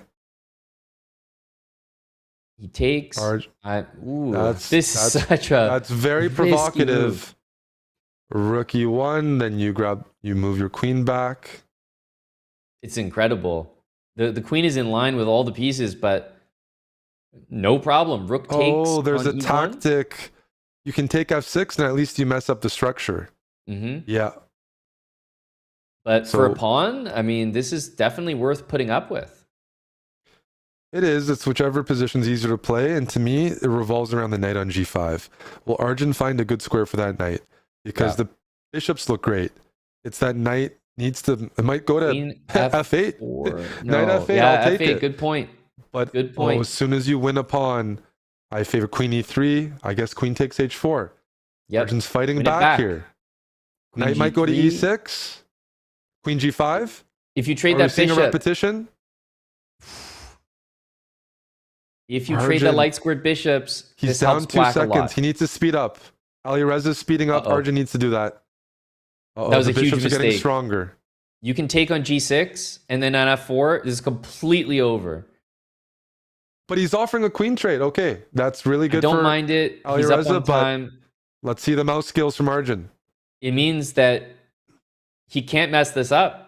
He takes. This is such a. That's very risky provocative. move. Rook e1, then you move your queen back. It's incredible. The queen is in line with all the pieces, but no problem. Rook takes. Oh, there's on a E1. tactic. You can take f6 and at least you mess up the structure. Yeah. But for a So- pawn, I mean, this is definitely worth putting up with. It is. It's whichever position's easier to play. And to me, it revolves around the knight on g5. Will Arjun find a good square for that knight? Because the bishops look great. It's that knight needs to... It might go to Queen f8. F4. Knight No. f8, Yeah, I'll take F8, it. good point. But Good point. as soon as you win a pawn, I favor queen e3. I guess queen takes h4. Yep. Arjun's fighting Win it back, back. here. Queen Knight might go to G3. e6. Queen g5. If you trade Are we that seeing a bishop, repetition? if you trade the Arjun, light squared bishops, He's this down helps 2 black a seconds. lot. He needs to speed up. Alireza's speeding up. Uh-oh. Arjun needs to do that. Uh-oh, That was the a huge bishops are getting mistake. stronger. You can take on g6, and then on f4, this is completely over. But he's offering a queen trade. Okay, that's really I good don't for mind it. He's up Alireza, on but time. let's see the mouse skills from Arjun. It means that he can't mess this up.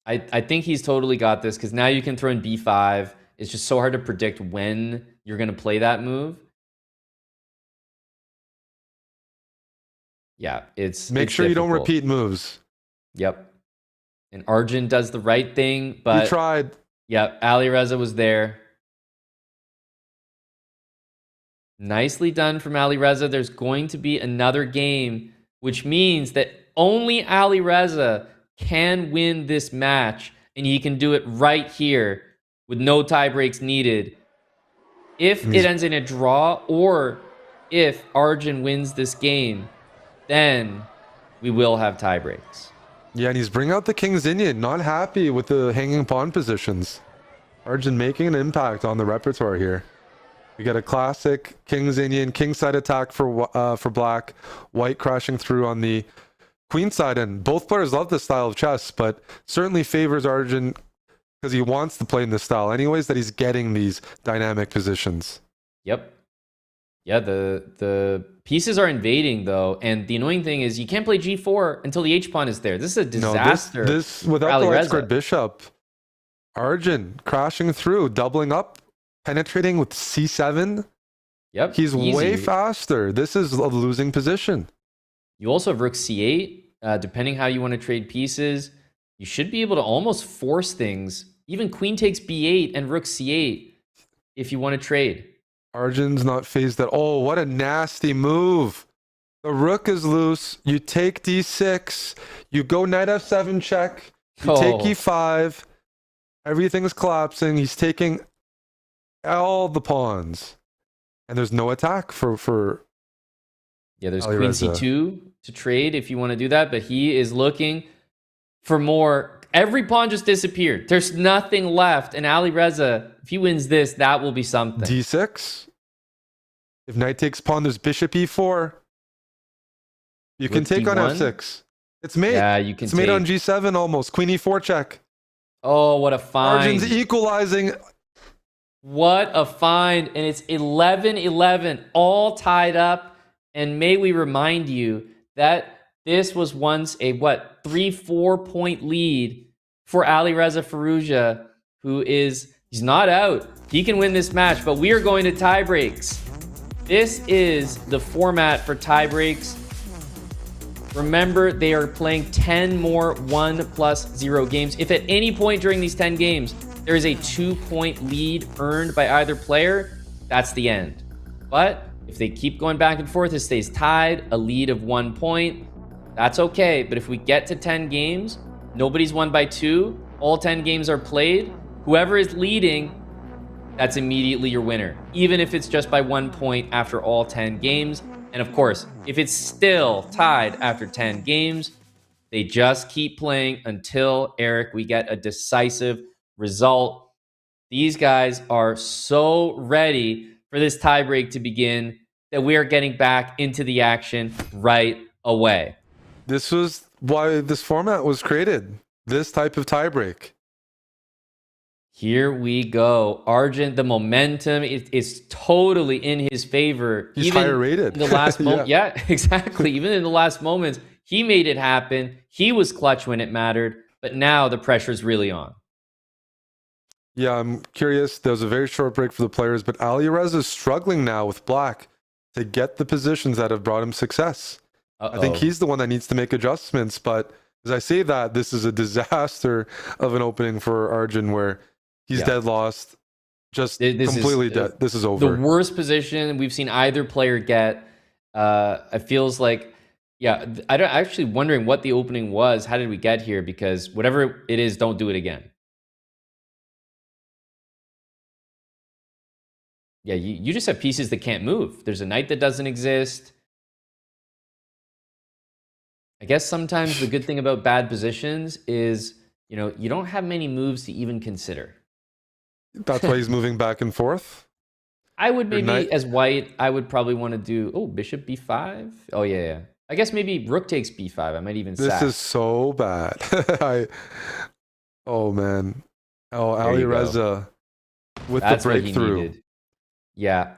I think he's totally got this because now you can throw in b5. It's just so hard to predict when you're going to play that move. Yeah, it's Make sure you don't difficult. repeat moves. Yep. And Arjun does the right thing, but He tried. yep, Alireza was there. Nicely done from Alireza. There's going to be another game, which means that only Alireza can win this match, and he can do it right here with no tie breaks needed. If it ends in a draw, or if Arjun wins this game, then we will have tie breaks. Yeah, and he's bringing out the King's Indian. Not happy with the hanging pawn positions. Arjun making an impact on the repertoire here. We get a classic King's Indian, kingside attack for black, white crashing through on the queen side, and both players love this style of chess, but certainly favors Arjun because he wants to play in this style anyways, that he's getting these dynamic positions. Yep. Yeah, the pieces are invading though, and the annoying thing is you can't play g4 until the h-pawn is there. This is a disaster. This without for the light Alireza. squared bishop, Arjun crashing through, doubling up, penetrating with c7. Yep, He's easy. way faster. This is a losing position. You also have rook c8. Depending how you want to trade pieces, you should be able to almost force things. Even queen takes b8 and rook c8 if you want to trade. Arjun's not phased at all. What a nasty move. The rook is loose. You take d6. You go knight f7 check. You take e5. Everything's collapsing. He's taking all the pawns. And there's no attack for Yeah, there's Alireza. queen c2 to trade if you want to do that, but he is looking for more. Every pawn just disappeared. There's nothing left. And Alireza, if he wins this, that will be something. d6. If knight takes pawn, there's bishop e4. You can Rook take on d1. f6. It's mate. Yeah, you can It's mate on take. g7 almost. Queen e4 check. Oh, what a find. Arjun's equalizing. What a find. And it's 11-11, all tied up. And may we remind you that this was once a, 3-4 point lead for Alireza Firouzja, he's not out. He can win this match, but we are going to tie breaks. This is the format for tie breaks. Remember, they are playing 10 more 1+0 games. If at any point during these 10 games, there is a 2-point lead earned by either player, that's the end. But if they keep going back and forth, it stays tied, a lead of 1 point. That's okay. But if we get to 10 games, nobody's won by 2, all 10 games are played, whoever is leading, that's immediately your winner, even if it's just by 1 point after all 10 games. And of course, if it's still tied after 10 games, they just keep playing until, Eric, we get a decisive result. These guys are so ready for this tiebreak to begin that we are getting back into the action right away. This was why this format was created. This type of tiebreak. Here we go. Arjun, the momentum is totally in his favor. He's higher rated. In the last moment. Yeah. Yeah, exactly. Even in the last moments, he made it happen. He was clutch when it mattered. But now the pressure's really on. Yeah, I'm curious. There was a very short break for the players, but Alireza is struggling now with black. to get the positions that have brought him success. I think Uh-oh. he's the one that needs to make adjustments. But as I say that, this is a disaster of an opening for Arjun where he's Yeah. dead lost, just This completely is, dead. This is over. The worst position we've seen either player get. It feels like, yeah, I'm actually wondering what the opening was. How did we get here? Because whatever it is, don't do it again. Yeah, you just have pieces that can't move. There's a knight that doesn't exist. I guess sometimes the good thing about bad positions is, you know, you don't have many moves to even consider. That's why he's moving back and forth. I would maybe, knight- as white, I would probably want to do, oh, bishop b5. Oh, yeah. I guess maybe rook takes b5. I might even This sack. is so bad. Oh, man. Oh, There you go. Alireza with That's the what he breakthrough. needed. Yeah.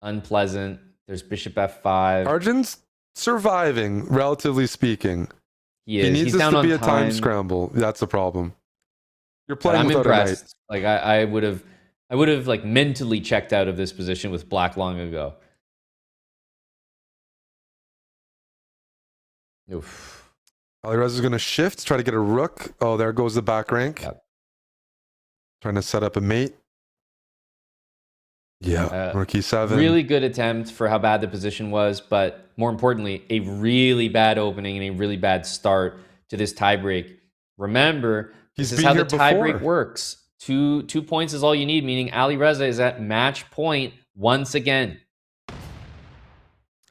Unpleasant. There's bishop f5. Arjun's surviving, relatively speaking. He is. He needs He's this down to on be a time time. scramble. That's the problem. You're But playing I'm without a knight. impressed. Like I would have like mentally checked out of this position with black long ago. Oof. Alireza's going to shift, try to get a rook. Oh, there goes the back rank. Yep. Trying to set up a mate. Yeah, rook e7. Really good attempt for how bad the position was, but more importantly, a really bad opening and a really bad start to this tiebreak. Remember, He's this is been how here the tiebreak before. works. Two points is all you need, meaning Alireza is at match point once again.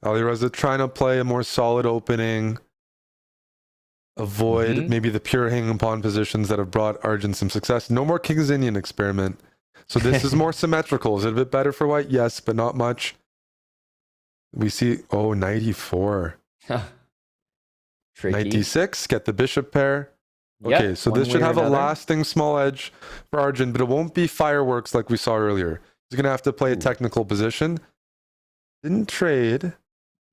Alireza trying to play a more solid opening. Avoid maybe the pure hanging pawn positions that have brought Arjun some success. No more King's Indian experiment. So this is more symmetrical. Is it a bit better for white? Yes, but not much. We see, oh, knight e4. Tricky. Knight d6, get the bishop pair. Yep, Okay, so one this should way or have a another. lasting small edge for Arjun, but it won't be fireworks like we saw earlier. He's going to have to play a technical position. Didn't trade.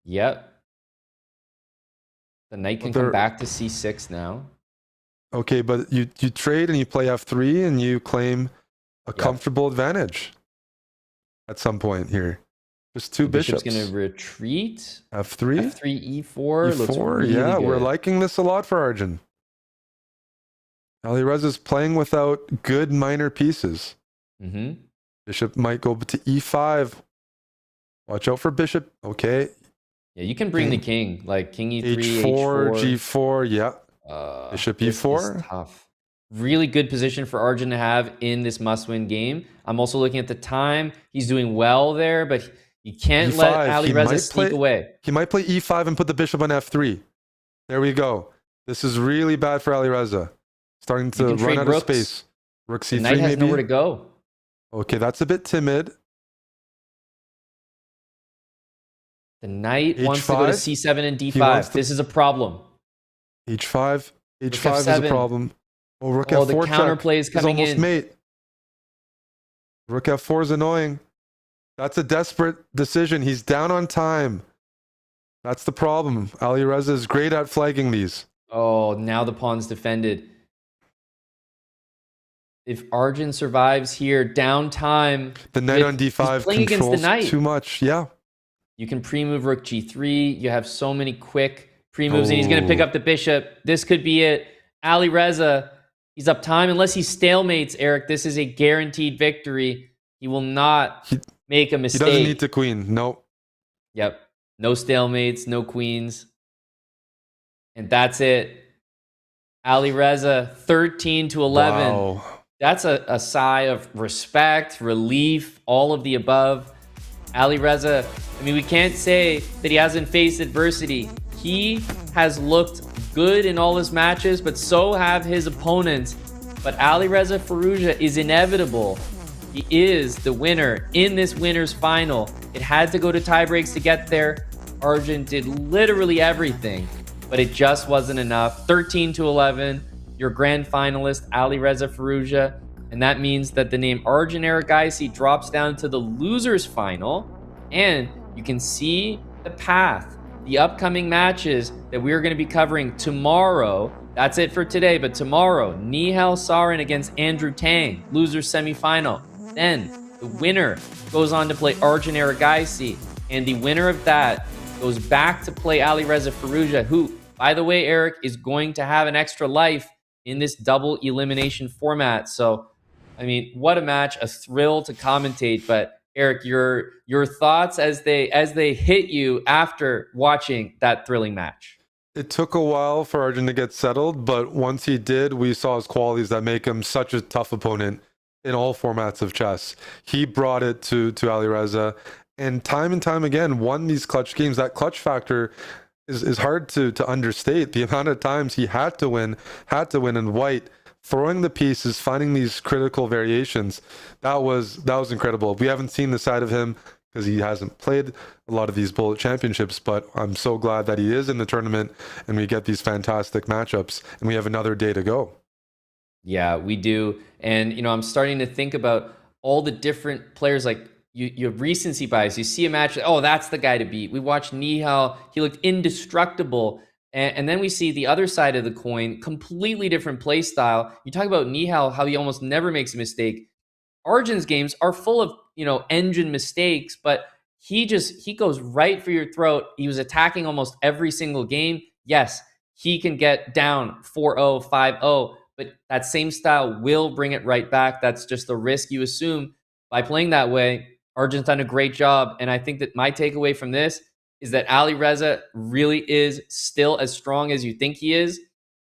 Yep. The knight can Well, come back to c6 now. Okay, but you trade and you play f3 and you claim a Yep. comfortable advantage at some point here. Just two The bishop's bishops. going to retreat. F3? F3, E4. Looks E4, really yeah, good. we're liking this a lot for Arjun. Alireza's playing without good minor pieces. Mm-hmm. Bishop might go to e5. Watch out for bishop. Okay. Yeah, you can bring the king, like king e3, H4, H4. G4, yeah. Bishop This E4. is tough. Really good position for Arjun to have in this must-win game. I'm also looking at the time. He's doing well there, but you can't let E5. He Alireza might sneak away. He might play e5 and put the bishop on f3. There we go. This is really bad for Alireza. Starting to can run trade out rooks. of space. Rook The c3 knight has maybe. nowhere to go. Okay, that's a bit timid. The knight wants to go to H5? c7 and He wants d5. to- This is a problem. H5. H5 is a F7. problem. Oh, rook Oh, f4 the check. counterplay is He's coming almost in. mate. Rook f4 is annoying. That's a desperate decision. He's down on time. That's the problem. Alireza is great at flagging these. Oh, now the pawn's defended. If Arjun survives here, downtime. The knight on he's d5 playing against the controls knight. too much. Yeah. You can pre-move rook g3. You have so many quick pre-moves, and he's going to pick up the bishop. This could be it. Alireza, he's up time. Unless he stalemates, Eric, this is a guaranteed victory. He will not make a He mistake. doesn't need to queen. No. Yep. No stalemates, no queens. And that's it. Alireza, 13 to 11. Wow. That's a sigh of respect, relief, all of the above. Alireza, I mean, we can't say that he hasn't faced adversity. He has looked good in all his matches, but so have his opponents. But Alireza Firouzja is inevitable. He is the winner in this winner's final. It had to go to tiebreaks to get there. Arjun did literally everything, but it just wasn't enough. 13 to 11. Your grand finalist, Alireza Firouzja. And that means that the name Arjun Erigaisi drops down to the loser's final. And you can see the path, the upcoming matches that we're going to be covering tomorrow. That's it for today, but tomorrow, Nihal Sarin against Andrew Tang, loser semifinal. Then the winner goes on to play Arjun Erigaisi. And the winner of that goes back to play Alireza Firouzja, who, by the way, Eric, is going to have an extra life in this double elimination format. So, I mean, what a match, a thrill to commentate. But Eric, your thoughts as they hit you after watching that thrilling match? It took a while for Arjun to get settled, but once he did, we saw his qualities that make him such a tough opponent in all formats of chess. He brought it to Alireza, and time again won these clutch games. That clutch factor is hard to understate. The amount of times he had to win, and White throwing the pieces, finding these critical variations, that was incredible. We haven't seen the side of him because he hasn't played a lot of these Bullet Championships, but I'm so glad that he is in the tournament and we get these fantastic matchups and we have another day to go. Yeah, we do. And, you know, I'm starting to think about all the different players. Like, you have recency bias. You see a match, oh, that's the guy to beat. We watched Nihal. He looked indestructible. And then we see the other side of the coin, completely different play style. You talk about Nihal, how he almost never makes a mistake. Arjun's games are full of, you know, engine mistakes, but he goes right for your throat. He was attacking almost every single game. Yes, he can get down 4-0, 5-0, but that same style will bring it right back. That's just the risk you assume by playing that way. Arjun's done a great job, and I think that my takeaway from this is that Alireza really is still as strong as you think he is.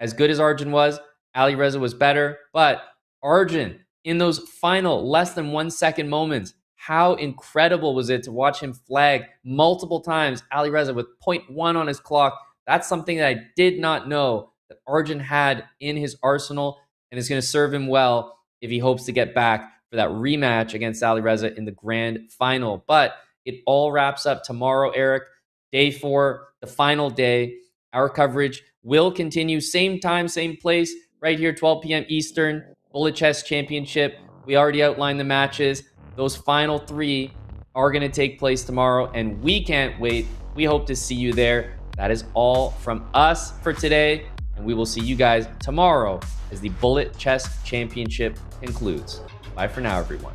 As good as Arjun was, Alireza was better, but Arjun, in those final less than 1 second moments, how incredible was it to watch him flag multiple times Alireza with 0.1 on his clock? That's something that I did not know that Arjun had in his arsenal, and it's going to serve him well if he hopes to get back for that rematch against Alireza in the grand final. But it all wraps up tomorrow, Eric. Day 4, the final day. Our coverage will continue, same time, same place, right here, 12 p.m. Eastern, Bullet Chess Championship. We already outlined the matches. Those final 3 are going to take place tomorrow, and we can't wait. We hope to see you there. That is all from us for today, and we will see you guys tomorrow as the Bullet Chess Championship concludes. Bye for now, everyone.